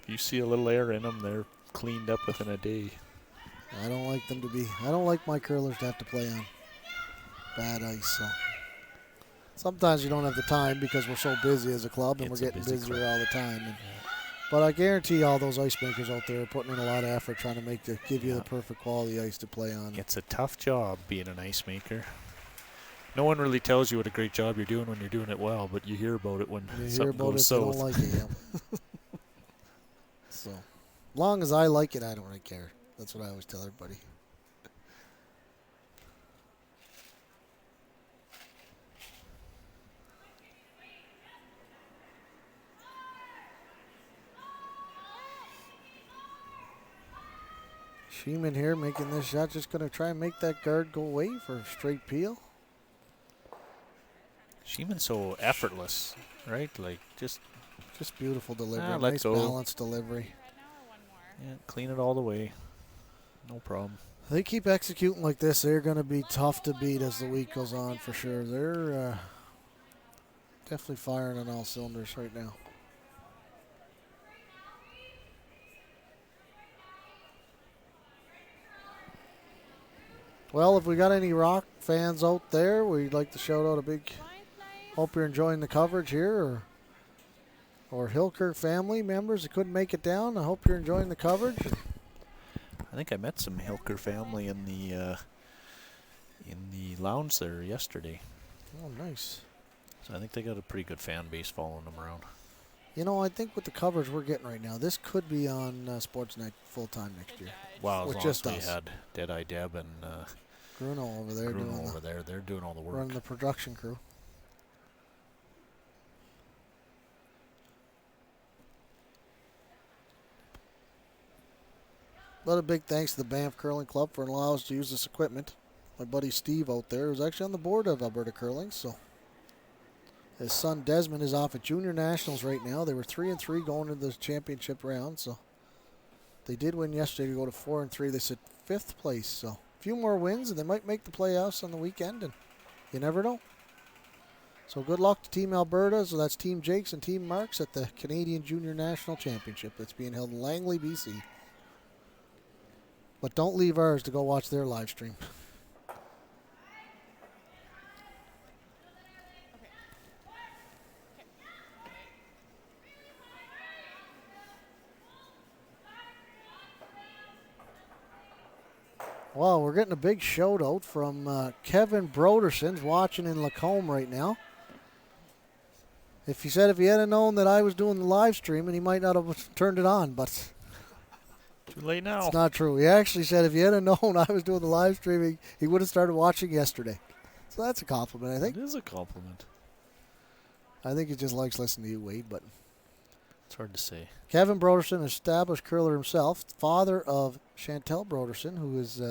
If you see a little air in them, they're cleaned up within a day. I don't like them to be. I don't like my curlers to have to play on bad ice. So sometimes you don't have the time because we're so busy as a club and It's we're a getting busy busier club. all the time. But I guarantee all those ice makers out there are putting in a lot of effort trying to give you Yeah. the perfect quality ice to play on. It's a tough job being an ice maker. No one really tells you what a great job you're doing when you're doing it well, but you hear about it when You hear something about it goes if you don't south. like it. Yeah. So, long as I like it, I don't really care. That's what I always tell everybody. Sheeman here making this shot, just going to try and make that guard go away for a straight peel. Sheeman's so effortless, right? Like just Just beautiful delivery. let Nice go. balanced delivery. Right now or one more? yeah, clean it all the way. No problem. They keep executing like this, they're going to be tough to beat as the week goes on for sure. They're definitely firing on all cylinders right now. Well, if we got any Rock fans out there, we'd like to shout out a big hope you're enjoying the coverage here, or Hilker family members that couldn't make it down. I hope you're enjoying the coverage. I think I met some Hilker family in the lounge there yesterday. Oh, nice. So I think they got a pretty good fan base following them around. You know, I think with the coverage we're getting right now, this could be on Sportsnet full-time next year. Wow, as With long just as we us. had Deadeye Deb and Bruno over there Bruno doing over there, they're doing all the work. running the production crew. But a big thanks to the Banff Curling Club for allowing us to use this equipment. My buddy Steve out there is actually on the board of Alberta Curling, so his son Desmond is off at Junior Nationals right now. They were 3-3 going into the championship round, so they did win yesterday to go to 4-3. They sit 5th place, so a few more wins and they might make the playoffs on the weekend, and you never know. So good luck to Team Alberta. So that's Team Jakes and Team Marks at the Canadian Junior National Championship that's being held in Langley, BC. But don't leave ours to go watch their live stream. Well, we're getting a big shout out from Kevin Broderson's watching in Lacombe right now. If he said if he had known that I was doing the live stream, and he might not have turned it on, but Too late now. it's not true. He actually said if he had known I was doing the live streaming, he would have started watching yesterday. So that's a compliment, I think. It is a compliment. I think he just likes listening to you, Wade, but It's hard to say. Kevin Broderson, established curler himself, father of Chantel Broderson, who has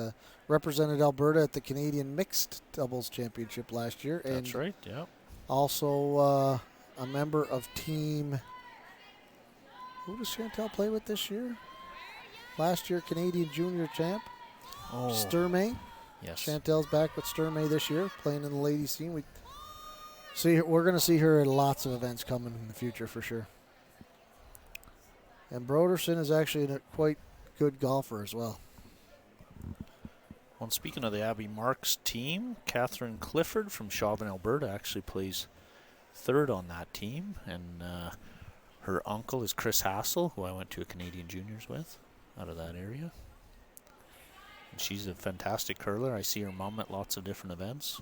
represented Alberta at the Canadian Mixed Doubles Championship last year. That's and right, yeah. Also a member of team... Who does Chantel play with this year? Last year, Canadian Junior Champ, Oh, Sturmay. yes. Chantel's back with Sturmay this year, playing in the ladies scene. We're going to see her at lots of events coming in the future for sure. And Broderson is actually a quite good golfer as well. Well, speaking of the Abby Marks team, Catherine Clifford from Chauvin, Alberta actually plays third on that team. And her uncle is Chris Hassel, who I went to a Canadian Juniors with out of that area. And she's a fantastic curler. I see her mom at lots of different events.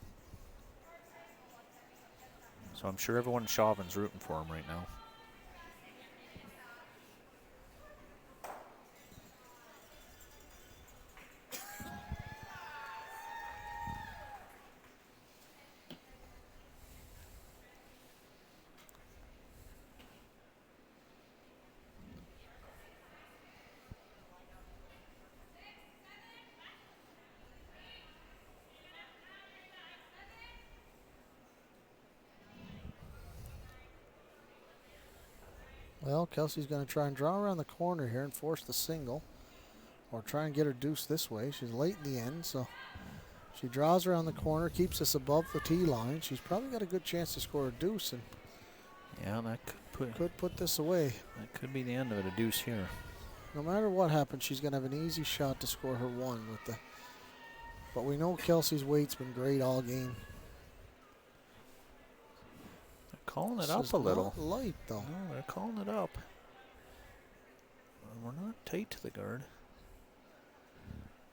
So I'm sure everyone in Chauvin's rooting for him right now. Well, Kelsey's going to try and draw around the corner here and force the single. Or try and get her deuce this way. She's late in the end, so she draws around the corner, keeps us above the tee line. She's probably got a good chance to score a deuce and Yeah, that could put this away. that could be the end of it, a deuce here. No matter what happens, she's going to have an easy shot to score her one with the... But we know Kelsey's weight's been great all game. They're calling it This up is a little. not light, though. No, they're calling it up. We're not tight to the guard.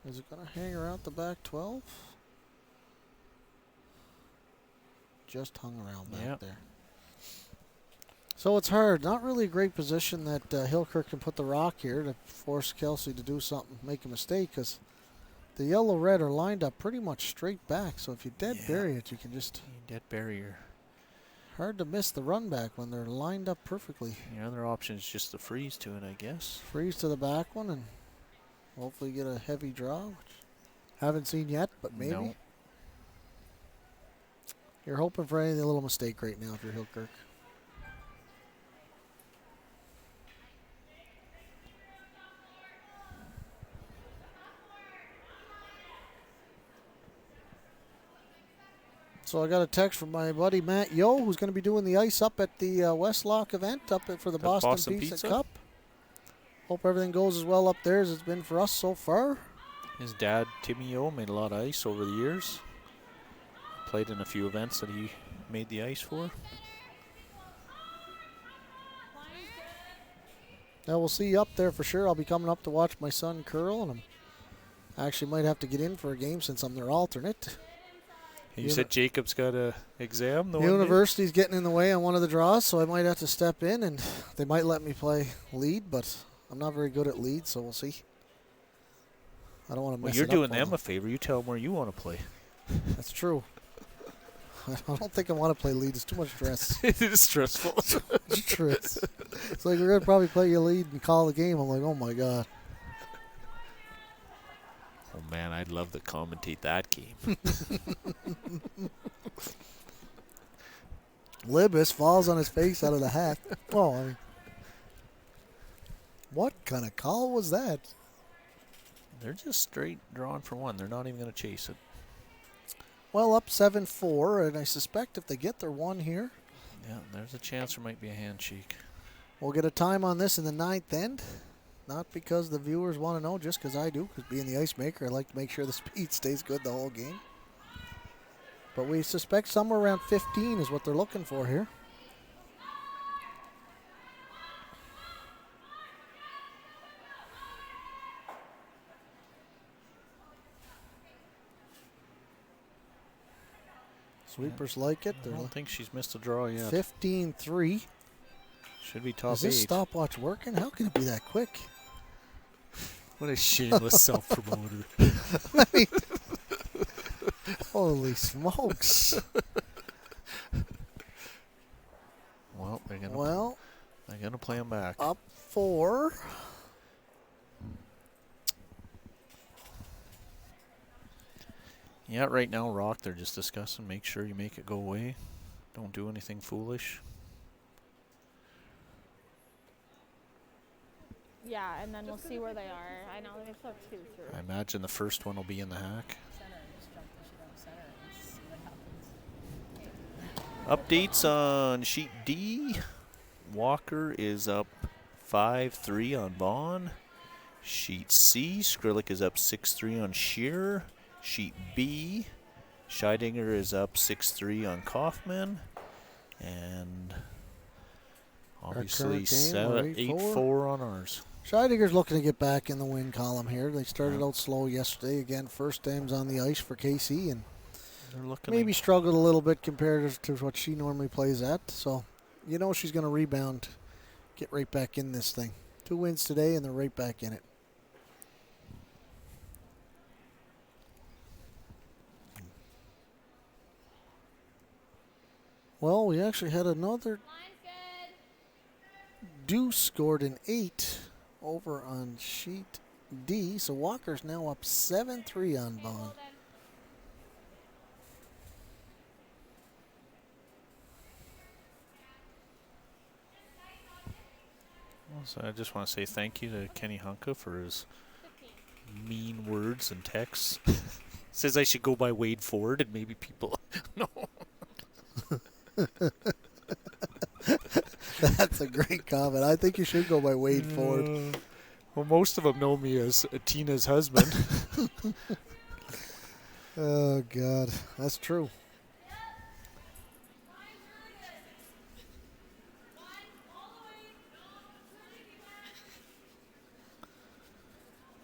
Is it going to hang around the back 12? Just hung around back Yep. there. So it's hard. Not really a great position that HILKER can put the rock here to force Kelsey to do something, make a mistake, because the yellow-red are lined up pretty much straight back. So if you dead bury it, you can just... Dead barrier. Hard to miss the run back when they're lined up perfectly. Your other option is just to freeze to it, I guess. Freeze to the back one and hopefully get a heavy draw, which haven't seen yet, but maybe. No. You're hoping for any little mistake right now if you're HILKER. So I got a text from my buddy Matt Yo, who's going to be doing the ice up at the Westlock event up for the Boston Pizza Cup. Hope everything goes as well up there as it's been for us so far. His dad, Timmy O, made a lot of ice over the years. Played in a few events that he made the ice for. Now we'll see you up there for sure. I'll be coming up to watch my son curl, and I actually might have to get in for a game since I'm their alternate. You said Jacob's got a exam. The one day? University's getting in the way on one of the draws, so I might have to step in, and they might let me play lead, but I'm not very good at lead, so we'll see. I don't want to mess Well, you're it up doing for them a favor. You tell them where you want to play. That's true. I don't think I want to play lead. It's too much stress. It is stressful. Stress. It's like we're going to probably play your lead and call the game. I'm like, oh, my God. Oh, man, I'd love to commentate that game. Libis falls on his face out of the hat. Oh, I mean, what kind of call was that? They're just straight drawing for one. They're not even going to chase it. Well, up 7-4, and I suspect if they get their one here, Yeah, there's a chance there might be a handshake. we'll get a time on this in the ninth end. Not because the viewers want to know, just because I do. Because being the ice maker, I like to make sure the speed stays good the whole game. But we suspect somewhere around 15 is what they're looking for here. Sweepers like it. I They're don't think she's missed a draw yet. 15-3. Should be top Is this 8. stopwatch working? How can it be that quick? What a shameless self-promoter. I mean, holy smokes. Well, they're gonna play them back. Up 4. Yeah, right now, Rock, they're just discussing. Make sure you make it go away. Don't do anything foolish. Yeah, and then we'll see where they are. I know they still have 2 through. I imagine the first one will be in the hack. Updates on sheet D. Walker is up 5-3 on Vaughn. Sheet C, Skrillex is up 6-3 on Shearer. Sheet B, Scheidinger is up 6-3 on Kaufman. And obviously 8-4 on ours. Scheidinger's looking to get back in the win column here. They started out slow yesterday. Again, first times on the ice for KC, and they're looking maybe struggled a little bit compared to what she normally plays at. So, you know she's going to rebound, get right back in this thing. 2 wins today, and they're right back in it. Well, we actually had another Deuce scored an 8 over on sheet D. So Walker's now up 7-3 on Vaughn. So I just want to say thank you to Kenny Hunka for his mean words and texts. Says I should go by Wade Ford, and maybe people no. That's a great comment. I think you should go by Wade Ford. Well, most of them know me as Tina's husband. Oh, God. That's true.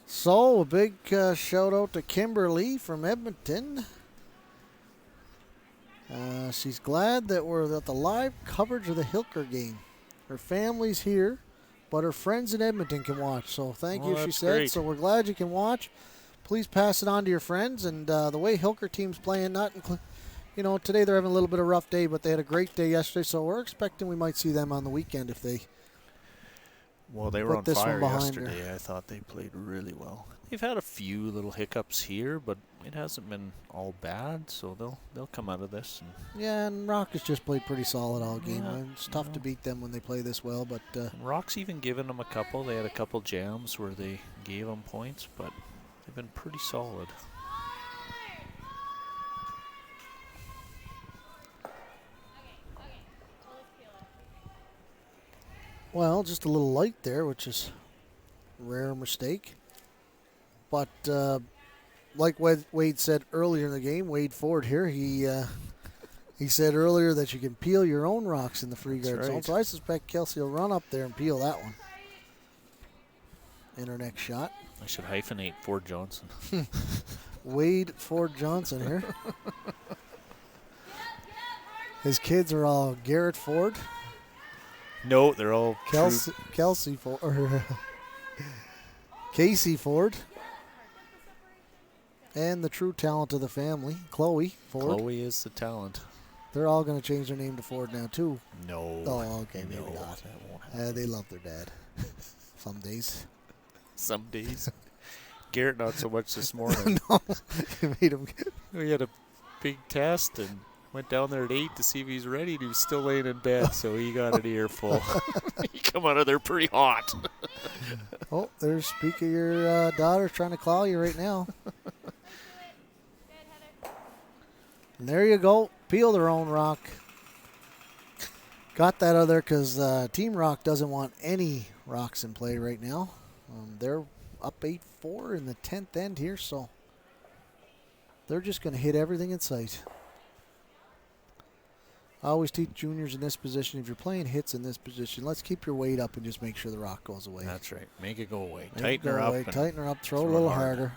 So, a big shout out to Kimberly from Edmonton. She's glad that we're at the live coverage of the HILKER game. Her family's here, but her friends in Edmonton can watch. So thank you, she said. Great. So we're glad you can watch. Please pass it on to your friends. And the way HILKER team's playing, today they're having a little bit of a rough day, but they had a great day yesterday. So we're expecting we might see them on the weekend if they. Well, they were on this fire one behind yesterday. I thought they played really well. They've had a few little hiccups here, but it hasn't been all bad, so they'll come out of this. And Yeah, and Rock has just played pretty solid all game. Yeah, It's tough to beat them when they play this well, but Rock's even given them a couple. They had a couple jams where they gave them points, but they've been pretty solid. well, just a little light there, which is a rare mistake. But like Wade said earlier in the game, Wade Ford here, he said earlier that you can peel your own rocks in the free guard zone. So I suspect Kelsey will run up there and peel that one. In her next shot. I should hyphenate Ford Johnson. Wade Ford Johnson here. His kids are all Garrett Ford. No, they're all Kelsey Ford. Or Casey Ford. And the true talent of the family, Chloe Ford. Chloe is the talent. They're all going to change their name to Ford now, too. No. Oh, okay, maybe No, not. that won't happen. They love their dad. Some days. Some days. Garrett, not so much this morning. No, you made him. We had a big test and went down there at 8 to see if he's ready. And he was still laying in bed, so he got an earful. He come out of there pretty hot. Oh, there's speak of your daughter trying to claw you right now. And there you go. Peel their own rock. Got that other because Team Rock doesn't want any rocks in play right now. They're up 8-4 in the 10th end here, so they're just going to hit everything in sight. I always teach juniors in this position, if you're playing hits in this position, let's keep your weight up and just make sure the rock goes away. That's right. Make it go away. Make Tighten her up. Tighten her up. Throw a little harder.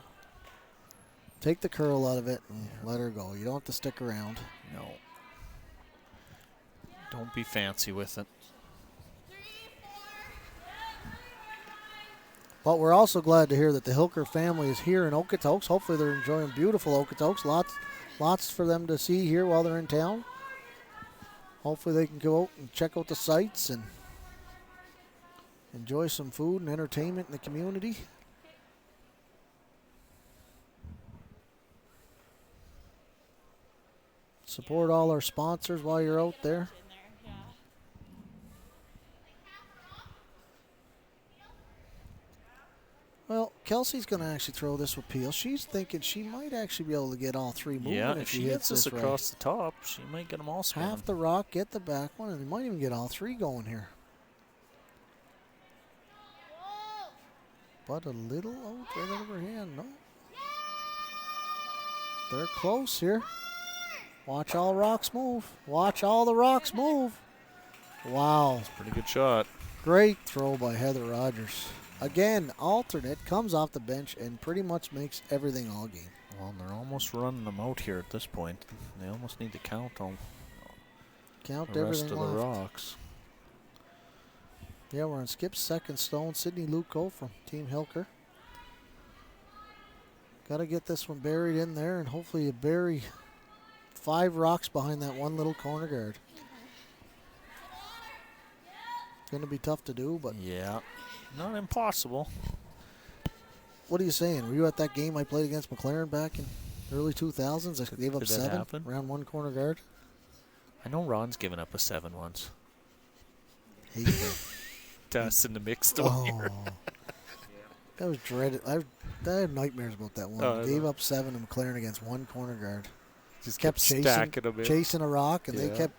Take the curl out of it and let her go. You don't have to stick around. No. Don't be fancy with it. But we're also glad to hear that the Hilker family is here in Okotoks. Hopefully they're enjoying beautiful Okotoks. Lots for them to see here while they're in town. Hopefully they can go out and check out the sights and enjoy some food and entertainment in the community. Support all our sponsors while you're out there. Well, Kelsey's going to actually throw this with Peel. She's thinking she might actually be able to get all three moving Yeah, if if she hits this across the top, she might get them all spinning. Half the rock, get the back one, and they might even get all three going here. But a little out right out of her hand, no. They're close here. Watch all rocks move. Watch all the rocks move. Wow. Pretty good shot. Great throw by Heather Rogers. Again, alternate, comes off the bench and pretty much makes everything all game. Well, they're almost running them out here at this point. They almost need to count them. Count The rest everything of the left. rocks. Yeah, we're on Skip's second stone. Sydney Luco from Team Hilker. Got to get this one buried in there, and hopefully you bury 5 rocks behind that one little corner guard. It's going to be tough to do, but... Yeah, not impossible. What are you saying? Were you at that game I played against McLaren back in early 2000s? I gave up Did that 7 happen? around one corner guard. I know Ron's given up a 7 once. Hate that. To us in the mixed one here. That was dreaded. I had nightmares about that one. Oh, I Gave know. up 7 to McLaren against one corner guard. Just kept stacking them in. chasing a rock, and they Yeah. kept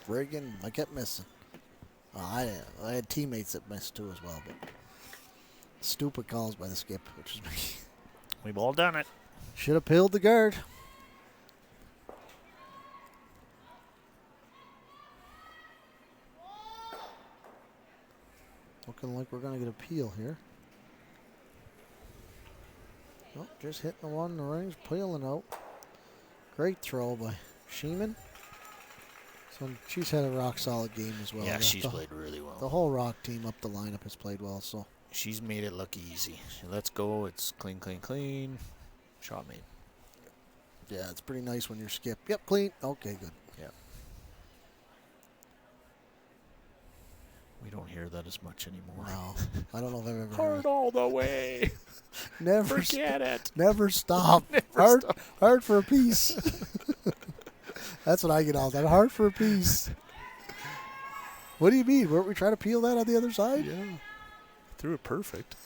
rigging. I kept missing. I had teammates that missed too as well, but stupid calls by the skip, which was me. We've all done it. Should have peeled the guard. Looking like we're going to get a peel here. Oh, just hitting the one in the rings, peeling out. Great throw by Sheeman. So she's had a rock solid game as well. Yeah, she's the, played really well. The whole rock team up the lineup has played well. So She's made it look easy. Let's go. It's clean, clean, clean. Shot made. yeah, it's pretty nice when you're skip. Yep, clean. Okay, good. Yeah. We don't hear that as much anymore. No, I don't know if I've ever heard Hard it. all the way. Never Forget it. Never stop. Never stop. Hard for a piece. That's what I get all the time. Hard for a piece. What do you mean? Weren't we trying to peel that on the other side? Yeah. Threw it perfect.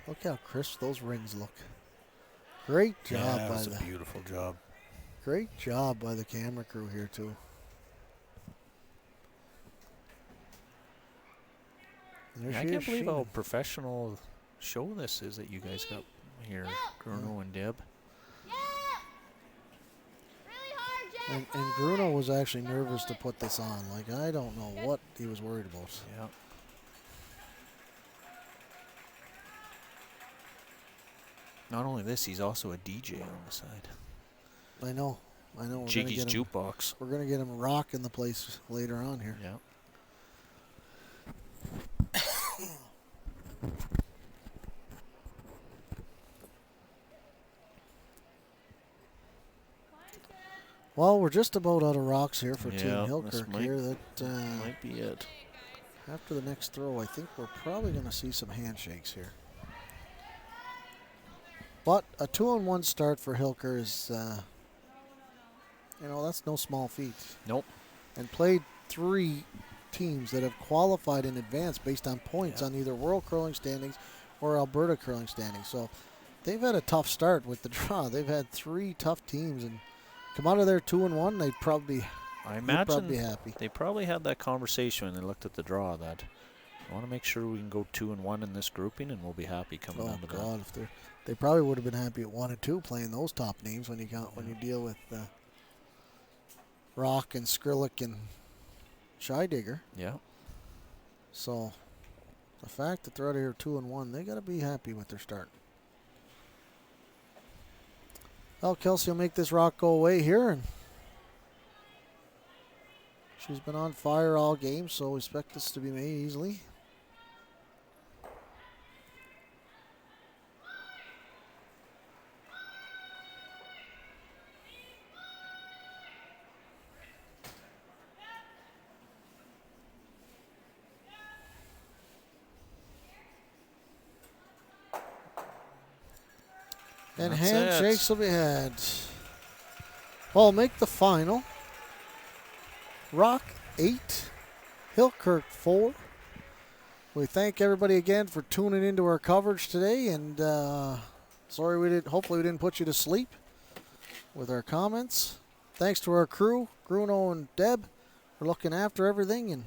Look how crisp those rings look. Great job Yeah, by that was the a beautiful job. great job by the camera crew here too. There I she can't is, believe Sheehan. how professional show this is that you guys got here, Bruno and Deb. Really hard, Jeff. And Bruno was actually nervous to put this on. Like, I don't know what he was worried about. Yeah. Not only this, he's also a DJ on the side. I know. We're gonna Jiggy's get him- jukebox. We're going to get him rocking the place later on here. Yeah. Well, we're just about out of rocks here for Yeah, Team this Hilker might- here. That Might be it. after the next throw, I think we're probably going to see some handshakes here. But a 2-on-1 start for Hilker is, that's no small feat. Nope. And played 3 teams that have qualified in advance based on points Yeah. on either World Curling Standings or Alberta Curling Standings. So they've had a tough start with the draw. They've had 3 tough teams, and come out of there 2-1, they'd probably I you'd imagine probably be happy. they probably had that conversation when they looked at the draw that I want to make sure we can go 2-1 in this grouping, and we'll be happy coming Oh out of that. God, They probably would have been happy at 1 and 2 playing those top names when you deal with Rock and Skrillex and Shy Digger. Yeah. So the fact that they're out of here 2 and 1, they got to be happy with their start. Well, Kelsey will make this rock go away here, and she's been on fire all game, so we expect this to be made easily. And That's handshakes will be had. Well, make the final. Rock 8, HILKER 4. We thank everybody again for tuning into our coverage today, and hopefully we didn't put you to sleep with our comments. Thanks to our crew, Bruno and Deb, for looking after everything, and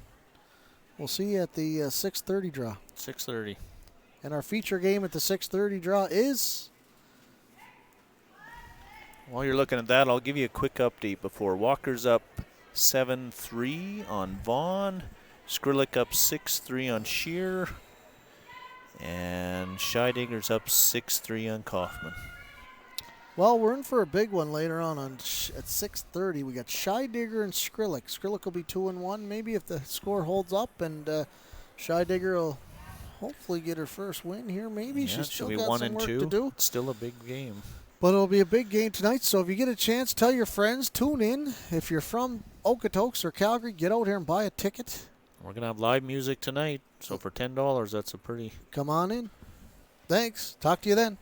we'll see you at the 6:30 draw. 6:30. And our feature game at the 6:30 draw is... While you're looking at that, I'll give you a quick update before. Walker's up 7-3 on Vaughn. Skrillex up 6-3 on Shear. And Shy Digger's up 6-3 on Kaufman. Well, we're in for a big one later on at 6:30. We got Shy Digger and Skrillex. Skrillex will be 2 and 1, maybe if the score holds up, and Shy Digger will hopefully get her first win here. Maybe she's still be got 1 some and work 2. to do. It's still a big game. But it'll be a big game tonight, so if you get a chance, tell your friends, tune in. If you're from Okotoks or Calgary, get out here and buy a ticket. We're going to have live music tonight, so for $10, that's a pretty... Come on in. Thanks. Talk to you then.